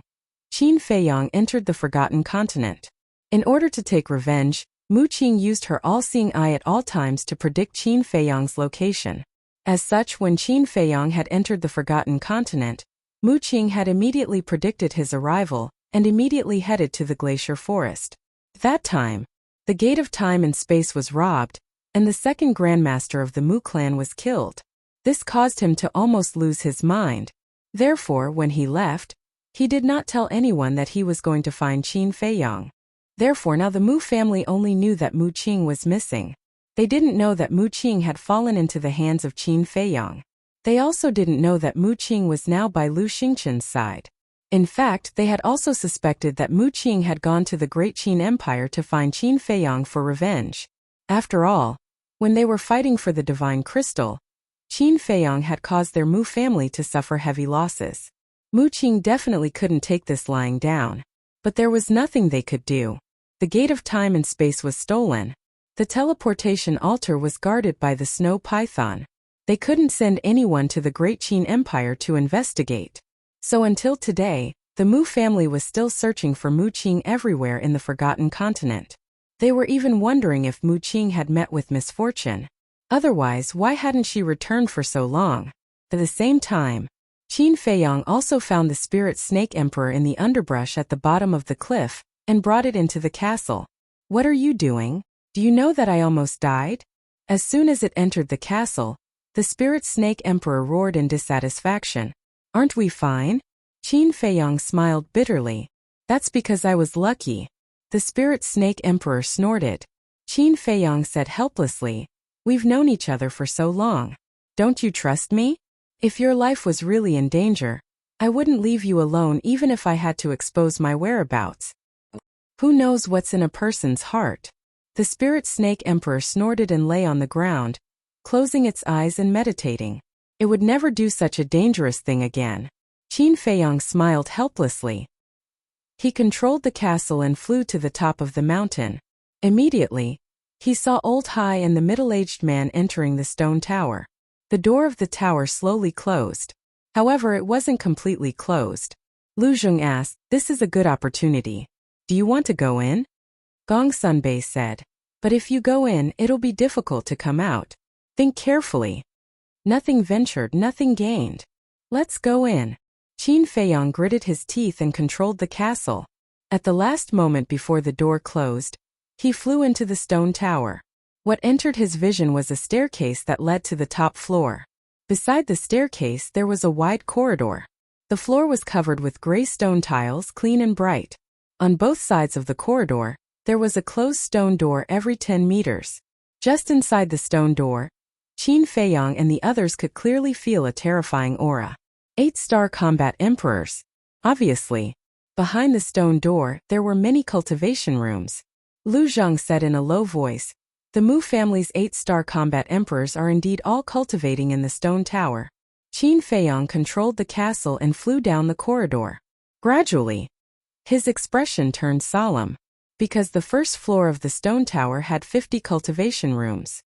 Qin Feiyang entered the Forgotten Continent. In order to take revenge, Mu Qing used her all-seeing eye at all times to predict Qin Feiyang's location. As such, when Qin Feiyang had entered the Forgotten Continent, Mu Qing had immediately predicted his arrival and immediately headed to the glacier forest. That time, the gate of time and space was robbed, and the second grandmaster of the Mu clan was killed. This caused him to almost lose his mind. Therefore, when he left, he did not tell anyone that he was going to find Qin Feiyang. Therefore, now the Mu family only knew that Mu Qing was missing. They didn't know that Mu Qing had fallen into the hands of Qin Feiyang. They also didn't know that Mu Qing was now by Lu Xingchen's side. In fact, they had also suspected that Mu Qing had gone to the Great Qin Empire to find Qin Feiyang for revenge. After all, when they were fighting for the divine crystal, Qin Feiyang had caused their Mu family to suffer heavy losses. Mu Qing definitely couldn't take this lying down. But there was nothing they could do. The gate of time and space was stolen. The teleportation altar was guarded by the snow python. They couldn't send anyone to the Great Qin Empire to investigate. So until today, the Mu family was still searching for Mu Qing everywhere in the Forgotten Continent. They were even wondering if Mu Qing had met with misfortune. Otherwise, why hadn't she returned for so long? At the same time, Qin Feiyang also found the spirit snake emperor in the underbrush at the bottom of the cliff and brought it into the castle. "What are you doing? Do you know that I almost died?" As soon as it entered the castle, the spirit snake emperor roared in dissatisfaction. "Aren't we fine?" Qin Feiyang smiled bitterly. "That's because I was lucky." The spirit snake emperor snorted. Qin Feiyang said helplessly, "We've known each other for so long. Don't you trust me? If your life was really in danger, I wouldn't leave you alone even if I had to expose my whereabouts. Who knows what's in a person's heart?" The spirit snake emperor snorted and lay on the ground, closing its eyes and meditating. It would never do such a dangerous thing again. Qin Feiyang smiled helplessly. He controlled the castle and flew to the top of the mountain. Immediately, he saw Old Hai and the middle-aged man entering the stone tower. The door of the tower slowly closed. However, it wasn't completely closed. Lu Zheng asked, "This is a good opportunity. Do you want to go in?" Gong Sunbei said, "But if you go in, it'll be difficult to come out. Think carefully. Nothing ventured, nothing gained. Let's go in." Qin Feiyang gritted his teeth and controlled the castle. At the last moment before the door closed, he flew into the stone tower. What entered his vision was a staircase that led to the top floor. Beside the staircase there was a wide corridor. The floor was covered with gray stone tiles, clean and bright. On both sides of the corridor, there was a closed stone door every 10 meters. Just inside the stone door, Qin Feiyang and the others could clearly feel a terrifying aura. 8-star combat emperors. Obviously, behind the stone door, there were many cultivation rooms. Lu Zheng said in a low voice, "The Mu family's 8-star combat emperors are indeed all cultivating in the stone tower." Qin Feiyang controlled the castle and flew down the corridor. Gradually, his expression turned solemn, because the first floor of the stone tower had 50 cultivation rooms.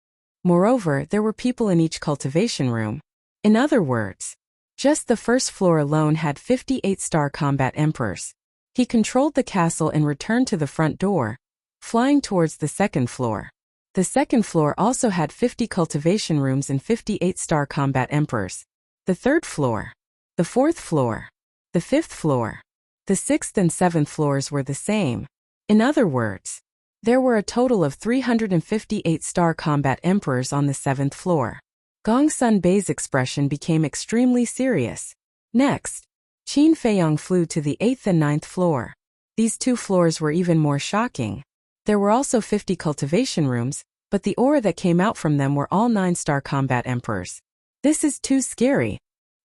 Moreover, there were people in each cultivation room. In other words, just the first floor alone had 58-star combat emperors. He controlled the castle and returned to the front door, flying towards the second floor. The second floor also had 50 cultivation rooms and 58-star combat emperors. The third floor, the fourth floor, the fifth floor, the sixth and seventh floors were the same. In other words, there were a total of 358-star combat emperors on the seventh floor. Gong Sunbei's expression became extremely serious. Next, Qin Feiyang flew to the 8th and 9th floor. These two floors were even more shocking. There were also 50 cultivation rooms, but the aura that came out from them were all 9-star combat emperors. "This is too scary,"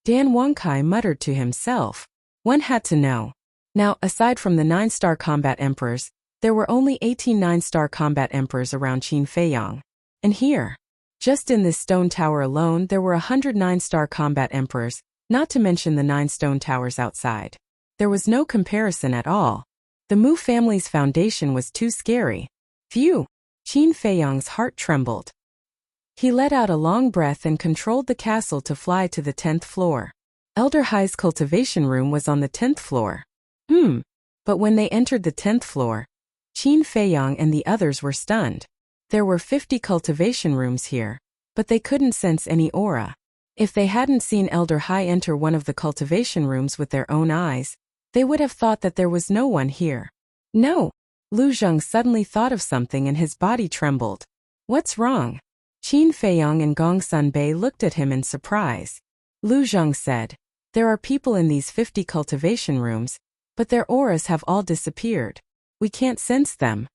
Dan Wangkai muttered to himself. One had to know. Now, aside from the 9-star combat emperors, there were only 18 9-star combat emperors around Qin Feiyang. And here, just in this stone tower alone, there were 100 9-star combat emperors, not to mention the 9 stone towers outside. There was no comparison at all. The Mu family's foundation was too scary. Phew! Qin Feiyang's heart trembled. He let out a long breath and controlled the castle to fly to the 10th floor. Elder Hai's cultivation room was on the 10th floor. But when they entered the 10th floor, Qin Feiyang and the others were stunned. There were 50 cultivation rooms here, but they couldn't sense any aura. If they hadn't seen Elder Hai enter one of the cultivation rooms with their own eyes, they would have thought that there was no one here. No! Lu Zheng suddenly thought of something and his body trembled. What's wrong? Qin Feiyang and Gong Sunbei looked at him in surprise. Lu Zheng said, There are people in these 50 cultivation rooms, but their auras have all disappeared. We can't sense them.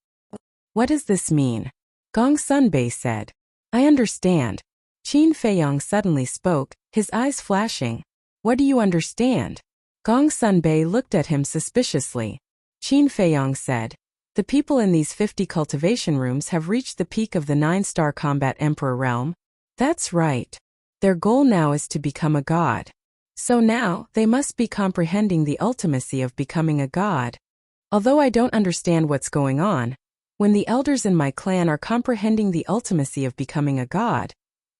What does this mean? Gong Sunbei said. I understand. Qin Feiyong suddenly spoke, his eyes flashing. What do you understand? Gong Sunbei looked at him suspiciously. Qin Feiyong said, the people in these 50 cultivation rooms have reached the peak of the 9-star combat emperor realm. That's right. Their goal now is to become a god. So now, they must be comprehending the ultimacy of becoming a god. Although I don't understand what's going on, when the elders in my clan are comprehending the ultimacy of becoming a god,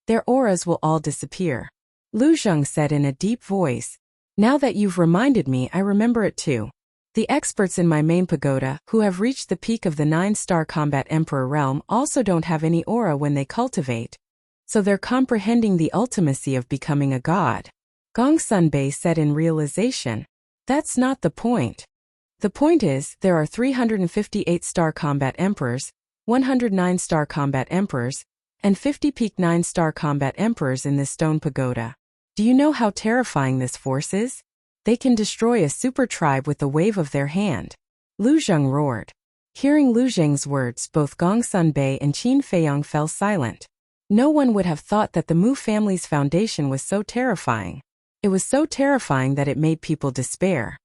their auras will all disappear. Lu Zheng said in a deep voice. Now that you've reminded me, I remember it too. The experts in my main pagoda, who have reached the peak of the 9-star combat emperor realm, also don't have any aura when they cultivate. So they're comprehending the ultimacy of becoming a god. Gong Sunbei said in realization. That's not the point. The point is, there are 358-star combat emperors, 109-star combat emperors, and 50 peak 9-star combat emperors in this stone pagoda. Do you know how terrifying this force is? They can destroy a super tribe with a wave of their hand. Lu Zheng roared. Hearing Lu Zheng's words, both Gong Sunbei and Qin Feiyong fell silent. No one would have thought that the Mu family's foundation was so terrifying. It was so terrifying that it made people despair.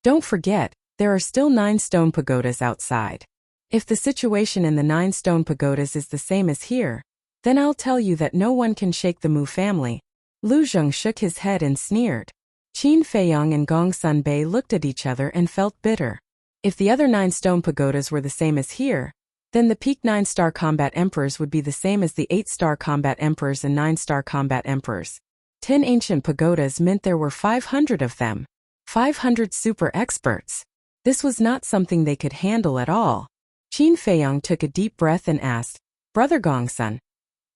Don't forget, there are still 9 stone pagodas outside. If the situation in the 9 stone pagodas is the same as here, then I'll tell you that no one can shake the Mu family. Lu Zheng shook his head and sneered. Qin Feiyong and Gong Sunbei looked at each other and felt bitter. If the other 9 stone pagodas were the same as here, then the peak 9-star combat emperors would be the same as the 8-star combat emperors and 9-star combat emperors. 10 ancient pagodas meant there were 500 of them. 500 super experts. This was not something they could handle at all. Qin Feiyong took a deep breath and asked, Brother Gongsun,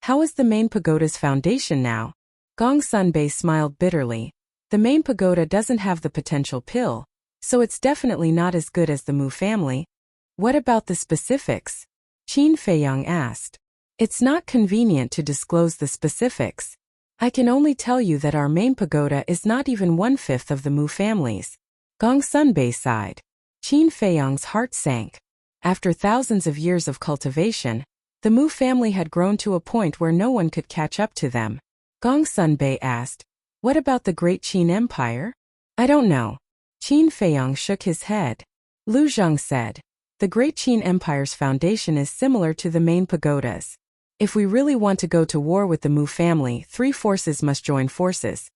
how is the main pagoda's foundation now? Gong Sunbei smiled bitterly. The main pagoda doesn't have the potential pill, so it's definitely not as good as the Mu family. What about the specifics? Qin Feiyong asked. It's not convenient to disclose the specifics. I can only tell you that our main pagoda is not even 1/5 of the Mu family's. Gong Sunbei sighed. Qin Feiyong's heart sank. After thousands of years of cultivation, the Mu family had grown to a point where no one could catch up to them. Gong Sunbei asked, what about the Great Qin Empire? I don't know. Qin Feiyong shook his head. Lu Zheng said, the Great Qin Empire's foundation is similar to the main pagodas. If we really want to go to war with the Mu family, 3 forces must join forces.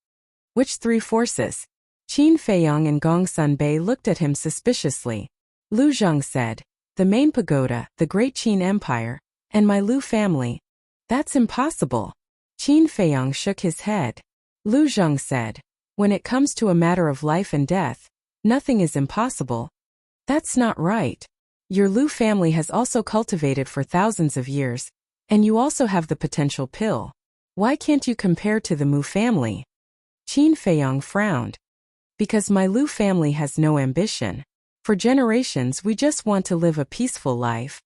Which 3 forces? Qin Feiyong and Gong Sunbei looked at him suspiciously. Lu Zheng said, the main pagoda, the Great Qin Empire, and my Lu family. That's impossible. Qin Feiyong shook his head. Lu Zheng said, when it comes to a matter of life and death, nothing is impossible. That's not right. Your Lu family has also cultivated for thousands of years, and you also have the potential pill. Why can't you compare to the Mu family? Qin Feiyong frowned. Because my Lu family has no ambition. For generations we just want to live a peaceful life.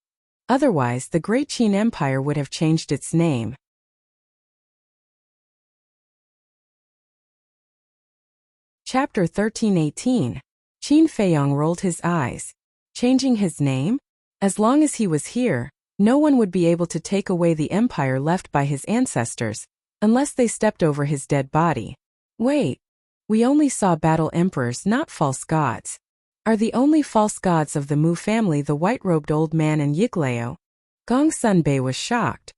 Otherwise the Great Qin Empire would have changed its name. Chapter 1318. Qin Feiyong rolled his eyes. Changing his name? As long as he was here, no one would be able to take away the empire left by his ancestors, unless they stepped over his dead body. Wait. We only saw battle emperors, not false gods. Are the only false gods of the Mu family the white-robed old man and Yiglao? Gong Sunbei was shocked.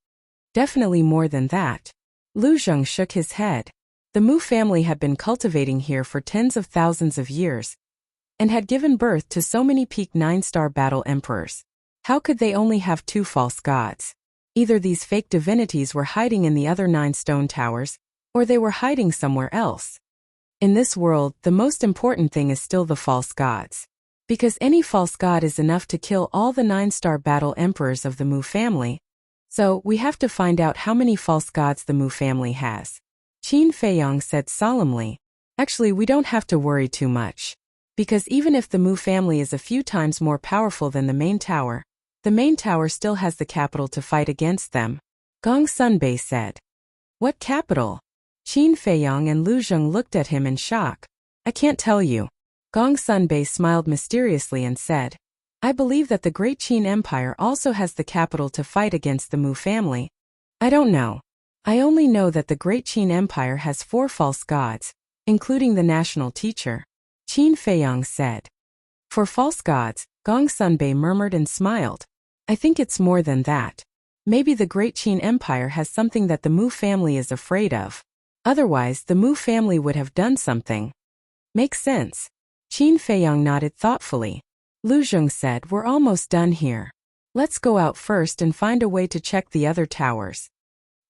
Definitely more than that. Lu Zheng shook his head. The Mu family had been cultivating here for tens of thousands of years, and had given birth to so many peak 9-star battle emperors. How could they only have 2 false gods? Either these fake divinities were hiding in the other 9 stone towers, or they were hiding somewhere else. In this world, the most important thing is still the false gods. Because any false god is enough to kill all the 9-star battle emperors of the Mu family. So, we have to find out how many false gods the Mu family has. Qin Feiyong said solemnly. Actually, we don't have to worry too much. Because even if the Mu family is a few times more powerful than the main tower still has the capital to fight against them. Gong Sunbei said. What capital? Qin Feiyong and Lu Zheng looked at him in shock. I can't tell you. Gong Sunbei smiled mysteriously and said, I believe that the Great Qin Empire also has the capital to fight against the Mu family. I don't know. I only know that the Great Qin Empire has 4 false gods, including the national teacher. Qin Feiyong said. For false gods, Gong Sunbei murmured and smiled. I think it's more than that. Maybe the Great Qin Empire has something that the Mu family is afraid of. Otherwise, the Mu family would have done something. Makes sense. Qin Feiyong nodded thoughtfully. Lu Zheng said, we're almost done here. Let's go out first and find a way to check the other towers.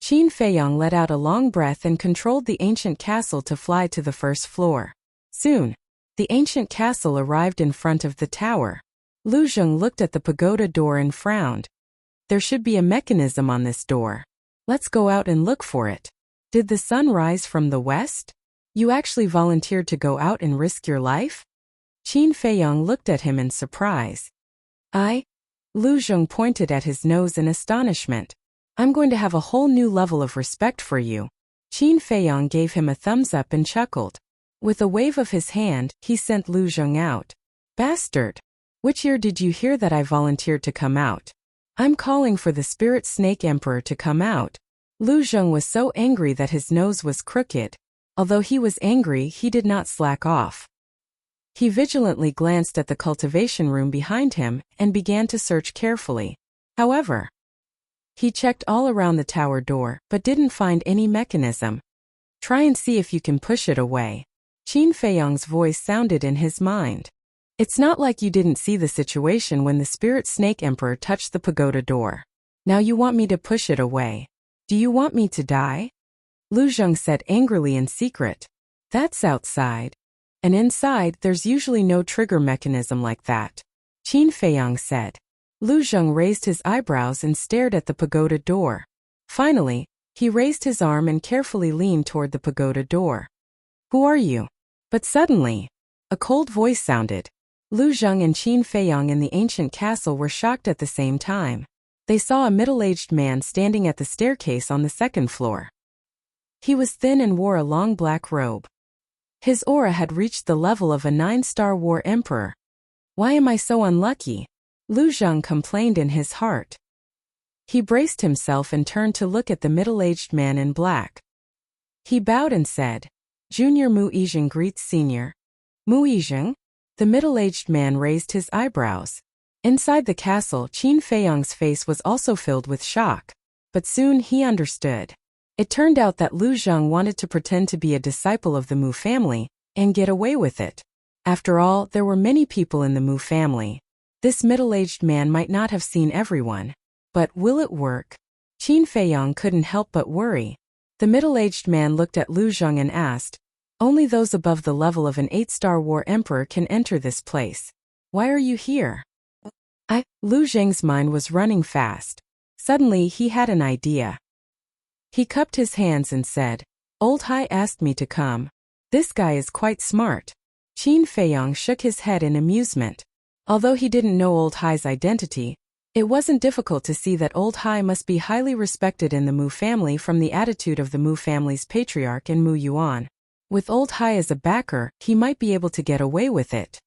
Qin Feiyong let out a long breath and controlled the ancient castle to fly to the first floor. Soon, the ancient castle arrived in front of the tower. Lu Zheng looked at the pagoda door and frowned. There should be a mechanism on this door. Let's go out and look for it. Did the sun rise from the west? You actually volunteered to go out and risk your life? Qin Feiyong looked at him in surprise. Lu Zheng pointed at his nose in astonishment. I'm going to have a whole new level of respect for you. Qin Feiyong gave him a thumbs up and chuckled. With a wave of his hand, he sent Lu Zheng out. Bastard! Which year did you hear that I volunteered to come out? I'm calling for the Spirit Snake Emperor to come out. Lu Zheng was so angry that his nose was crooked. Although he was angry, he did not slack off. He vigilantly glanced at the cultivation room behind him and began to search carefully. However, he checked all around the tower door but didn't find any mechanism. Try and see if you can push it away. Qin Feiyong's voice sounded in his mind. It's not like you didn't see the situation when the Spirit Snake Emperor touched the pagoda door. Now you want me to push it away. Do you want me to die? Lu Zheng said angrily in secret. That's outside. And inside, there's usually no trigger mechanism like that. Qin Feiyong said. Lu Zheng raised his eyebrows and stared at the pagoda door. Finally, he raised his arm and carefully leaned toward the pagoda door. Who are you? But suddenly, a cold voice sounded. Lu Zheng and Qin Feiyong in the ancient castle were shocked at the same time. They saw a middle-aged man standing at the staircase on the second floor. He was thin and wore a long black robe. His aura had reached the level of a 9-star war emperor. Why am I so unlucky? Lu Zheng complained in his heart. He braced himself and turned to look at the middle-aged man in black. He bowed and said, Junior Mu Yizheng greets Senior. Mu Yizheng? The middle-aged man raised his eyebrows. Inside the castle, Qin Feiyong's face was also filled with shock. But soon he understood. It turned out that Lu Zheng wanted to pretend to be a disciple of the Mu family and get away with it. After all, there were many people in the Mu family. This middle-aged man might not have seen everyone. But will it work? Qin Feiyong couldn't help but worry. The middle-aged man looked at Lu Zheng and asked, Only those above the level of an 8-star war emperor can enter this place. Why are you here? Lu Zheng's mind was running fast. Suddenly he had an idea. He cupped his hands and said, Old Hai asked me to come. This guy is quite smart. Qin Feiyong shook his head in amusement. Although he didn't know Old Hai's identity, it wasn't difficult to see that Old Hai must be highly respected in the Mu family from the attitude of the Mu family's patriarch in Mu Yuan. With Old Hai as a backer, he might be able to get away with it.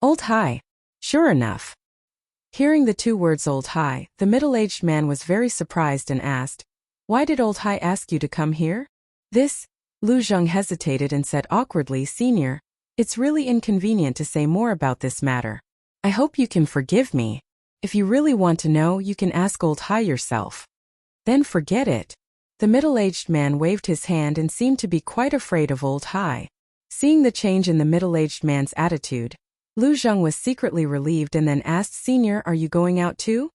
Old Hai. Sure enough. Hearing the 2 words Old Hai, the middle-aged man was very surprised and asked, Why did Old Hai ask you to come here? Lu Zheng hesitated and said awkwardly, Senior, it's really inconvenient to say more about this matter. I hope you can forgive me. If you really want to know, you can ask Old Hai yourself. Then forget it. The middle-aged man waved his hand and seemed to be quite afraid of Old Hai. Seeing the change in the middle-aged man's attitude, Lu Zheng was secretly relieved and then asked, Senior, are you going out too?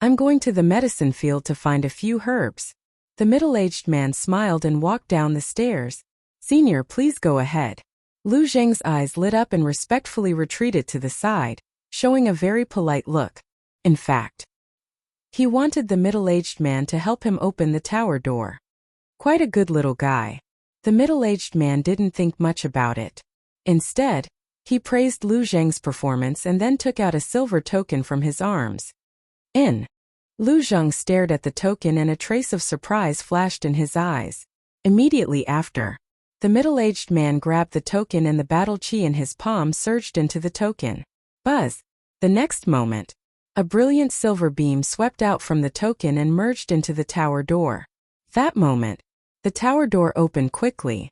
I'm going to the medicine field to find a few herbs. The middle-aged man smiled and walked down the stairs. Senior, please go ahead. Lu Zheng's eyes lit up and respectfully retreated to the side, showing a very polite look. In fact, he wanted the middle-aged man to help him open the tower door. Quite a good little guy. The middle-aged man didn't think much about it. Instead, he praised Lu Zheng's performance and then took out a silver token from his arms. Lu Zheng stared at the token and a trace of surprise flashed in his eyes. Immediately after, the middle-aged man grabbed the token and the battle chi in his palm surged into the token. Buzz! The next moment, a brilliant silver beam swept out from the token and merged into the tower door. That moment, the tower door opened quickly.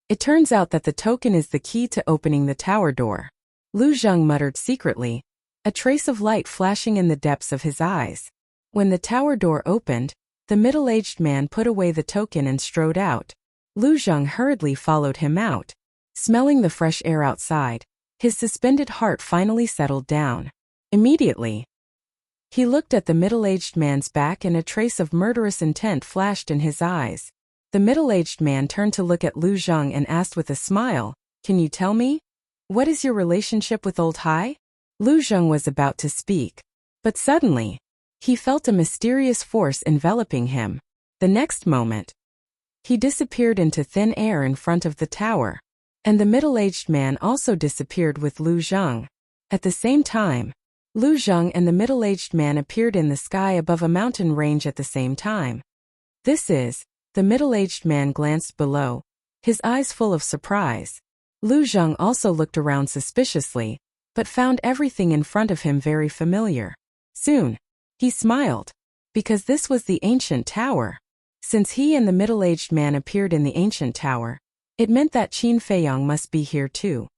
It turns out that the token is the key to opening the tower door. Lu Zheng muttered secretly, a trace of light flashing in the depths of his eyes. When the tower door opened, the middle-aged man put away the token and strode out. Lu Zheng hurriedly followed him out. Smelling the fresh air outside, his suspended heart finally settled down. Immediately, he looked at the middle-aged man's back and a trace of murderous intent flashed in his eyes. The middle-aged man turned to look at Lu Zheng and asked with a smile, "Can you tell me? What is your relationship with Old Hai?" Lu Zheng was about to speak, but suddenly, he felt a mysterious force enveloping him. The next moment, he disappeared into thin air in front of the tower, and the middle-aged man also disappeared with Lu Zheng. At the same time, Lu Zheng and the middle-aged man appeared in the sky above a mountain range at the same time. The middle-aged man glanced below, his eyes full of surprise. Lu Zheng also looked around suspiciously, but found everything in front of him very familiar. Soon, he smiled, because this was the ancient tower. Since he and the middle-aged man appeared in the ancient tower, it meant that Qin Feiyang must be here too.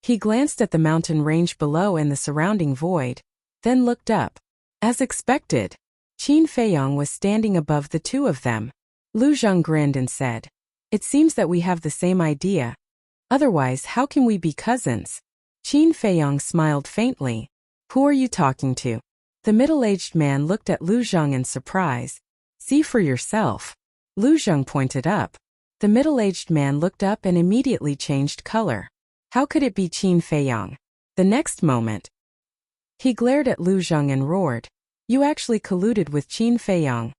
He glanced at the mountain range below and the surrounding void, then looked up. As expected, Qin Feiyang was standing above the two of them. Lu Zheng grinned and said, "It seems that we have the same idea. Otherwise, how can we be cousins?" Qin Feiyang smiled faintly. "Who are you talking to?" The middle-aged man looked at Lu Zheng in surprise. "See for yourself." Lu Zheng pointed up. The middle-aged man looked up and immediately changed color. How could it be Qin Feiyang? The next moment, he glared at Lu Zheng and roared, "You actually colluded with Qin Feiyang."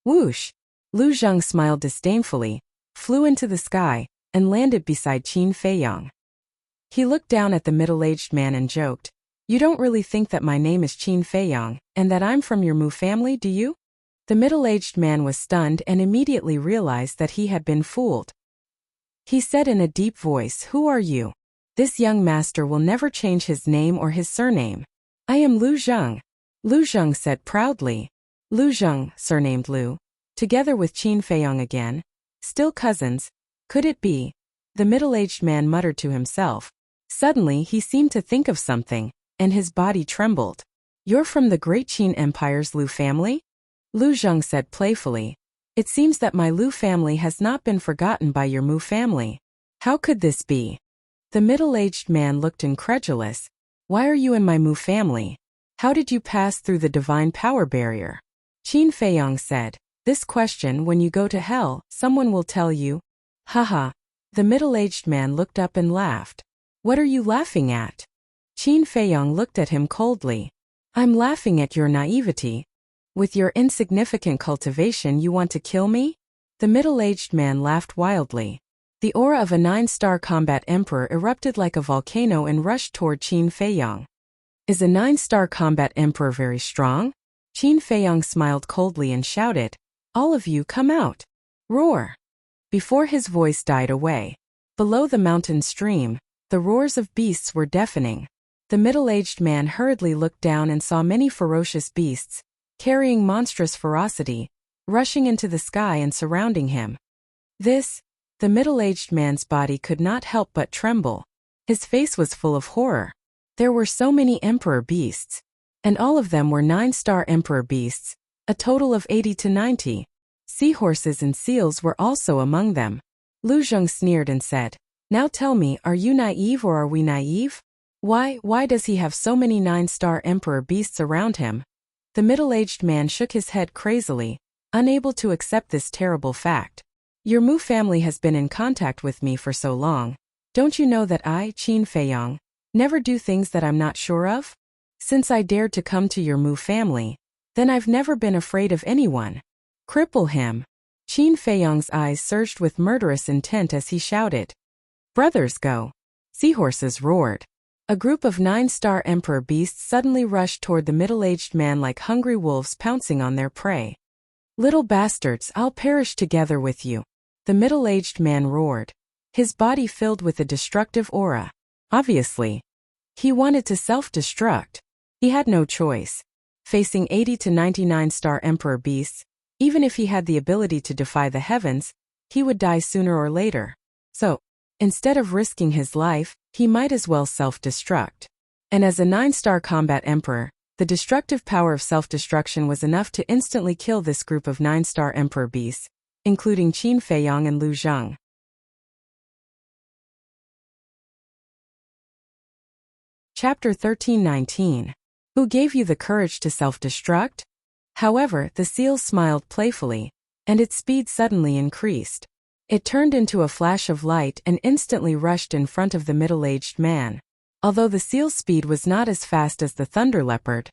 Whoosh! Lu Zheng smiled disdainfully, flew into the sky, and landed beside Qin Feiyang. He looked down at the middle-aged man and joked, "You don't really think that my name is Qin Feiyang, and that I'm from your Mu family, do you?" The middle-aged man was stunned and immediately realized that he had been fooled. He said in a deep voice, "Who are you?" This young master will never change his name or his surname. "I am Lu Zheng," Lu Zheng said proudly. Lu Zheng, surnamed Lu, together with Qin Feiyang again. Still cousins, could it be? The middle-aged man muttered to himself. Suddenly he seemed to think of something, and his body trembled. "You're from the great Qin Empire's Lu family?" Lu Zheng said playfully. "It seems that my Lu family has not been forgotten by your Mu family. How could this be?" The middle-aged man looked incredulous. "Why are you in my Mu family? How did you pass through the divine power barrier?" Qin Feiyang said, "This question, when you go to hell, someone will tell you." Haha. The middle-aged man looked up and laughed. "What are you laughing at?" Qin Feiyang looked at him coldly. "I'm laughing at your naivety. With your insignificant cultivation you want to kill me?" The middle-aged man laughed wildly. The aura of a 9-star combat emperor erupted like a volcano and rushed toward Qin Feiyang. "Is a 9-star combat emperor very strong?" Qin Feiyang smiled coldly and shouted, "All of you come out! Roar!" Before his voice died away, below the mountain stream, the roars of beasts were deafening. The middle-aged man hurriedly looked down and saw many ferocious beasts, carrying monstrous ferocity, rushing into the sky and surrounding him. The middle-aged man's body could not help but tremble. His face was full of horror. There were so many emperor beasts, and all of them were 9-star emperor beasts, a total of 80 to 90. Seahorses and seals were also among them. Lu Zheng sneered and said, "Now tell me, are you naive or are we naive? Why does he have so many 9-star emperor beasts around him?" The middle-aged man shook his head crazily, unable to accept this terrible fact. "Your Mu family has been in contact with me for so long. Don't you know that I, Qin Feiyang, never do things that I'm not sure of? Since I dared to come to your Mu family, then I've never been afraid of anyone. Cripple him." Qin Feiyang's eyes surged with murderous intent as he shouted. "Brothers, go!" Seahorses roared. A group of 9-star emperor beasts suddenly rushed toward the middle-aged man like hungry wolves pouncing on their prey. "Little bastards, I'll perish together with you." The middle-aged man roared, his body filled with a destructive aura. Obviously, he wanted to self-destruct. He had no choice. Facing 80 to 99-star Emperor beasts, even if he had the ability to defy the heavens, he would die sooner or later. So, instead of risking his life, he might as well self-destruct. And as a 9-star combat emperor, the destructive power of self-destruction was enough to instantly kill this group of 9-star emperor beasts, including Qin Feiyong and Lu Zheng. Chapter 13:19. Who gave you the courage to self-destruct? However, the seal smiled playfully, and its speed suddenly increased. It turned into a flash of light and instantly rushed in front of the middle-aged man. Although the seal's speed was not as fast as the thunder leopard,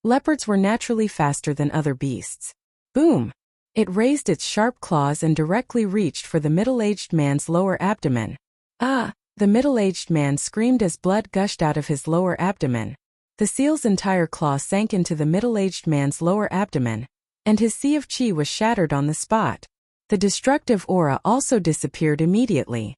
leopards were naturally faster than other beasts. Boom! It raised its sharp claws and directly reached for the middle-aged man's lower abdomen. Ah! The middle-aged man screamed as blood gushed out of his lower abdomen. The seal's entire claw sank into the middle-aged man's lower abdomen, and his sea of chi was shattered on the spot. The destructive aura also disappeared immediately.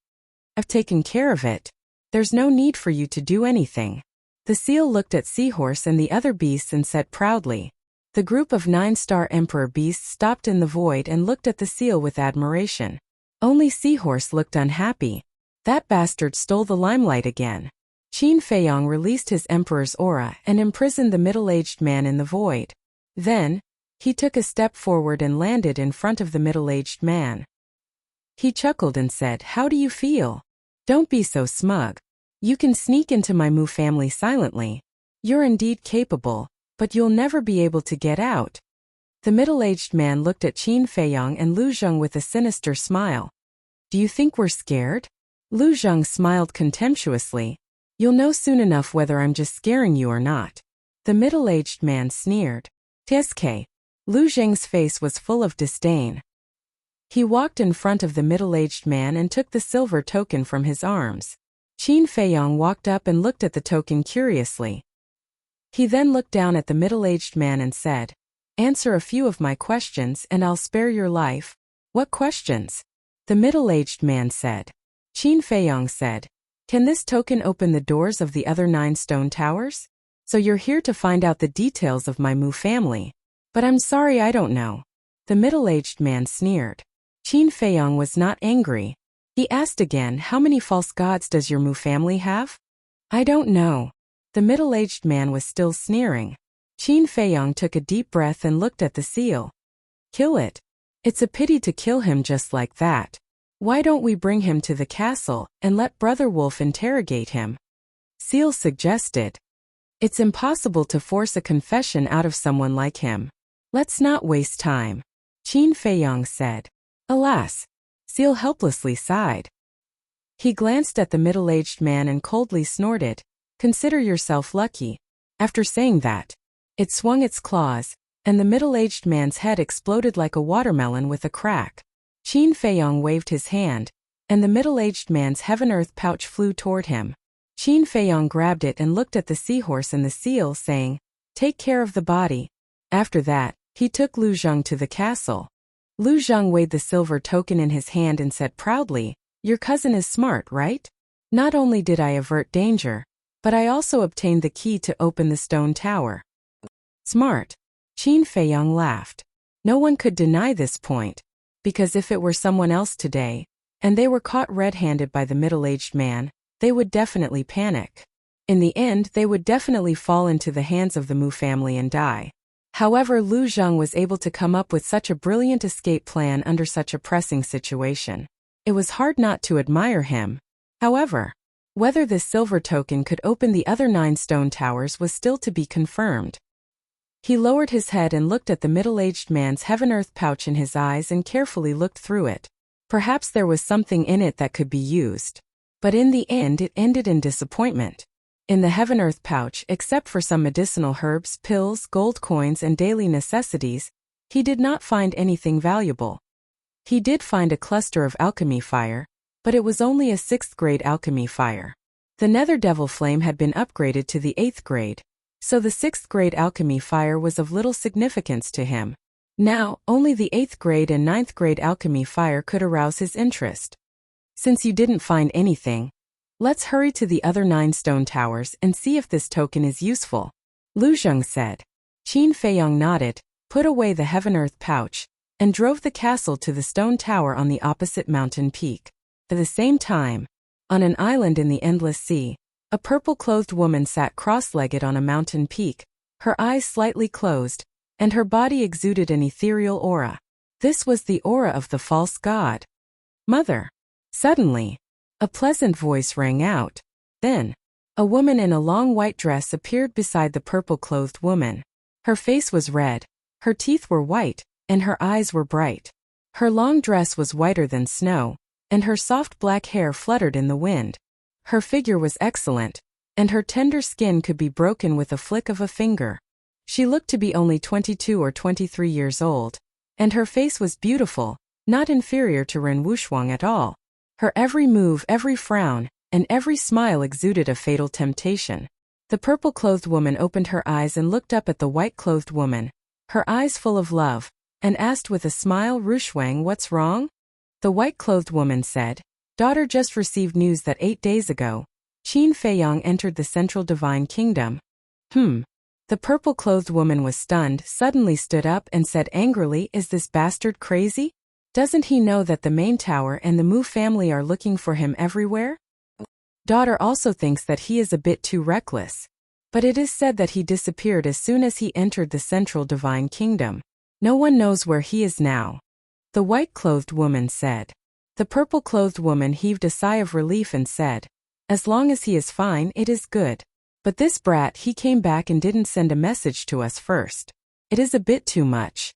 I've taken care of it. There's no need for you to do anything. The seal looked at Seahorse and the other beasts and said proudly. The group of 9-star emperor beasts stopped in the void and looked at the seal with admiration. Only Seahorse looked unhappy. That bastard stole the limelight again. Qin Feiyong released his emperor's aura and imprisoned the middle-aged man in the void. Then, he took a step forward and landed in front of the middle-aged man. He chuckled and said, "How do you feel? Don't be so smug. You can sneak into my Mu family silently. You're indeed capable, but you'll never be able to get out." The middle-aged man looked at Qin Feiyong and Lu Zheng with a sinister smile. "Do you think we're scared?" Lu Zheng smiled contemptuously. "You'll know soon enough whether I'm just scaring you or not." The middle-aged man sneered. "Tsk." Lu Zheng's face was full of disdain. He walked in front of the middle-aged man and took the silver token from his arms. Qin Feiyong walked up and looked at the token curiously. He then looked down at the middle-aged man and said, "Answer a few of my questions and I'll spare your life." "What questions?" the middle-aged man said. Qin Feiyong said, "Can this token open the doors of the other 9 stone towers? So you're here to find out the details of my Mu family. But I'm sorry, I don't know." The middle-aged man sneered. Qin Feiyong was not angry. He asked again, "How many false gods does your Mu family have?" "I don't know." The middle-aged man was still sneering. Qin Feiyong took a deep breath and looked at the seal. "Kill it. It's a pity to kill him just like that. Why don't we bring him to the castle and let Brother Wolf interrogate him?" Seal suggested. "It's impossible to force a confession out of someone like him. Let's not waste time," Qin Feiyong said. Alas! Seal helplessly sighed. He glanced at the middle-aged man and coldly snorted, "Consider yourself lucky." After saying that, it swung its claws, and the middle-aged man's head exploded like a watermelon with a crack. Qin Feiyong waved his hand, and the middle-aged man's heaven-earth pouch flew toward him. Qin Feiyong grabbed it and looked at the seahorse and the seal, saying, "Take care of the body." After that, he took Lu Zheng to the castle. Lu Zheng weighed the silver token in his hand and said proudly, "Your cousin is smart, right? Not only did I avert danger, but I also obtained the key to open the stone tower." Smart. Qin Feiyong laughed. No one could deny this point, because if it were someone else today, and they were caught red-handed by the middle-aged man, they would definitely panic. In the end, they would definitely fall into the hands of the Mu family and die. However, Lu Zheng was able to come up with such a brilliant escape plan under such a pressing situation. It was hard not to admire him. However, whether this silver token could open the other 9 stone towers was still to be confirmed. He lowered his head and looked at the middle-aged man's heaven-earth pouch in his eyes and carefully looked through it. Perhaps there was something in it that could be used. But in the end it ended in disappointment. In the heaven-earth pouch, except for some medicinal herbs, pills, gold coins and daily necessities, he did not find anything valuable. He did find a cluster of alchemy fire, but it was only a 6th grade alchemy fire. The nether devil flame had been upgraded to the 8th grade. So the 6th grade alchemy fire was of little significance to him. Now, only the 8th grade and 9th grade alchemy fire could arouse his interest. Since you didn't find anything, let's hurry to the other 9 stone towers and see if this token is useful, Lu Zheng said. Qin Feiyong nodded, put away the heaven-earth pouch, and drove the castle to the stone tower on the opposite mountain peak. At the same time, on an island in the endless sea, a purple-clothed woman sat cross-legged on a mountain peak, her eyes slightly closed, and her body exuded an ethereal aura. This was the aura of the false god. Mother. Suddenly, a pleasant voice rang out. Then, a woman in a long white dress appeared beside the purple-clothed woman. Her face was red, her teeth were white, and her eyes were bright. Her long dress was whiter than snow, and her soft black hair fluttered in the wind. Her figure was excellent, and her tender skin could be broken with a flick of a finger. She looked to be only 22 or 23 years old, and her face was beautiful, not inferior to Ren Wuxuang at all. Her every move, every frown, and every smile exuded a fatal temptation. The purple-clothed woman opened her eyes and looked up at the white-clothed woman, her eyes full of love, and asked with a smile, Wuxuang, what's wrong? The white-clothed woman said, Daughter just received news that 8 days ago, Qin Feiyong entered the central divine kingdom. The purple-clothed woman was stunned, suddenly stood up and said angrily, Is this bastard crazy? Doesn't he know that the main tower and the Mu family are looking for him everywhere? Daughter also thinks that he is a bit too reckless. But it is said that he disappeared as soon as he entered the central divine kingdom. No one knows where he is now. The white-clothed woman said. The purple-clothed woman heaved a sigh of relief and said, As long as he is fine, it is good. But this brat, he came back and didn't send a message to us first. It is a bit too much.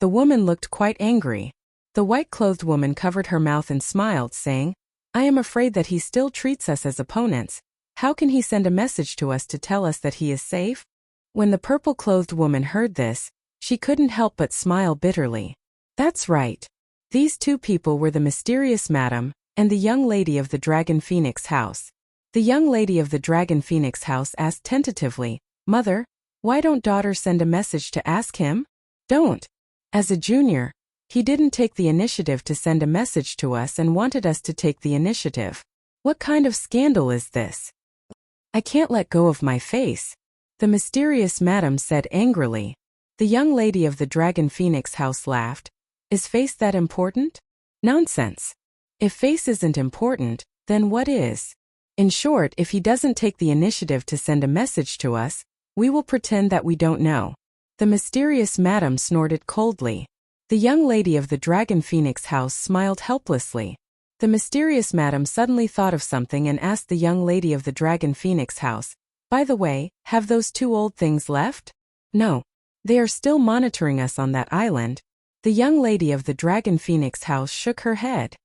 The woman looked quite angry. The white-clothed woman covered her mouth and smiled, saying, I am afraid that he still treats us as opponents. How can he send a message to us to tell us that he is safe? When the purple-clothed woman heard this, she couldn't help but smile bitterly. That's right. These 2 people were the mysterious madam and the young lady of the Dragon Phoenix house. The young lady of the Dragon Phoenix house asked tentatively, Mother, why don't daughter send a message to ask him? Don't. As a junior, he didn't take the initiative to send a message to us and wanted us to take the initiative. What kind of scandal is this? I can't let go of my face, the mysterious madam said angrily. The young lady of the Dragon Phoenix house laughed. Is face that important? Nonsense. If face isn't important, then what is? In short, if he doesn't take the initiative to send a message to us, we will pretend that we don't know. The mysterious madam snorted coldly. The young lady of the Dragon Phoenix house smiled helplessly. The mysterious madam suddenly thought of something and asked the young lady of the Dragon Phoenix house, By the way, have those 2 old things left? No. They are still monitoring us on that island. The young lady of the Dragon Phoenix house shook her head.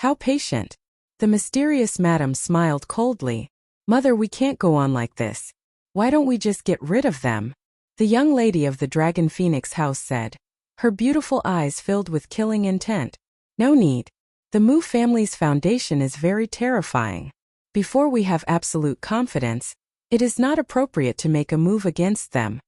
How patient. The mysterious madam smiled coldly. Mother, we can't go on like this. Why don't we just get rid of them? The young lady of the Dragon Phoenix house said. Her beautiful eyes filled with killing intent. No need. The Mu family's foundation is very terrifying. Before we have absolute confidence, it is not appropriate to make a move against them.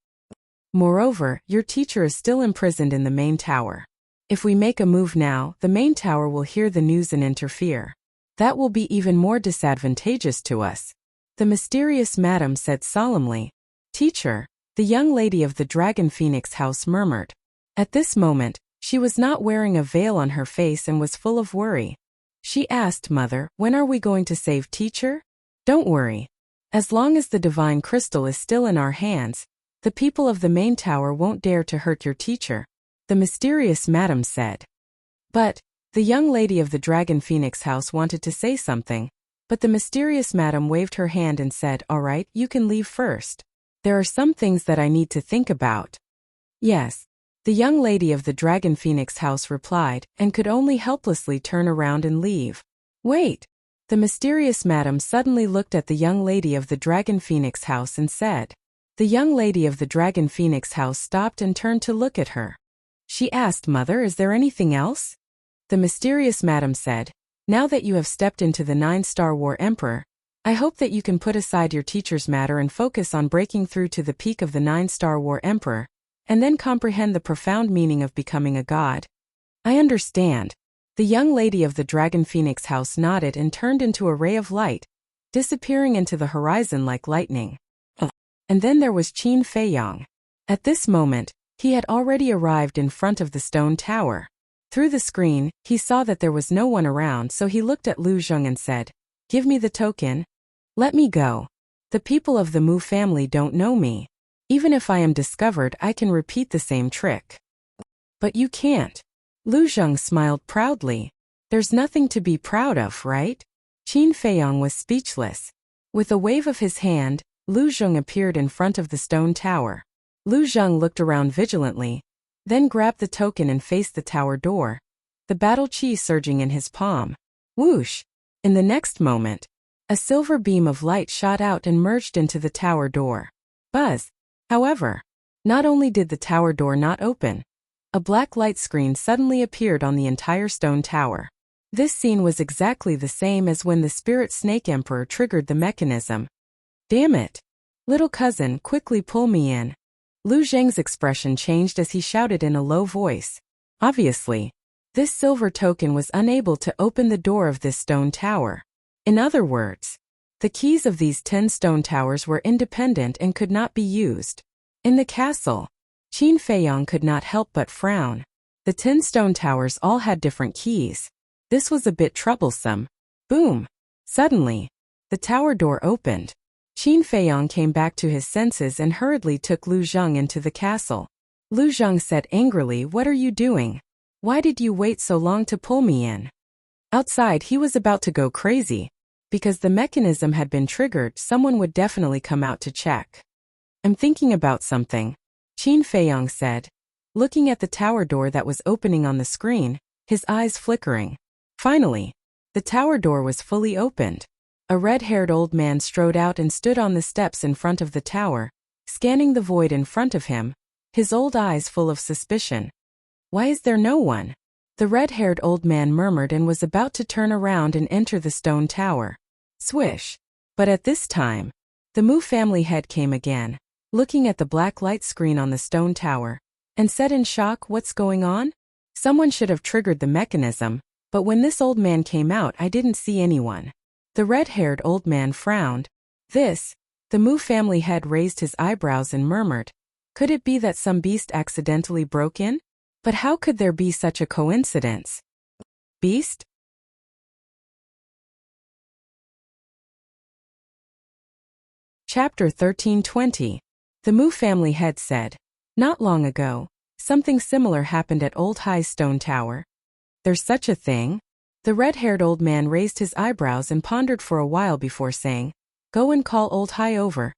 Moreover, your teacher is still imprisoned in the main tower. If we make a move now, the main tower will hear the news and interfere. That will be even more disadvantageous to us. The mysterious madam said solemnly. Teacher, the young lady of the Dragon Phoenix house murmured. At this moment, she was not wearing a veil on her face and was full of worry. She asked, Mother, when are we going to save teacher? Don't worry. As long as the divine crystal is still in our hands, the people of the main tower won't dare to hurt your teacher, the mysterious madam said. But, the young lady of the Dragon Phoenix house wanted to say something, but the mysterious madam waved her hand and said, All right, you can leave first. There are some things that I need to think about. Yes. The young lady of the Dragon Phoenix house replied, and could only helplessly turn around and leave. Wait! The mysterious madam suddenly looked at the young lady of the Dragon Phoenix house and said. The young lady of the Dragon Phoenix house stopped and turned to look at her. She asked, Mother, is there anything else? The mysterious madam said, Now that you have stepped into the 9-star War Emperor, I hope that you can put aside your teacher's matter and focus on breaking through to the peak of the 9-star War Emperor. and then comprehend the profound meaning of becoming a god. I understand. The young lady of the Dragon Phoenix house nodded and turned into a ray of light, disappearing into the horizon like lightning. And then there was Qin Feiyang. At this moment, he had already arrived in front of the stone tower. Through the screen, he saw that there was no one around, so he looked at Lu Zheng and said, "Give me the token. Let me go. The people of the Mu family don't know me. Even if I am discovered, I can repeat the same trick." "But you can't." Lu Zheng smiled proudly. "There's nothing to be proud of, right?" Qin Feiyang was speechless. With a wave of his hand, Lu Zheng appeared in front of the stone tower. Lu Zheng looked around vigilantly, then grabbed the token and faced the tower door, the battle chi surging in his palm. Whoosh! In the next moment, a silver beam of light shot out and merged into the tower door. Buzz! However, not only did the tower door not open, a black light screen suddenly appeared on the entire stone tower. This scene was exactly the same as when the Spirit Snake Emperor triggered the mechanism. "Damn it! Little cousin, quickly pull me in." Lu Zheng's expression changed as he shouted in a low voice. Obviously, this silver token was unable to open the door of this stone tower. In other words, the keys of these 10 stone towers were independent and could not be used. In the castle, Qin Feiyang could not help but frown. The 10 stone towers all had different keys. This was a bit troublesome. Boom! Suddenly, the tower door opened. Qin Feiyang came back to his senses and hurriedly took Lu Zheng into the castle. Lu Zheng said angrily, "What are you doing? Why did you wait so long to pull me in?" Outside, he was about to go crazy. Because the mechanism had been triggered, someone would definitely come out to check. "I'm thinking about something," Qin Feiyang said, looking at the tower door that was opening on the screen, his eyes flickering. Finally, the tower door was fully opened. A red-haired old man strode out and stood on the steps in front of the tower, scanning the void in front of him, his old eyes full of suspicion. "Why is there no one?" The red-haired old man murmured and was about to turn around and enter the stone tower. Swish! But at this time, the Mu family head came again, looking at the black light screen on the stone tower, and said in shock, "What's going on? Someone should have triggered the mechanism, but when this old man came out, I didn't see anyone." The red-haired old man frowned. The Mu family head raised his eyebrows and murmured, "Could it be that some beast accidentally broke in? But how could there be such a coincidence?" Beast? Chapter 1320. The Mu family head said, "Not long ago, something similar happened at Old High's stone tower." "There's such a thing?" The red-haired old man raised his eyebrows and pondered for a while before saying, "Go and call Old High over."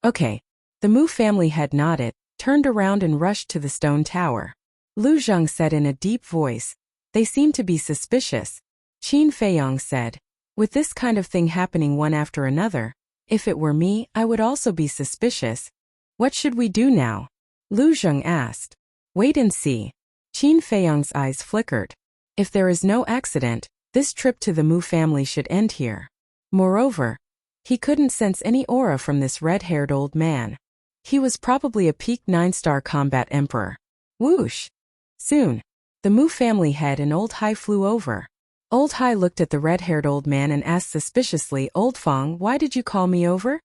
"Okay." The Mu family head nodded, turned around and rushed to the stone tower. Lu Zheng said in a deep voice, "They seem to be suspicious." Qin Feiyang said, "With this kind of thing happening one after another, if it were me, I would also be suspicious. What should we do now?" Lu Zheng asked. "Wait and see." Qin Feiyang's eyes flickered. If there is no accident, this trip to the Mu family should end here. Moreover, he couldn't sense any aura from this red-haired old man. He was probably a peak 9-star combat emperor. Whoosh! Soon, the Mu family head and Old High flew over. Old High looked at the red-haired old man and asked suspiciously, "Old Fong, why did you call me over?"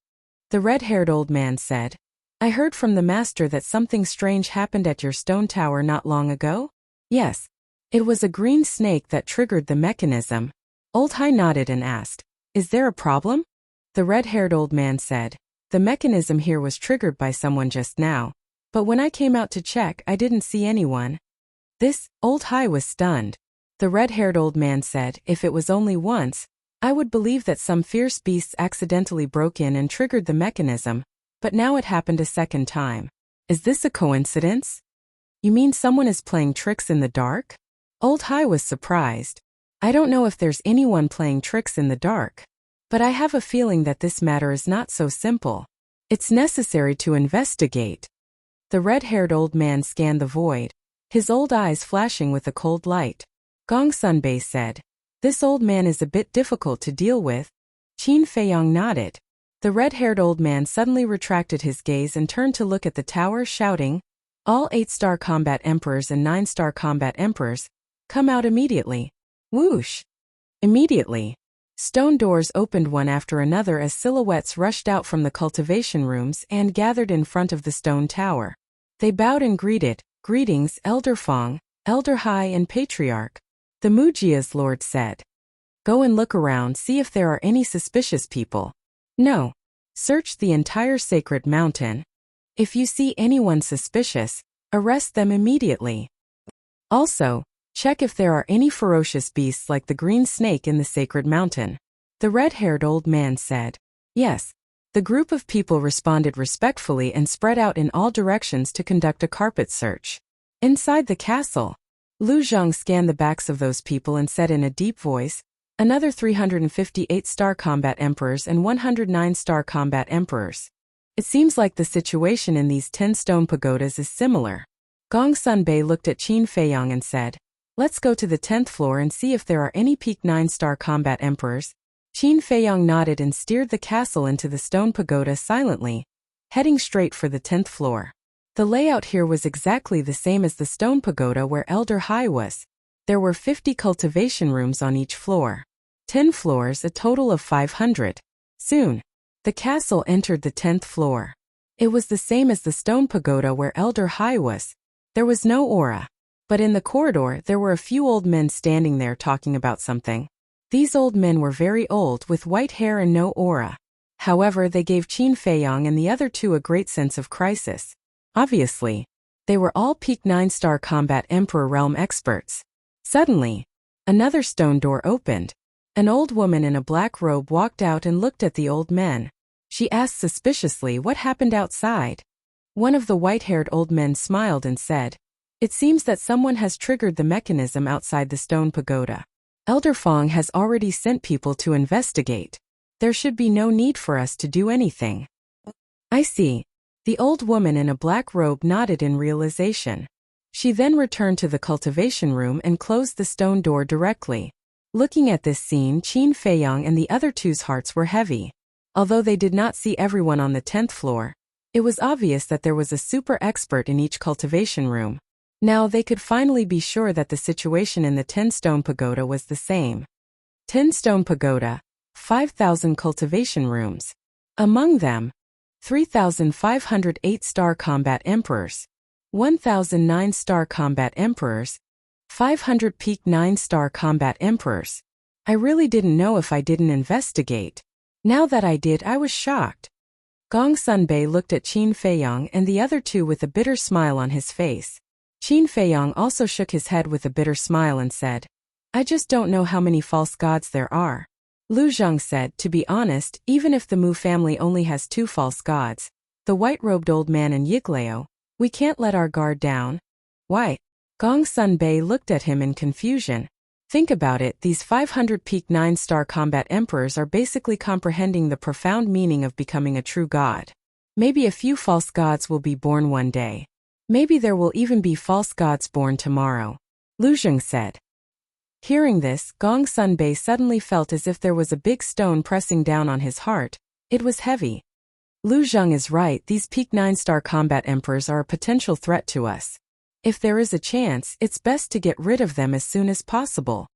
The red-haired old man said, "I heard from the master that something strange happened at your stone tower not long ago?" "Yes. It was a green snake that triggered the mechanism." Old High nodded and asked, "Is there a problem?" The red-haired old man said, "The mechanism here was triggered by someone just now, but when I came out to check, I didn't see anyone." Old High was stunned. The red-haired old man said, "If it was only once, I would believe that some fierce beasts accidentally broke in and triggered the mechanism, but now it happened a second time. Is this a coincidence?" "You mean someone is playing tricks in the dark?" Old High was surprised. "I don't know if there's anyone playing tricks in the dark, but I have a feeling that this matter is not so simple. It's necessary to investigate." The red-haired old man scanned the void, his old eyes flashing with a cold light. Gong Sunbei said, "This old man is a bit difficult to deal with." Qin Feiyang nodded. The red-haired old man suddenly retracted his gaze and turned to look at the tower, shouting, All 8-star combat emperors and 9-star combat emperors, come out immediately. Whoosh! Immediately. Stone doors opened one after another as silhouettes rushed out from the cultivation rooms and gathered in front of the stone tower. They bowed and greeted, "Greetings, Elder Fong, Elder High and Patriarch." The Mujia's lord said. "Go and look around, see if there are any suspicious people. No. Search the entire sacred mountain. If you see anyone suspicious, arrest them immediately. Also, check if there are any ferocious beasts like the green snake in the sacred mountain." The red-haired old man said. Yes. The group of people responded respectfully and spread out in all directions to conduct a carpet search. Inside the castle, Lu Zhang scanned the backs of those people and said in a deep voice, "Another 358-star combat emperors and 109-star combat emperors. It seems like the situation in these 10 stone pagodas is similar." Gong Sunbei looked at Qin Feiyang and said, "Let's go to the 10th floor and see if there are any peak 9-star combat emperors." Qin Feiyang nodded and steered the castle into the stone pagoda silently, heading straight for the 10th floor. The layout here was exactly the same as the stone pagoda where Elder Hai was. There were 50 cultivation rooms on each floor. 10 floors, a total of 500. Soon, the castle entered the 10th floor. It was the same as the stone pagoda where Elder Hai was. There was no aura. But in the corridor there were a few old men standing there talking about something. These old men were very old with white hair and no aura. However, they gave Qin Feiyang and the other two a great sense of crisis. Obviously, they were all peak 9-star combat emperor realm experts. Suddenly, another stone door opened. An old woman in a black robe walked out and looked at the old men. She asked suspiciously what happened outside. One of the white-haired old men smiled and said, "It seems that someone has triggered the mechanism outside the stone pagoda. Elder Fong has already sent people to investigate. There should be no need for us to do anything." "I see." The old woman in a black robe nodded in realization. She then returned to the cultivation room and closed the stone door directly. Looking at this scene, Qin Feiyang and the other two's hearts were heavy. Although they did not see everyone on the 10th floor, it was obvious that there was a super expert in each cultivation room. Now they could finally be sure that the situation in the 10-stone pagoda was the same. 10-stone pagoda, 5,000 cultivation rooms. Among them, 3,508-star combat emperors, 1,009-star combat emperors, 500 peak 9-star combat emperors. I really didn't know if I didn't investigate. Now that I did, I was shocked. Gong Sunbei looked at Qin Feiyang and the other two with a bitter smile on his face. Qin Feiyang also shook his head with a bitter smile and said, "I just don't know how many false gods there are." Lu Zhang said, "To be honest, even if the Mu family only has 2 false gods, the white-robed old man and Yiglao, we can't let our guard down." "Why?" Gong Sunbei looked at him in confusion. "Think about it, these 500 peak 9-star combat emperors are basically comprehending the profound meaning of becoming a true god. Maybe a few false gods will be born one day. Maybe there will even be false gods born tomorrow," Lu Zhang said. Hearing this, Gong Sunbei suddenly felt as if there was a big stone pressing down on his heart. It was heavy. Lu Zhang is right, these peak 9-star combat emperors are a potential threat to us. If there is a chance, it's best to get rid of them as soon as possible.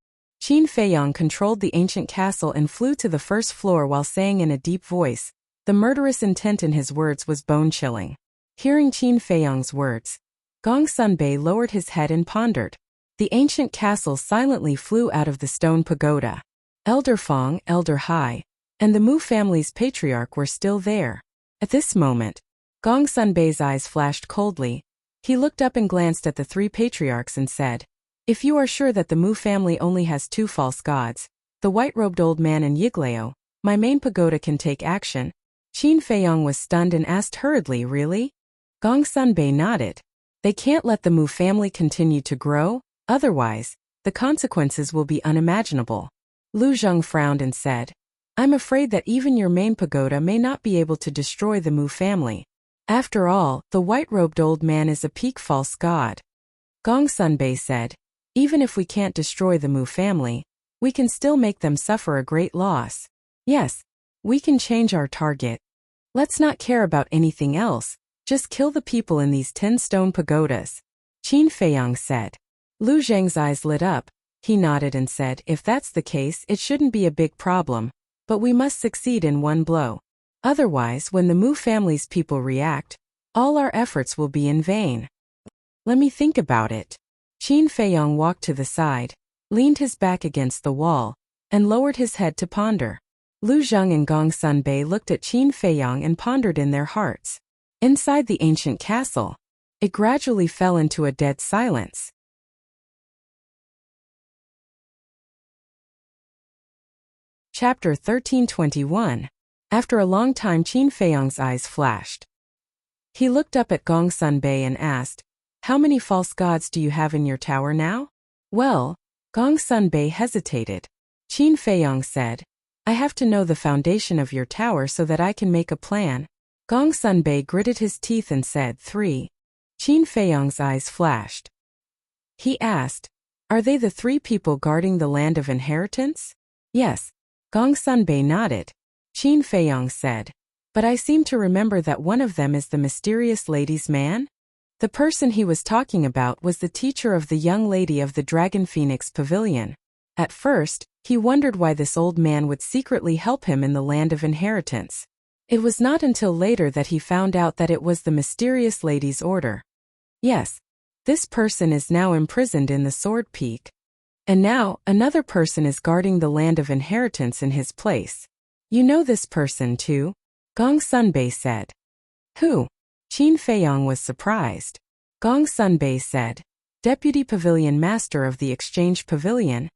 Qin Feiyang controlled the ancient castle and flew to the first floor while saying in a deep voice. The murderous intent in his words was bone-chilling. Hearing Qin Feiyang's words, Gong Sunbei lowered his head and pondered. The ancient castle silently flew out of the stone pagoda. Elder Fong, Elder Hai, and the Mu family's patriarch were still there. At this moment, Gong Sunbei's eyes flashed coldly. He looked up and glanced at the 3 patriarchs and said, "If you are sure that the Mu family only has 2 false gods, the white-robed old man and Yiglao, my main pagoda can take action." Qin Feiyang was stunned and asked hurriedly, "Really?" Gong Sunbei nodded. "They can't let the Mu family continue to grow, otherwise, the consequences will be unimaginable." Lu Zhang frowned and said, "I'm afraid that even your main pagoda may not be able to destroy the Mu family. After all, the white-robed old man is a peak false god." Gong Sunbei said, "Even if we can't destroy the Mu family, we can still make them suffer a great loss. Yes, we can change our target. Let's not care about anything else. Just kill the people in these 10 stone pagodas, Qin Feiyang said. Lu Zheng's eyes lit up. He nodded and said, if that's the case, it shouldn't be a big problem, but we must succeed in one blow. Otherwise, when the Mu family's people react, all our efforts will be in vain. Let me think about it. Qin Feiyang walked to the side, leaned his back against the wall, and lowered his head to ponder. Lu Zheng and Gong Sunbei looked at Qin Feiyang and pondered in their hearts. Inside the ancient castle, it gradually fell into a dead silence. Chapter 1321. After a long time, Qin Feiyang's eyes flashed. He looked up at Gong Sunbei and asked, how many false gods do you have in your tower now? Well, Gong Sunbei hesitated. Qin Feiyang said, I have to know the foundation of your tower so that I can make a plan. Gong Sunbei gritted his teeth and said, 3. Qin Feiyang's eyes flashed. He asked, are they the 3 people guarding the land of inheritance? Yes. Gong Sunbei nodded. Qin Feiyang said, but I seem to remember that one of them is the mysterious lady's man? The person he was talking about was the teacher of the young lady of the Dragon Phoenix Pavilion. At first, he wondered why this old man would secretly help him in the land of inheritance. It was not until later that he found out that it was the mysterious lady's order. Yes, this person is now imprisoned in the Sword Peak. And now, another person is guarding the land of inheritance in his place. You know this person too? Gong Sunbei said. Who? Qin Feiyang was surprised. Gong Sunbei said, Deputy Pavilion Master of the Exchange Pavilion.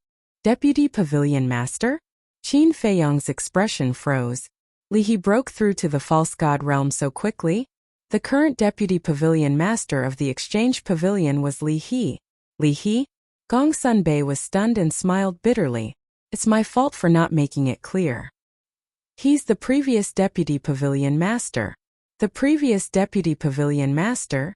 Deputy Pavilion Master? Qin Feiyang's expression froze. Li He broke through to the false god realm so quickly? The current Deputy Pavilion Master of the Exchange Pavilion was Li He. Li He? Gong Sunbei was stunned and smiled bitterly. It's my fault for not making it clear. He's the previous Deputy Pavilion Master. The previous Deputy Pavilion Master?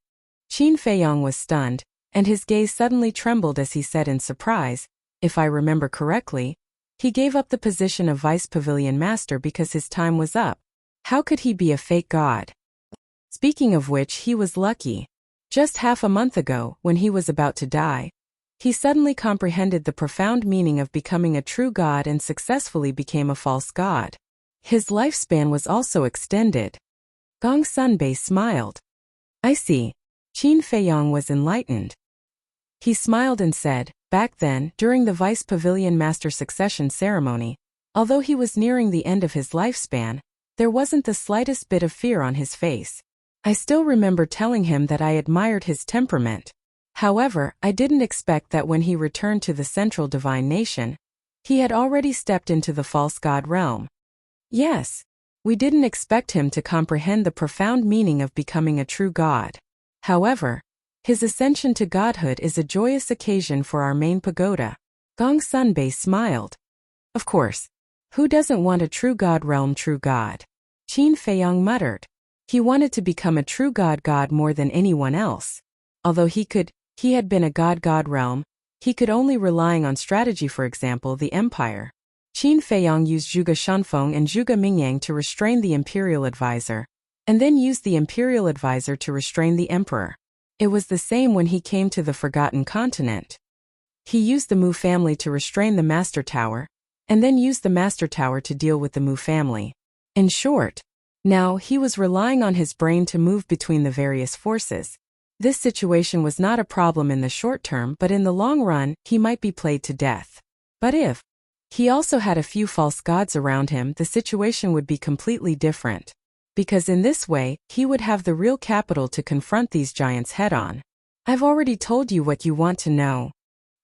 Qin Feiyang was stunned, and his gaze suddenly trembled as he said in surprise, if I remember correctly, he gave up the position of Vice Pavilion Master because his time was up. How could he be a fake god? Speaking of which, he was lucky. Just half a month ago, when he was about to die, he suddenly comprehended the profound meaning of becoming a true god and successfully became a false god. His lifespan was also extended. Gong Sunbei smiled. I see. Qin Feiyang was enlightened. He smiled and said, back then, during the Vice Pavilion Master succession ceremony, although he was nearing the end of his lifespan, there wasn't the slightest bit of fear on his face. I still remember telling him that I admired his temperament. However, I didn't expect that when he returned to the Central Divine Nation, he had already stepped into the false god realm. Yes, we didn't expect him to comprehend the profound meaning of becoming a true god. However, his ascension to godhood is a joyous occasion for our main pagoda. Gong Sunbei smiled. Of course, who doesn't want a true god realm true god? Qin Feiyang muttered. He wanted to become a true god more than anyone else. Although he had been a god realm, he could only relying on strategy, for example, the empire. Qin Feiyang used Zhuge Shanfeng and Zhuge Mingyang to restrain the imperial advisor, and then used the imperial advisor to restrain the emperor. It was the same when he came to the Forgotten Continent. He used the Mu family to restrain the Master Tower, and then used the Master Tower to deal with the Mu family. In short, now he was relying on his brain to move between the various forces. This situation was not a problem in the short term, but in the long run, he might be played to death. But if he also had a few false gods around him, the situation would be completely different. Because in this way, he would have the real capital to confront these giants head-on. I've already told you what you want to know.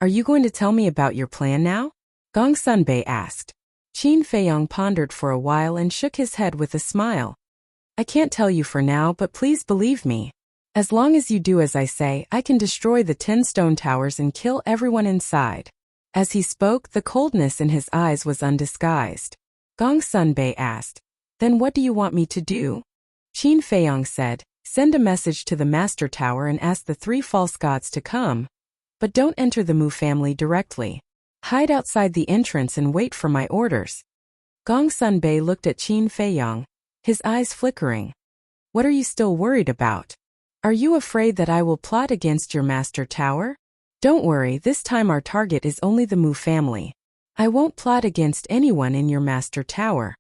Are you going to tell me about your plan now? Gong Sunbei asked. Qin Feiyang pondered for a while and shook his head with a smile. I can't tell you for now, but please believe me. As long as you do as I say, I can destroy the 10 stone towers and kill everyone inside. As he spoke, the coldness in his eyes was undisguised. Gong Sunbei asked, then what do you want me to do? Qin Feiyang said, send a message to the Master Tower and ask the 3 false gods to come. But don't enter the Mu family directly. Hide outside the entrance and wait for my orders. Gong Sunbei looked at Qin Feiyang, his eyes flickering. What are you still worried about? Are you afraid that I will plot against your master tower? Don't worry, this time our target is only the Mu family. I won't plot against anyone in your master tower.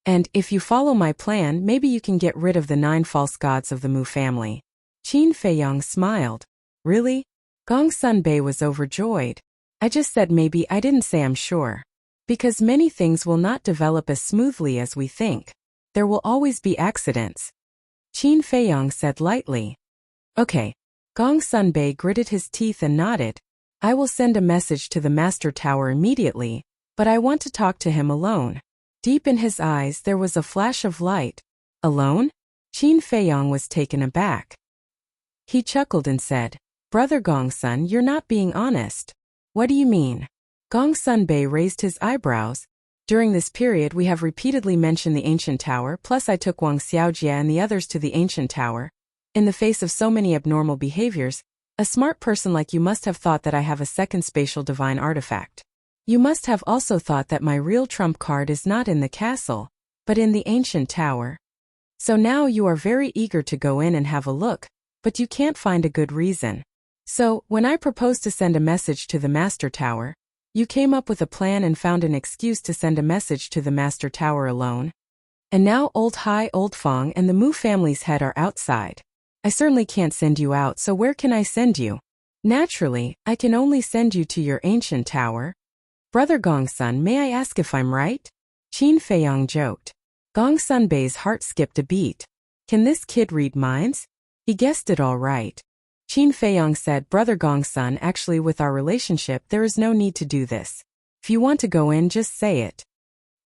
And if you follow my plan, maybe you can get rid of the 9 false gods of the Mu family. Qin Feiyang smiled. Really? Gongsun Bei was overjoyed. I just said maybe, I didn't say I'm sure. Because many things will not develop as smoothly as we think. There will always be accidents. Qin Feiyang said lightly. Okay. Gongsun Bei gritted his teeth and nodded. I will send a message to the master tower immediately, but I want to talk to him alone. Deep in his eyes there was a flash of light. Alone? Qin Feiyang was taken aback. He chuckled and said, Brother Gongsun, you're not being honest. What do you mean? Gongsun Bei raised his eyebrows. During this period we have repeatedly mentioned the ancient tower, plus I took Wang Xiaojie and the others to the ancient tower. In the face of so many abnormal behaviors, a smart person like you must have thought that I have a second spatial divine artifact. You must have also thought that my real trump card is not in the castle, but in the ancient tower. So now you are very eager to go in and have a look, but you can't find a good reason. So, when I proposed to send a message to the master tower, you came up with a plan and found an excuse to send a message to the master tower alone. And now Old Fang and the Mu family's head are outside. I certainly can't send you out, so where can I send you? Naturally, I can only send you to your ancient tower. Brother Gongsun, may I ask if I'm right? Qin Feiyang joked. Gongsun Bei's heart skipped a beat. Can this kid read minds? He guessed it all right. Qin Feiyang said, Brother Gongsun, actually with our relationship there is no need to do this. If you want to go in, just say it.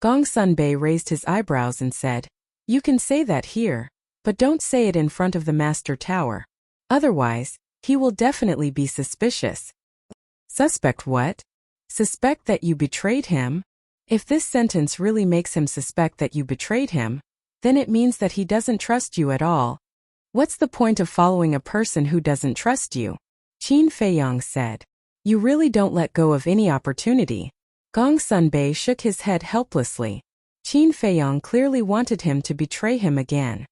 Gongsun Bei raised his eyebrows and said, You can say that here, but don't say it in front of the master tower. Otherwise, he will definitely be suspicious. Suspect what? Suspect that you betrayed him? If this sentence really makes him suspect that you betrayed him, then it means that he doesn't trust you at all. What's the point of following a person who doesn't trust you? Qin Feiyang said. You really don't let go of any opportunity. Gongsun Bei shook his head helplessly. Qin Feiyang clearly wanted him to betray him again.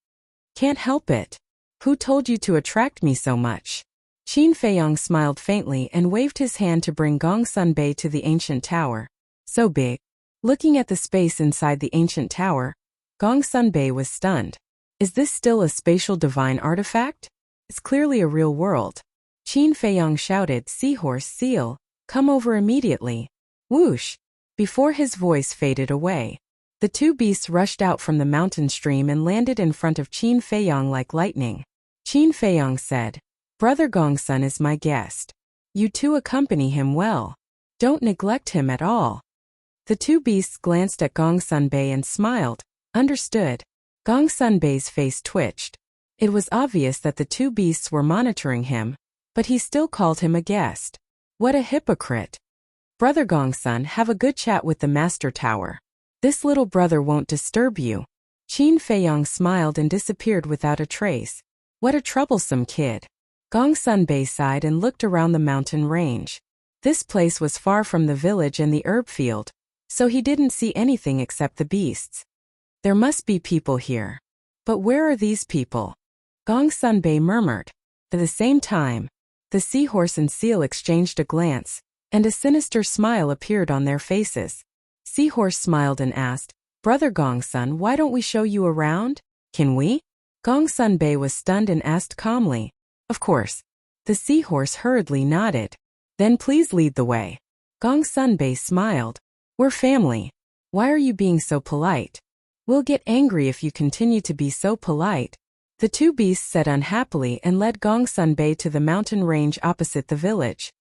Can't help it. Who told you to attract me so much? Qin Feiyang smiled faintly and waved his hand to bring Gongsun Bei to the ancient tower. So big. Looking at the space inside the ancient tower, Gongsun Bei was stunned. Is this still a spatial divine artifact? It's clearly a real world. Qin Feiyang shouted, Seahorse, seal, come over immediately. Whoosh! Before his voice faded away, the 2 beasts rushed out from the mountain stream and landed in front of Qin Feiyang like lightning. Qin Feiyang said, Brother Gongsun is my guest. You two accompany him well. Don't neglect him at all. The 2 beasts glanced at Gongsun Bei and smiled. Understood. Gongsun Bei's face twitched. It was obvious that the 2 beasts were monitoring him, but he still called him a guest. What a hypocrite. Brother Gongsun, have a good chat with the master tower. This little brother won't disturb you. Qin Feiyang smiled and disappeared without a trace. What a troublesome kid. Gongsun Bei sighed and looked around the mountain range. This place was far from the village and the herb field, so he didn't see anything except the beasts. There must be people here. But where are these people? Gongsun Bei murmured. At the same time, the seahorse and seal exchanged a glance, and a sinister smile appeared on their faces. Seahorse smiled and asked, Brother Gongsun, why don't we show you around? Can we? Gongsun Bei was stunned and asked calmly. Of course. The seahorse hurriedly nodded. Then please lead the way. Gongsun Bei smiled. We're family. Why are you being so polite? We'll get angry if you continue to be so polite. The 2 beasts said unhappily and led Gongsun Bei to the mountain range opposite the village.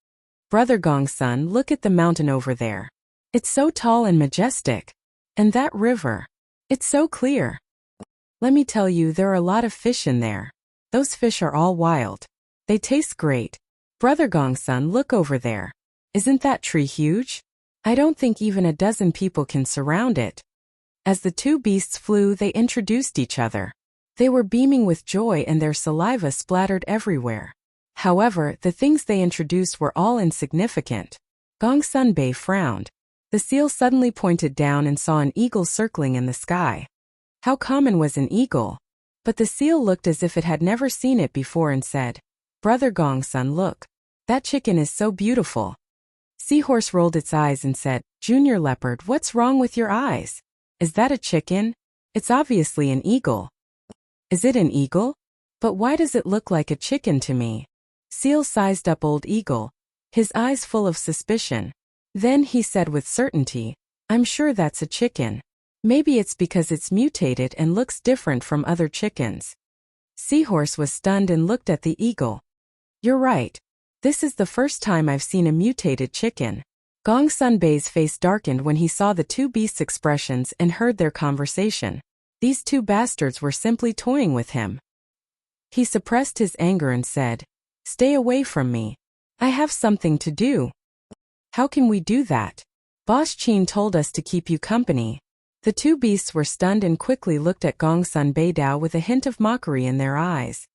Brother Gongsun, look at the mountain over there. It's so tall and majestic. And that river. It's so clear. Let me tell you, there are a lot of fish in there. Those fish are all wild. They taste great. Brother Gongsun, look over there. Isn't that tree huge? I don't think even a dozen people can surround it. As the 2 beasts flew, they introduced each other. They were beaming with joy and their saliva splattered everywhere. However, the things they introduced were all insignificant. Gongsun Bei frowned. The seal suddenly pointed down and saw an eagle circling in the sky. How common was an eagle? But the seal looked as if it had never seen it before and said, "Brother Gongsun, look. That chicken is so beautiful." Seahorse rolled its eyes and said, "Junior Leopard, what's wrong with your eyes? Is that a chicken? It's obviously an eagle." "Is it an eagle? But why does it look like a chicken to me?" Seal sized up Old Eagle, his eyes full of suspicion. Then he said with certainty, "I'm sure that's a chicken. Maybe it's because it's mutated and looks different from other chickens." Seahorse was stunned and looked at the eagle. "You're right. This is the first time I've seen a mutated chicken." Gongsun Bei's face darkened when he saw the two beasts' expressions and heard their conversation. These two bastards were simply toying with him. He suppressed his anger and said, "Stay away from me. I have something to do." "How can we do that? Boss Qin told us to keep you company." The two beasts were stunned and quickly looked at Gongsun Bei Dao with a hint of mockery in their eyes.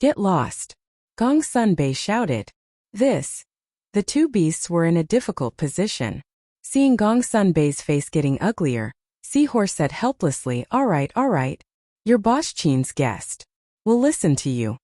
"Get lost!" Gongsun Bei shouted. The two beasts were in a difficult position. Seeing Gongsun Bei's face getting uglier, Seahorse said helplessly, all right. You're Boss Qin's guest. We'll listen to you."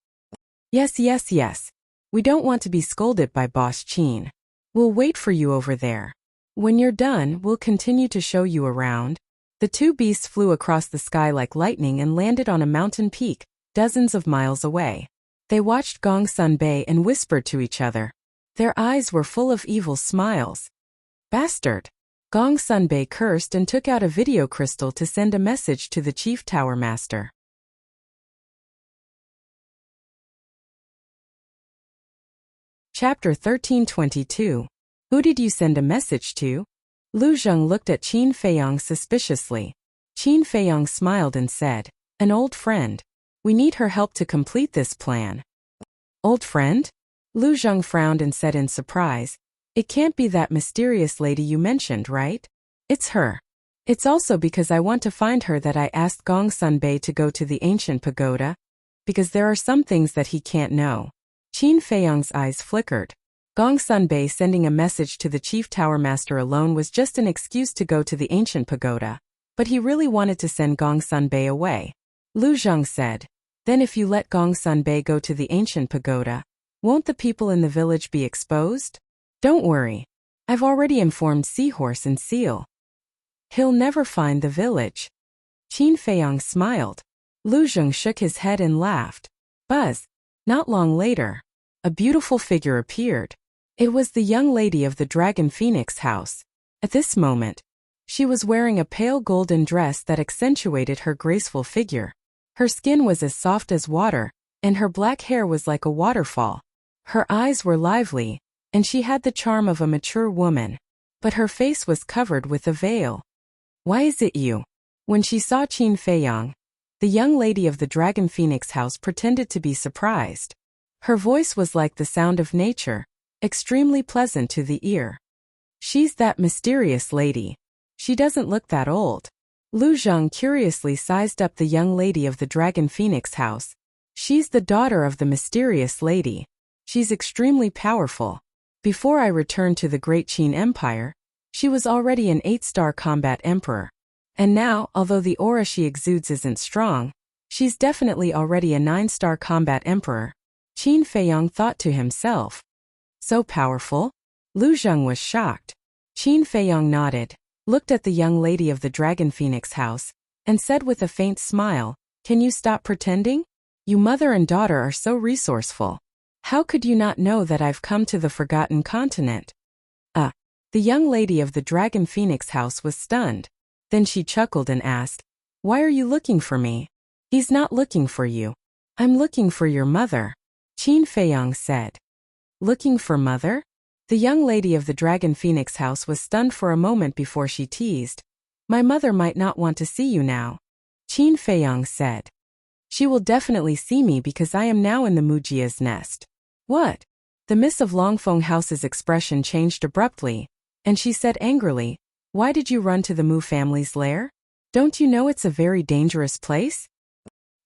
Yes. We don't want to be scolded by Boss Qin. We'll wait for you over there. When you're done, we'll continue to show you around." The two beasts flew across the sky like lightning and landed on a mountain peak, dozens of miles away. They watched Gongsun Bei and whispered to each other. Their eyes were full of evil smiles. "Bastard!" Gongsun Bei cursed and took out a video crystal to send a message to the chief tower master. Chapter 1322. Who did you send a message to? Lu Zheng looked at Qin Feiyang suspiciously. Qin Feiyang smiled and said, "An old friend. We need her help to complete this plan." "Old friend?" Lu Zheng frowned and said in surprise, "It can't be that mysterious lady you mentioned, right? It's her. It's also because I want to find her that I asked Gongsun Bei to go to the ancient pagoda, because there are some things that he can't know." Qin Feiyang's eyes flickered. Gongsun Bei sending a message to the chief tower master alone was just an excuse to go to the ancient pagoda, but he really wanted to send Gongsun Bei away. Lu Zheng said, "Then if you let Gongsun Bei go to the ancient pagoda, won't the people in the village be exposed?" "Don't worry. I've already informed Seahorse and Seal. He'll never find the village." Qin Feiyang smiled. Lu Zheng shook his head and laughed. Buzz. Not long later, a beautiful figure appeared. It was the young lady of the Dragon Phoenix house. At this moment, she was wearing a pale golden dress that accentuated her graceful figure. Her skin was as soft as water, and her black hair was like a waterfall. Her eyes were lively, and she had the charm of a mature woman, but her face was covered with a veil. "Why is it you?" When she saw Qin Feiyang, the young lady of the Dragon Phoenix house pretended to be surprised. Her voice was like the sound of nature, extremely pleasant to the ear. "She's that mysterious lady. She doesn't look that old." Lu Zheng curiously sized up the young lady of the Dragon Phoenix house. "She's the daughter of the mysterious lady. She's extremely powerful. Before I returned to the Great Qin Empire, she was already an 8-star combat emperor. And now, although the aura she exudes isn't strong, she's definitely already a 9-star combat emperor." Qin Feiyang thought to himself. "So powerful?" Lu Zheng was shocked. Qin Feiyang nodded, looked at the young lady of the Dragon Phoenix house, and said with a faint smile, "Can you stop pretending? You mother and daughter are so resourceful. How could you not know that I've come to the Forgotten Continent?" The young lady of the Dragon Phoenix house was stunned. Then she chuckled and asked, "Why are you looking for me?" "He's not looking for you. I'm looking for your mother," Qin Feiyang said. "Looking for mother?" The young lady of the Dragon Phoenix house was stunned for a moment before she teased, "My mother might not want to see you now," Qin Feiyang said. "She will definitely see me because I am now in the Mujia's nest." "What?" The Miss of Longfeng House's expression changed abruptly, and she said angrily, "Why did you run to the Mu family's lair? Don't you know it's a very dangerous place?"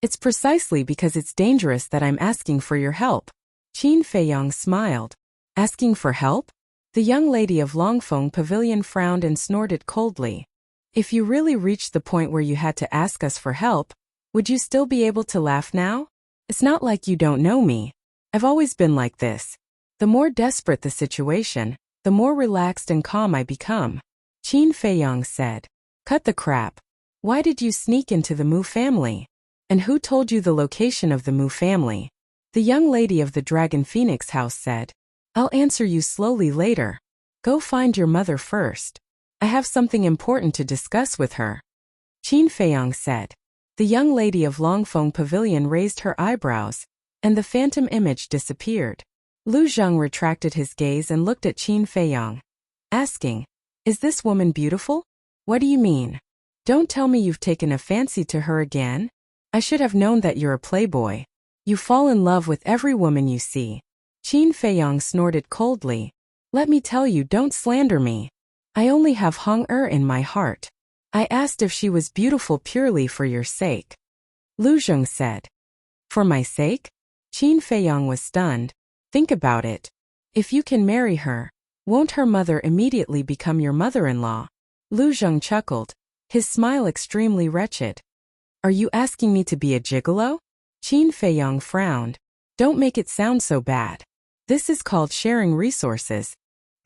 "It's precisely because it's dangerous that I'm asking for your help." Qin Feiyang smiled. "Asking for help?" The young lady of Longfeng Pavilion frowned and snorted coldly. "If you really reached the point where you had to ask us for help, Would you still be able to laugh now? It's not like you don't know me. I've always been like this. The more desperate the situation, the more relaxed and calm I become. Qin Feiyang said. Cut the crap. Why did you sneak into the Mu family? And who told you the location of the Mu family? The young lady of the Dragon Phoenix house said. I'll answer you slowly later. Go find your mother first. I have something important to discuss with her. Qin Feiyang said. The young lady of Longfeng Pavilion raised her eyebrows, and the phantom image disappeared. Lu Zheng retracted his gaze and looked at Qin Feiyang, asking, Is this woman beautiful? What do you mean? Don't tell me you've taken a fancy to her again? I should have known that you're a playboy. You fall in love with every woman you see. Qin Feiyang snorted coldly. Let me tell you, don't slander me. I only have Hong in my heart. I asked if she was beautiful purely for your sake. Lu Zheng said. For my sake? Qin Feiyang was stunned. Think about it. If you can marry her, won't her mother immediately become your mother-in-law? Lu Zheng chuckled, his smile extremely wretched. Are you asking me to be a gigolo? Qin Feiyang frowned. Don't make it sound so bad. This is called sharing resources.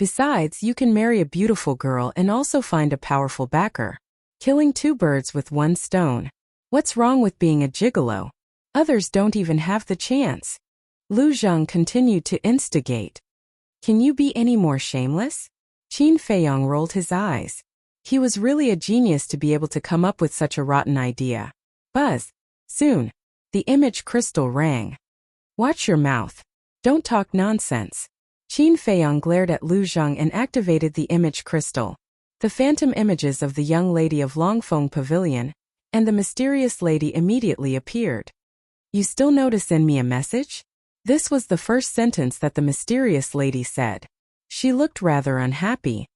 Besides, you can marry a beautiful girl and also find a powerful backer. Killing two birds with one stone. What's wrong with being a gigolo? Others don't even have the chance. Lu Zheng continued to instigate. Can you be any more shameless? Qin Feiyang rolled his eyes. He was really a genius to be able to come up with such a rotten idea. Buzz. Soon. The image crystal rang. Watch your mouth. Don't talk nonsense. Qin Feiyang glared at Lu Zheng and activated the image crystal. The phantom images of the young lady of Longfeng Pavilion and the mysterious lady immediately appeared. You still know to send me a message? This was the first sentence that the mysterious lady said. She looked rather unhappy.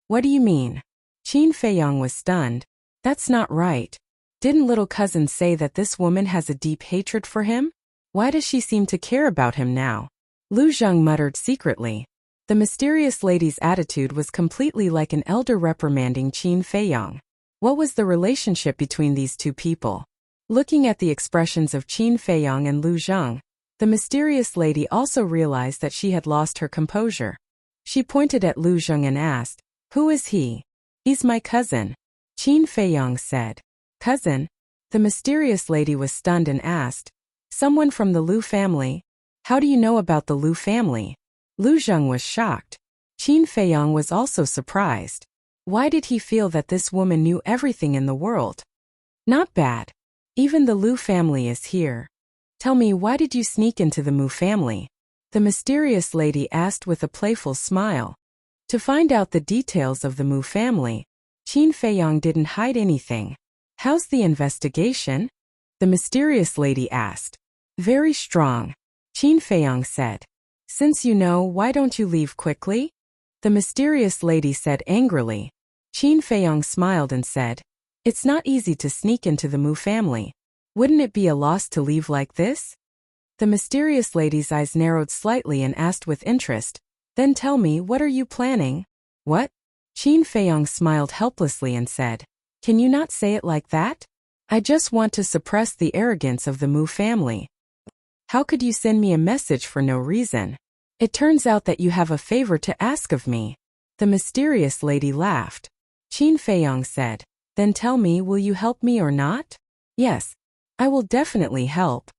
What do you mean? Qin Feiyang was stunned. That's not right. Didn't little cousin say that this woman has a deep hatred for him? Why does she seem to care about him now? Lu Zheng muttered secretly. The mysterious lady's attitude was completely like an elder reprimanding Qin Feiyang. What was the relationship between these two people? Looking at the expressions of Qin Feiyang and Lu Zheng, the mysterious lady also realized that she had lost her composure. She pointed at Lu Zheng and asked, Who is he? He's my cousin. Qin Feiyang said. Cousin? The mysterious lady was stunned and asked, Someone from the Lu family? How do you know about the Lu family? Lu Zheng was shocked. Qin Feiyang was also surprised. Why did he feel that this woman knew everything in the world? Not bad. Even the Lu family is here. Tell me, why did you sneak into the Mu family? The mysterious lady asked with a playful smile. To find out the details of the Mu family, Qin Feiyang didn't hide anything. How's the investigation? The mysterious lady asked. Very strong. Qin Feiyang said. Since you know, why don't you leave quickly? The mysterious lady said angrily. Qin Feiyang smiled and said, It's not easy to sneak into the Mu family. Wouldn't it be a loss to leave like this? The mysterious lady's eyes narrowed slightly and asked with interest, Then tell me, what are you planning? What? Qin Feiyang smiled helplessly and said, Can you not say it like that? I just want to suppress the arrogance of the Mu family. How could you send me a message for no reason? It turns out that you have a favor to ask of me. The mysterious lady laughed. Qin Feiyang said, Then tell me, will you help me or not? Yes. I will definitely help.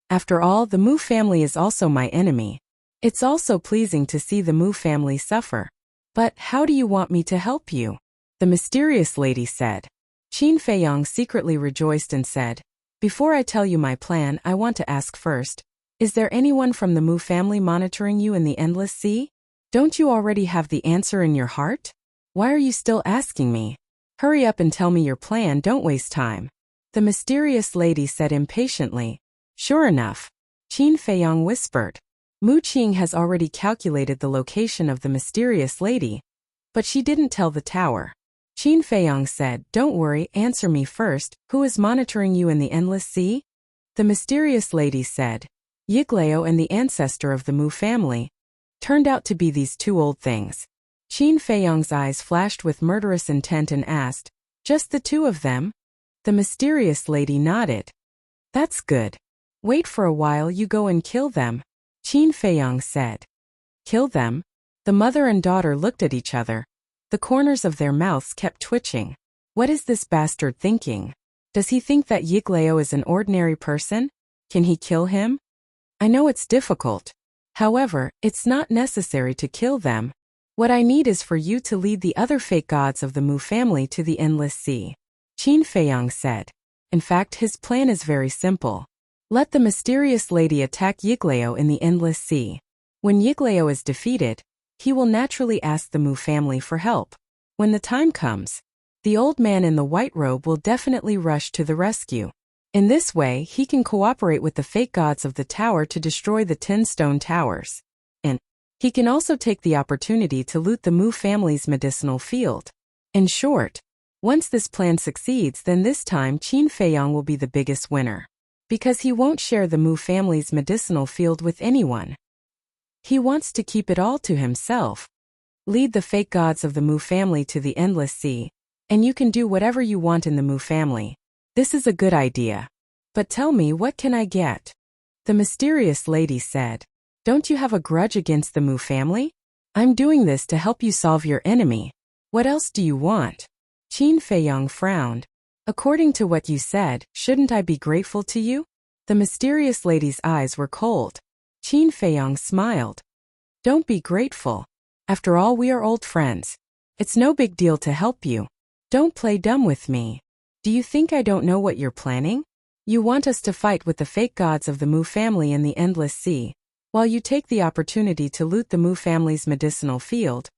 After all, the Mu family is also my enemy. It's also pleasing to see the Mu family suffer. But how do you want me to help you? The mysterious lady said. Qin Feiyang secretly rejoiced and said, Before I tell you my plan, I want to ask first, is there anyone from the Mu family monitoring you in the endless sea? Don't you already have the answer in your heart? Why are you still asking me? Hurry up and tell me your plan, don't waste time. The mysterious lady said impatiently. Sure enough. Qin Feiyang whispered. Mu Qing has already calculated the location of the mysterious lady, but she didn't tell the tower. Qin Feiyang said, Don't worry, answer me first, who is monitoring you in the endless sea? The mysterious lady said, Yiglao and the ancestor of the Mu family. Turned out to be these two old things. Qin Feiyang's eyes flashed with murderous intent and asked, Just the two of them? The mysterious lady nodded. That's good. Wait for a while, you go and kill them, Qin Feiyong said. Kill them? The mother and daughter looked at each other. The corners of their mouths kept twitching. What is this bastard thinking? Does he think that Yiglao is an ordinary person? Can he kill him? I know it's difficult. However, it's not necessary to kill them. What I need is for you to lead the other fake gods of the Mu family to the Endless Sea, Qin Feiyong said. In fact, his plan is very simple. Let the mysterious lady attack Yiglao in the Endless Sea. When Yiglao is defeated, he will naturally ask the Mu family for help. When the time comes, the old man in the white robe will definitely rush to the rescue. In this way, he can cooperate with the fake gods of the tower to destroy the 10 stone towers. And he can also take the opportunity to loot the Mu family's medicinal field. In short, once this plan succeeds, then this time Qin Feiyong will be the biggest winner. Because he won't share the Mu family's medicinal field with anyone. He wants to keep it all to himself. Lead the fake gods of the Mu family to the Endless Sea, and you can do whatever you want in the Mu family. This is a good idea. But tell me, what can I get? The mysterious lady said. Don't you have a grudge against the Mu family? I'm doing this to help you solve your enemy. What else do you want? Qin Feiyong frowned. According to what you said, shouldn't I be grateful to you? The mysterious lady's eyes were cold. Qin Feiyong smiled. Don't be grateful. After all, we are old friends. It's no big deal to help you. Don't play dumb with me. Do you think I don't know what you're planning? You want us to fight with the fake gods of the Mu family in the Endless Sea, while you take the opportunity to loot the Mu family's medicinal field.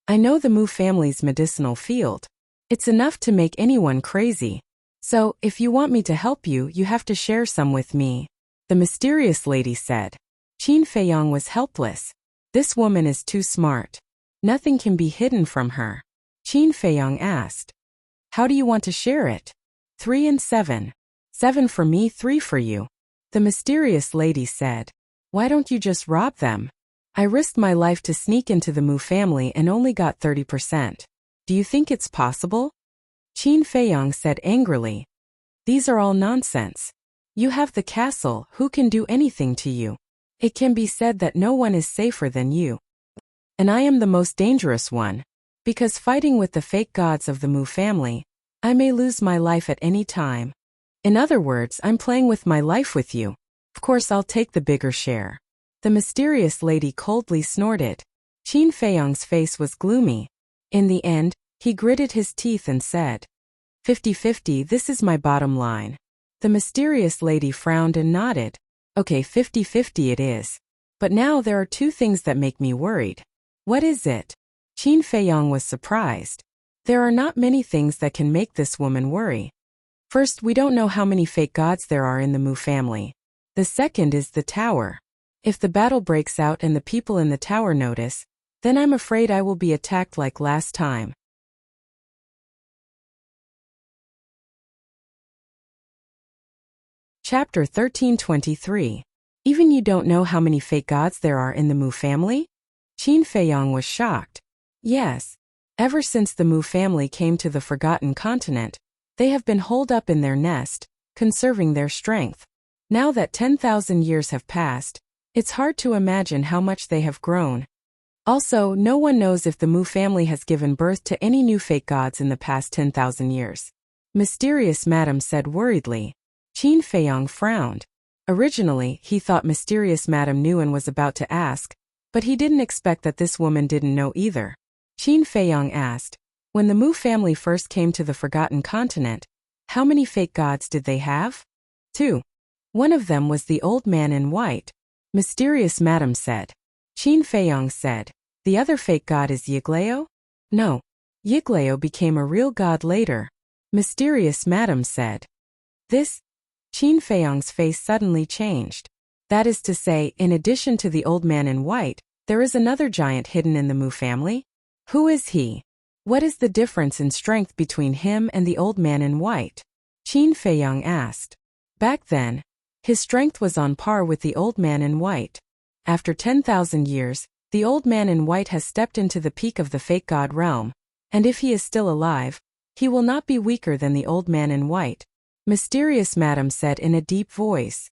I know the Mu family's medicinal field. It's enough to make anyone crazy. So, if you want me to help you, you have to share some with me, the mysterious lady said. Qin Feiyong was helpless. This woman is too smart. Nothing can be hidden from her. Qin Feiyong asked. How do you want to share it? 3 and 7. 7 for me, 3 for you. The mysterious lady said. Why don't you just rob them? I risked my life to sneak into the Mu family and only got 30%. Do you think it's possible? Qin Feiyong said angrily. These are all nonsense. You have the castle, who can do anything to you? It can be said that no one is safer than you. And I am the most dangerous one. Because fighting with the fake gods of the Mu family, I may lose my life at any time. In other words, I'm playing with my life with you. Of course I'll take the bigger share. The mysterious lady coldly snorted. Qin Feiyong's face was gloomy. In the end, he gritted his teeth and said, 50-50, this is my bottom line. The mysterious lady frowned and nodded. Okay, 50-50 it is. But now there are 2 things that make me worried. What is it? Qin Feiyong was surprised. There are not many things that can make this woman worry. First, we don't know how many fake gods there are in the Mu family. The second is the tower. If the battle breaks out and the people in the tower notice, then I'm afraid I will be attacked like last time. Chapter 1323. Even you don't know how many fake gods there are in the Mu family? Qin Feiyong was shocked. Yes. Ever since the Mu family came to the Forgotten Continent, they have been holed up in their nest, conserving their strength. Now that 10,000 years have passed, it's hard to imagine how much they have grown. Also, no one knows if the Mu family has given birth to any new fake gods in the past 10,000 years. Mysterious Madam said worriedly. Qin Feiyong frowned. Originally, he thought Mysterious Madam knew and was about to ask, but he didn't expect that this woman didn't know either. Qin Feiyong asked, when the Mu family first came to the Forgotten Continent, how many fake gods did they have? 2. One of them was the old man in white. Mysterious Madam said. Qin Feiyong said, the other fake god is Yiglao? No. Yiglao became a real god later. Mysterious Madam said. This? Qin Feiyong's face suddenly changed. That is to say, in addition to the old man in white, there is another giant hidden in the Mu family? Who is he? What is the difference in strength between him and the old man in white? Qin Feiyong asked. Back then, his strength was on par with the old man in white. After 10,000 years, the old man in white has stepped into the peak of the fake god realm, and if he is still alive, he will not be weaker than the old man in white. Mysterious Madam said in a deep voice.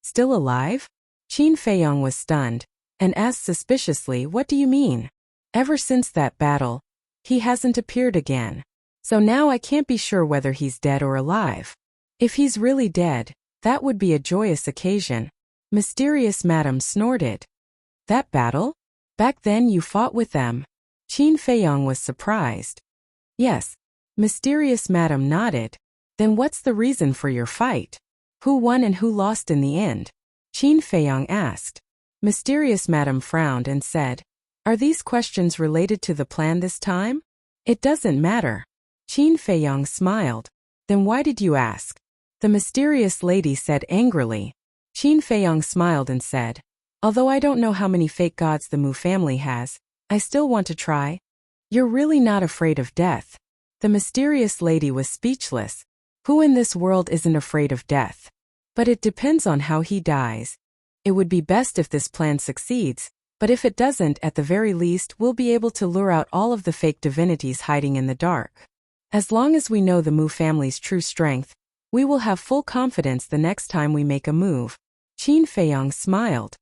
Still alive? Qin Feiyong was stunned, and asked suspiciously, what do you mean? Ever since that battle, he hasn't appeared again. So now I can't be sure whether he's dead or alive. If he's really dead, that would be a joyous occasion. Mysterious Madam snorted. That battle? Back then you fought with them? Qin Feiyong was surprised. Yes. Mysterious Madam nodded. Then what's the reason for your fight? Who won and who lost in the end? Qin Feiyong asked. Mysterious Madam frowned and said, Are these questions related to the plan this time? It doesn't matter. Qin Feiyong smiled. Then why did you ask? The mysterious lady said angrily. Qin Feiyong smiled and said, Although I don't know how many fake gods the Mu family has, I still want to try. You're really not afraid of death. The mysterious lady was speechless. Who in this world isn't afraid of death? But it depends on how he dies. It would be best if this plan succeeds, but if it doesn't, at the very least, we'll be able to lure out all of the fake divinities hiding in the dark. As long as we know the Mu family's true strength, we will have full confidence the next time we make a move. Qin Feiyong smiled.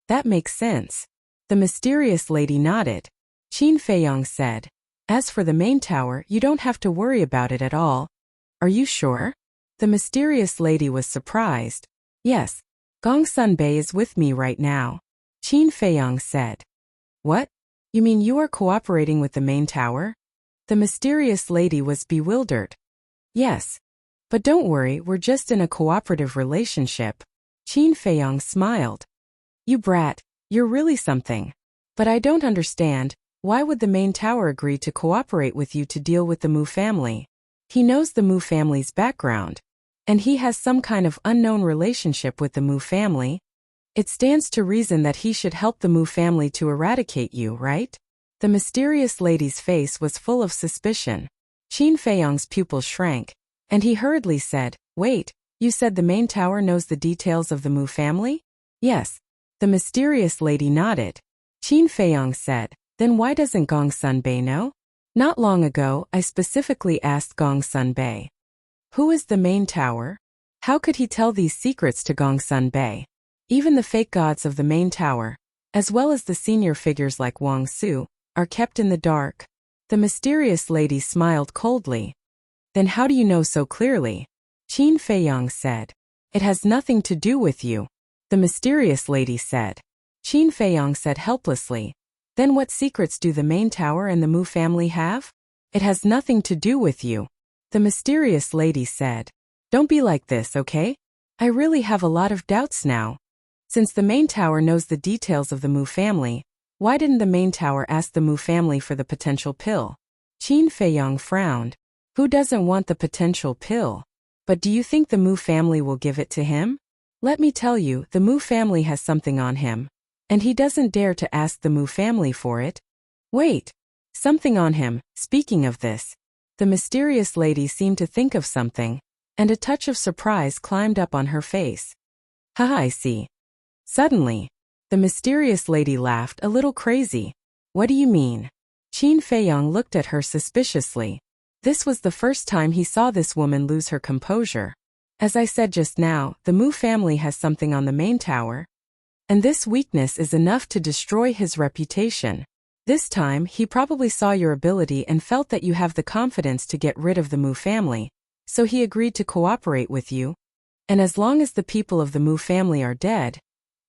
That makes sense. The mysterious lady nodded. Qin Feiyong said, As for the main tower, you don't have to worry about it at all. Are you sure? The mysterious lady was surprised. Yes. Gongsun Bei is with me right now. Qin Feiyong said. What? You mean you are cooperating with the main tower? The mysterious lady was bewildered. Yes. But don't worry, we're just in a cooperative relationship. Qin Feiyong smiled. You brat, you're really something. But I don't understand, why would the main tower agree to cooperate with you to deal with the Mu family? He knows the Mu family's background. And he has some kind of unknown relationship with the Mu family. It stands to reason that he should help the Mu family to eradicate you, right? The mysterious lady's face was full of suspicion. Qin Feiyong's pupils shrank, and he hurriedly said, Wait, you said the main tower knows the details of the Mu family? Yes. The mysterious lady nodded. Qin Feiyong said, Then why doesn't Gongsun Bei know? Not long ago, I specifically asked Gongsun Bei. Who is the main tower? How could he tell these secrets to Gongsun Bei? Even the fake gods of the main tower, as well as the senior figures like Wang Su, are kept in the dark. The mysterious lady smiled coldly. Then how do you know so clearly? Qin Feiyong said. It has nothing to do with you. The mysterious lady said. Qin Feiyong said helplessly. Then what secrets do the main tower and the Mu family have? It has nothing to do with you. The mysterious lady said. Don't be like this, okay? I really have a lot of doubts now. Since the main tower knows the details of the Mu family, why didn't the main tower ask the Mu family for the potential pill? Qin Feiyong frowned. Who doesn't want the potential pill? But do you think the Mu family will give it to him? Let me tell you, the Mu family has something on him. And he doesn't dare to ask the Mu family for it. Wait. Something on him, speaking of this. The mysterious lady seemed to think of something, and a touch of surprise climbed up on her face. Haha, I see. Suddenly, the mysterious lady laughed a little crazy. What do you mean? Qin Feiyong looked at her suspiciously. This was the first time he saw this woman lose her composure. As I said just now, the Mu family has something on the main tower. And this weakness is enough to destroy his reputation. This time, he probably saw your ability and felt that you have the confidence to get rid of the Mu family, so he agreed to cooperate with you. And as long as the people of the Mu family are dead,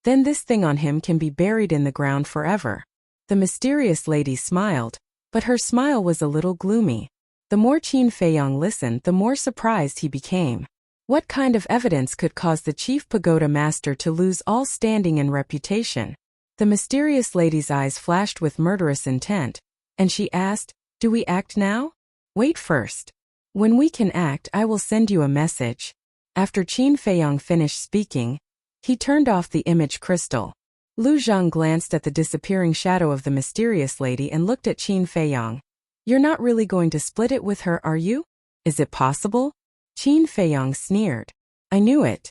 then this thing on him can be buried in the ground forever. The mysterious lady smiled, but her smile was a little gloomy. The more Qin Feiyong listened, the more surprised he became. What kind of evidence could cause the chief pagoda master to lose all standing and reputation? The mysterious lady's eyes flashed with murderous intent, and she asked, Do we act now? Wait first. When we can act, I will send you a message. After Qin Feiyong finished speaking, he turned off the image crystal. Lu Zhang glanced at the disappearing shadow of the mysterious lady and looked at Qin Feiyong. You're not really going to split it with her, are you? Is it possible? Qin Feiyong sneered. I knew it.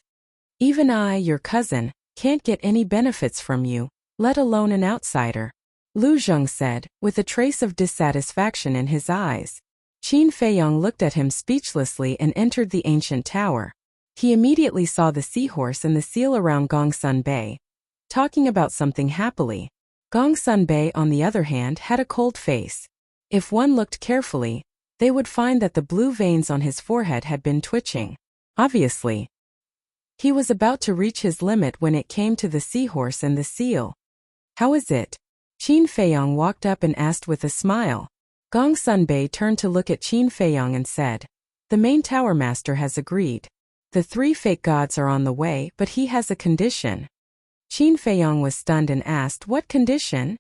Even I, your cousin, can't get any benefits from you, let alone an outsider. Lu Zhang said, with a trace of dissatisfaction in his eyes. Qin Feiyong looked at him speechlessly and entered the ancient tower. He immediately saw the seahorse and the seal around Gongsun Bei, talking about something happily. Gongsun Bei, on the other hand, had a cold face. If one looked carefully, they would find that the blue veins on his forehead had been twitching. Obviously, he was about to reach his limit when it came to the seahorse and the seal. How is it? Qin Feiyong walked up and asked with a smile. Gongsun Bei turned to look at Qin Feiyong and said, "The main tower master has agreed. The 3 fake gods are on the way, but he has a condition." Qin Feiyong was stunned and asked, "What condition?"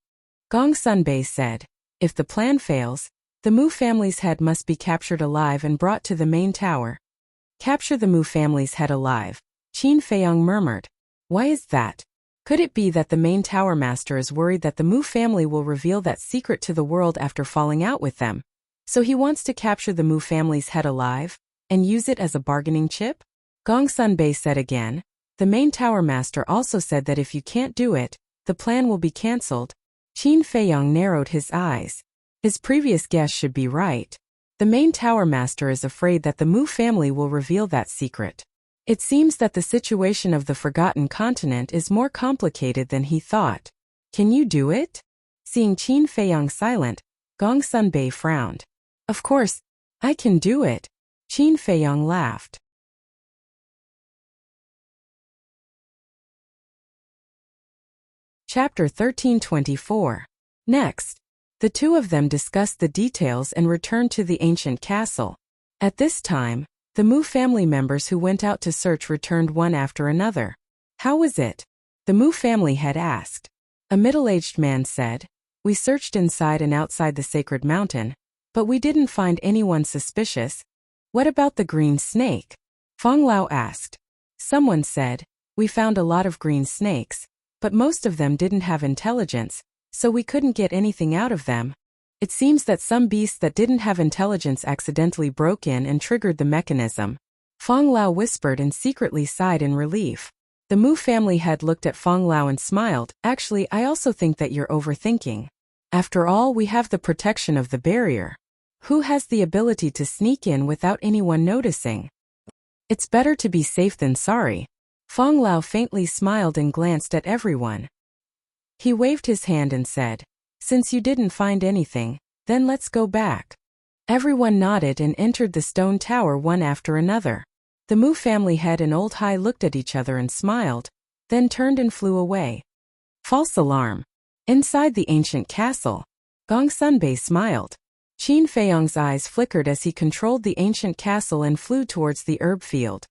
Gongsun Bei said, "If the plan fails, the Mu family's head must be captured alive and brought to the main tower." "Capture the Mu family's head alive," Qin Feiyong murmured. "Why is that? Could it be that the main tower master is worried that the Mu family will reveal that secret to the world after falling out with them? So he wants to capture the Mu family's head alive and use it as a bargaining chip?" Gongsun Bei said again. "The main tower master also said that if you can't do it, the plan will be cancelled." Qin Feiyong narrowed his eyes. His previous guess should be right. The main tower master is afraid that the Mu family will reveal that secret. It seems that the situation of the Forgotten Continent is more complicated than he thought. "Can you do it?" Seeing Qin Feiyong silent, Gongsun Bei frowned. "Of course, I can do it." Qin Feiyong laughed. Chapter 1324. Next, the two of them discussed the details and returned to the ancient castle. At this time, the Mu family members who went out to search returned one after another. "How was it?" the Mu family had asked. A middle-aged man said, "We searched inside and outside the sacred mountain, but we didn't find anyone suspicious." "What about the green snake?" Feng Lao asked. Someone said, "We found a lot of green snakes, but most of them didn't have intelligence, so we couldn't get anything out of them. It seems that some beasts that didn't have intelligence accidentally broke in and triggered the mechanism." Feng Lao whispered and secretly sighed in relief. The Mu family head looked at Feng Lao and smiled. "Actually, I also think that you're overthinking. After all, we have the protection of the barrier. Who has the ability to sneak in without anyone noticing? It's better to be safe than sorry." Feng Lao faintly smiled and glanced at everyone. He waved his hand and said, "Since you didn't find anything, then let's go back." Everyone nodded and entered the stone tower one after another. The Mu family head and Old Hai looked at each other and smiled, then turned and flew away. False alarm. Inside the ancient castle, Gongsun Bei smiled. Qin Feiyong's eyes flickered as he controlled the ancient castle and flew towards the herb field.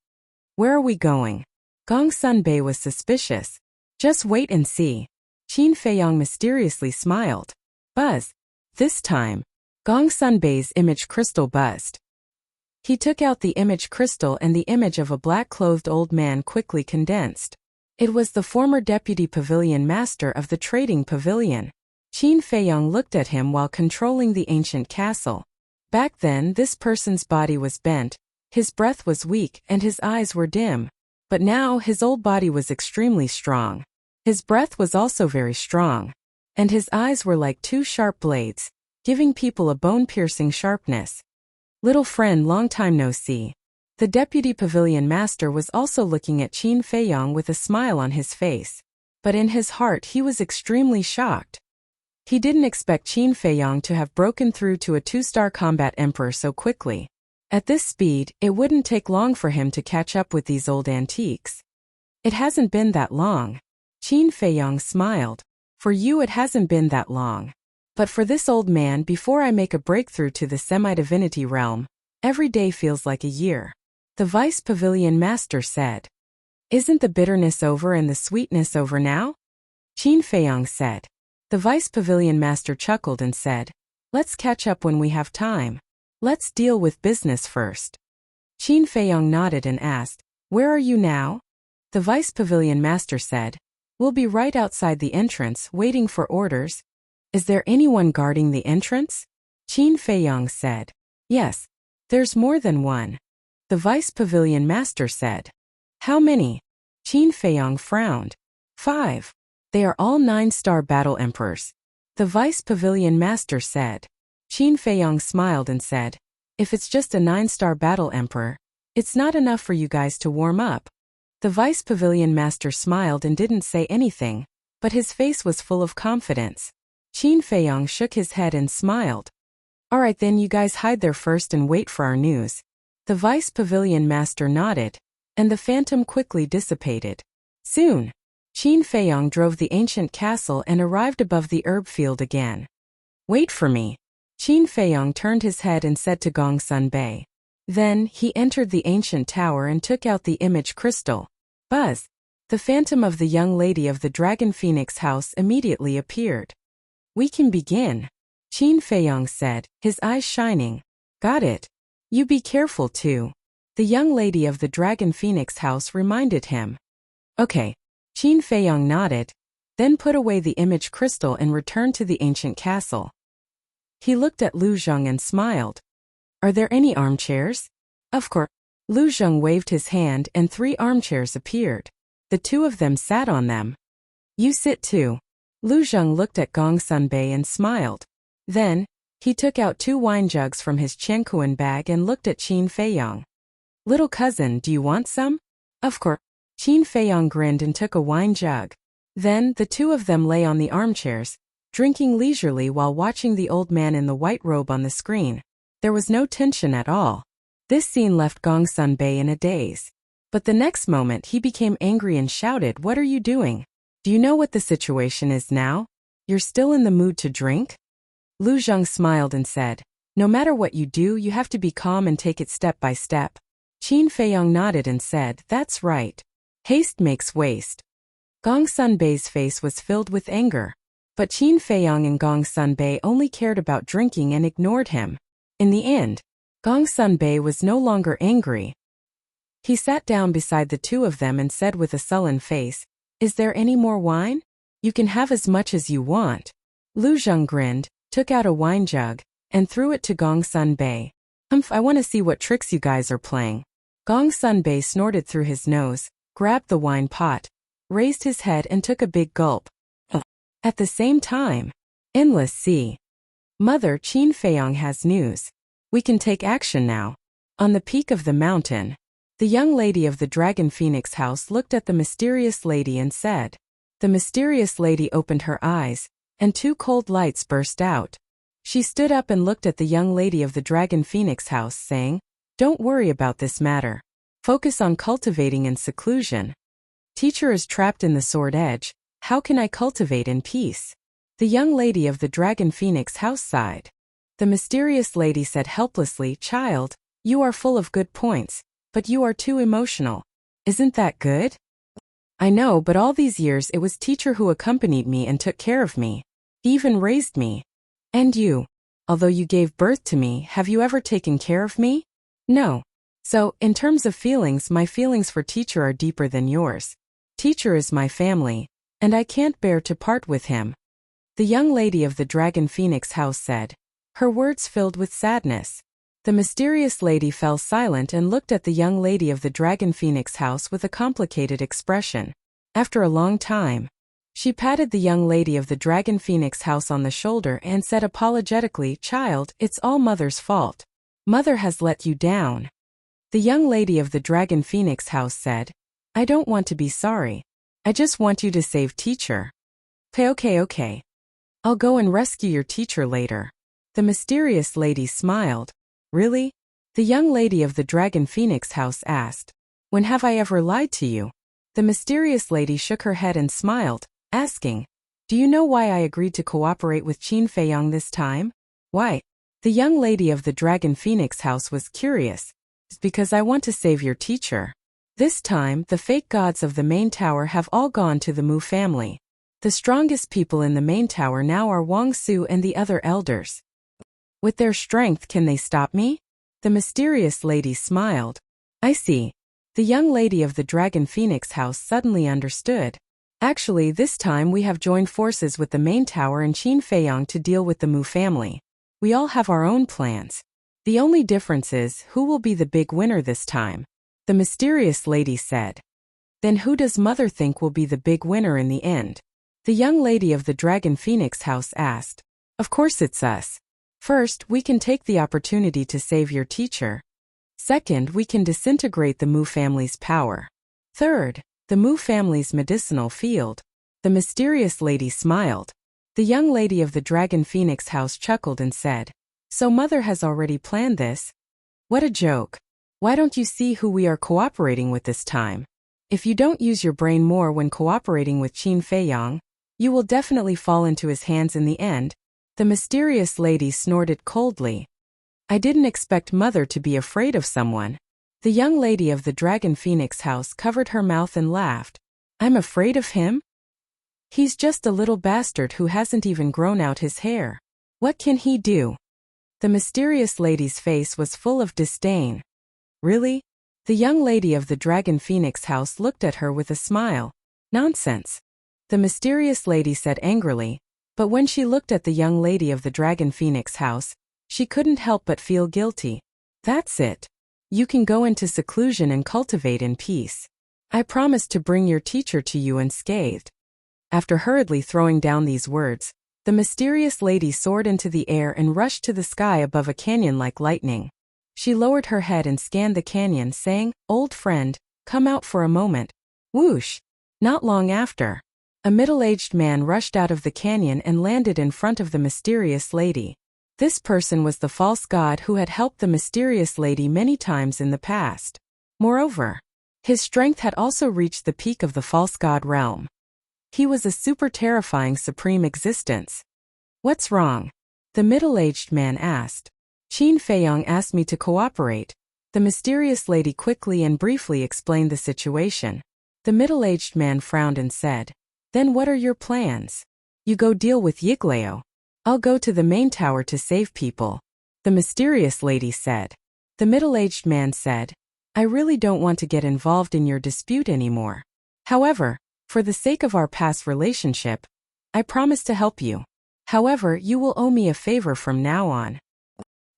"Where are we going?" Gongsun Bei was suspicious. "Just wait and see." Qin Feiyong mysteriously smiled. Buzz. This time, Gongsun Bei's image crystal buzzed. He took out the image crystal and the image of a black-clothed old man quickly condensed. It was the former deputy pavilion master of the trading pavilion. Qin Feiyong looked at him while controlling the ancient castle. Back then, this person's body was bent, his breath was weak, and his eyes were dim. But now his old body was extremely strong. His breath was also very strong. And his eyes were like 2 sharp blades, giving people a bone-piercing sharpness. "Little friend, long time no see." The deputy pavilion master was also looking at Qin Feiyong with a smile on his face. But in his heart he was extremely shocked. He didn't expect Qin Feiyong to have broken through to a 2-star combat emperor so quickly. At this speed, it wouldn't take long for him to catch up with these old antiques. "It hasn't been that long." Qin Feiyong smiled. "For you it hasn't been that long. But for this old man, before I make a breakthrough to the semi-divinity realm, every day feels like a year." The vice pavilion master said. "Isn't the bitterness over and the sweetness over now?" Qin Feiyong said. The vice pavilion master chuckled and said, "Let's catch up when we have time. Let's deal with business first." Qin Feiyong nodded and asked, "Where are you now?" The vice pavilion master said, "We'll be right outside the entrance, waiting for orders." "Is there anyone guarding the entrance?" Qin Feiyong said. "Yes, there's more than one." The vice pavilion master said. "How many?" Qin Feiyong frowned. 5. "They are all 9-star battle emperors." The vice pavilion master said. Qin Feiyong smiled and said, If it's just a 9-star battle emperor, it's not enough for you guys to warm up. The Vice Pavilion Master smiled and didn't say anything, but his face was full of confidence. Qin Feiyong shook his head and smiled. Alright then, you guys hide there first and wait for our news. The Vice Pavilion Master nodded, and the phantom quickly dissipated. Soon, Qin Feiyong drove the ancient castle and arrived above the herb field again. Wait for me. Qin Feiyong turned his head and said to Gongsun Bei. Then, he entered the ancient tower and took out the image crystal. Buzz! The phantom of the young lady of the Dragon Phoenix house immediately appeared. We can begin, Qin Feiyong said, his eyes shining. Got it. You be careful too. The young lady of the Dragon Phoenix house reminded him. Okay. Qin Feiyong nodded, then put away the image crystal and returned to the ancient castle. He looked at Lu Zheng and smiled. Are there any armchairs? Of course. Lu Zheng waved his hand and 3 armchairs appeared. The 2 of them sat on them. You sit too. Lu Zheng looked at Gongsun Bei and smiled. Then, he took out 2 wine jugs from his Qiankuan bag and looked at Qin Feiyong. Little cousin, do you want some? Of course. Qin Feiyong grinned and took a wine jug. Then, the 2 of them lay on the armchairs, drinking leisurely while watching the old man in the white robe on the screen. There was no tension at all. This scene left Gongsun Bei in a daze. But the next moment he became angry and shouted, "What are you doing? Do you know what the situation is now? You're still in the mood to drink?" Lu Zheng smiled and said, "No matter what you do, you have to be calm and take it step by step." Qin Feiyong nodded and said, "That's right. Haste makes waste." Gongsun Bei's face was filled with anger. But Qin Feiyong and Gongsun Bei only cared about drinking and ignored him. In the end, Gongsun Bei was no longer angry. He sat down beside the 2 of them and said with a sullen face, "Is there any more wine? You can have as much as you want." Lu Zheng grinned, took out a wine jug, and threw it to Gongsun Bei. I want to see what tricks you guys are playing." Gongsun Bei snorted through his nose, grabbed the wine pot, raised his head and took a big gulp. At the same time, Endless Sea. Mother, Qin Feiyong has news. We can take action now. On the peak of the mountain, the young lady of the Dragon Phoenix house looked at the mysterious lady and said. The mysterious lady opened her eyes, and 2 cold lights burst out. She stood up and looked at the young lady of the Dragon Phoenix house, saying, "Don't worry about this matter. Focus on cultivating in seclusion. Teacher is trapped in the sword edge. How can I cultivate in peace?" The young lady of the Dragon Phoenix house sighed. The mysterious lady said helplessly, "Child, you are full of good points, but you are too emotional. Isn't that good?" "I know, but all these years it was teacher who accompanied me and took care of me. He even raised me. And you, although you gave birth to me, have you ever taken care of me?" "No. So, in terms of feelings, my feelings for teacher are deeper than yours. Teacher is my family, and I can't bear to part with him." The young lady of the Dragon Phoenix house said. Her words filled with sadness. The mysterious lady fell silent and looked at the young lady of the Dragon Phoenix house with a complicated expression. After a long time, she patted the young lady of the Dragon Phoenix house on the shoulder and said apologetically, "Child, it's all Mother's fault. Mother has let you down." The young lady of the Dragon Phoenix house said, "I don't want to be sorry. I just want you to save teacher." Okay. I'll go and rescue your teacher later." The mysterious lady smiled. "Really?" The young lady of the Dragon Phoenix house asked. "When have I ever lied to you?" The mysterious lady shook her head and smiled, asking, "Do you know why I agreed to cooperate with Qin Feiyong this time?" "Why?" The young lady of the Dragon Phoenix house was curious. "It's because I want to save your teacher. This time, the fake gods of the main tower have all gone to the Mu family. The strongest people in the main tower now are Wang Su and the other elders. With their strength, can they stop me?" The mysterious lady smiled. "I see." The young lady of the Dragon Phoenix house suddenly understood. "Actually, this time we have joined forces with the main tower and Qin Feiyong to deal with the Mu family. We all have our own plans. The only difference is who will be the big winner this time," the mysterious lady said. "Then who does Mother think will be the big winner in the end?" The young lady of the Dragon Phoenix house asked. "Of course it's us. First, we can take the opportunity to save your teacher. Second, we can disintegrate the Mu family's power. Third, the Mu family's medicinal field. The mysterious lady smiled. The young lady of the Dragon Phoenix house chuckled and said, "So mother has already planned this? What a joke. Why don't you see who we are cooperating with this time? If you don't use your brain more when cooperating with Qin Feiyang, you will definitely fall into his hands in the end." The mysterious lady snorted coldly. "I didn't expect mother to be afraid of someone." The young lady of the Dragon Phoenix house covered her mouth and laughed. "I'm afraid of him? He's just a little bastard who hasn't even grown out his hair. What can he do?" The mysterious lady's face was full of disdain. "Really?" The young lady of the Dragon Phoenix house looked at her with a smile. "Nonsense," the mysterious lady said angrily, but when she looked at the young lady of the Dragon Phoenix house, she couldn't help but feel guilty. "That's it. You can go into seclusion and cultivate in peace. I promise to bring your teacher to you unscathed." After hurriedly throwing down these words, the mysterious lady soared into the air and rushed to the sky above a canyon like lightning. She lowered her head and scanned the canyon, saying, "Old friend, come out for a moment." Whoosh! Not long after, a middle-aged man rushed out of the canyon and landed in front of the mysterious lady. This person was the false god who had helped the mysterious lady many times in the past. Moreover, his strength had also reached the peak of the false god realm. He was a super terrifying supreme existence. "What's wrong?" the middle-aged man asked. "Qin Feiyang asked me to cooperate." The mysterious lady quickly and briefly explained the situation. The middle-aged man frowned and said, "Then what are your plans?" "You go deal with Yiglao. I'll go to the main tower to save people," the mysterious lady said. The middle-aged man said, "I really don't want to get involved in your dispute anymore. However, for the sake of our past relationship, I promise to help you. However, you will owe me a favor from now on."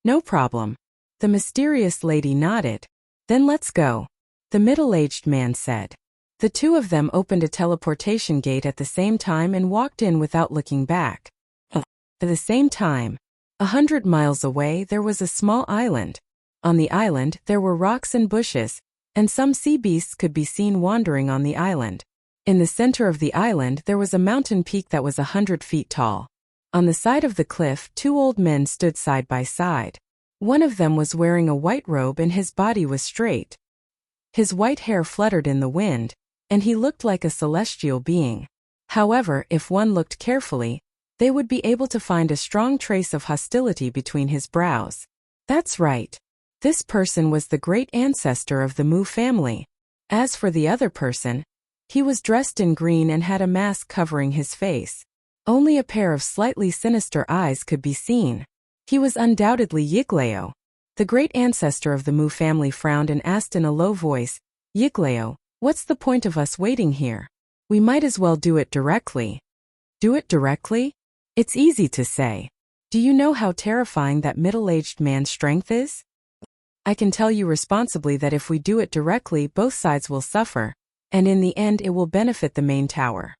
"No problem." The mysterious lady nodded. "Then let's go," the middle-aged man said. The two of them opened a teleportation gate at the same time and walked in without looking back. At the same time, 100 miles away there was a small island. On the island there were rocks and bushes, and some sea beasts could be seen wandering on the island. In the center of the island there was a mountain peak that was 100 feet tall. On the side of the cliff, two old men stood side by side. One of them was wearing a white robe and his body was straight. His white hair fluttered in the wind, and he looked like a celestial being. However, if one looked carefully, they would be able to find a strong trace of hostility between his brows. That's right. This person was the great ancestor of the Mu family. As for the other person, he was dressed in green and had a mask covering his face. Only a pair of slightly sinister eyes could be seen. He was undoubtedly Yiglao. The great ancestor of the Mu family frowned and asked in a low voice, "Yiglao, what's the point of us waiting here? We might as well do it directly." "Do it directly?" It's easy to say. Do you know how terrifying that middle-aged man's strength is? I can tell you responsibly that if we do it directly, both sides will suffer, and in the end it will benefit the main tower.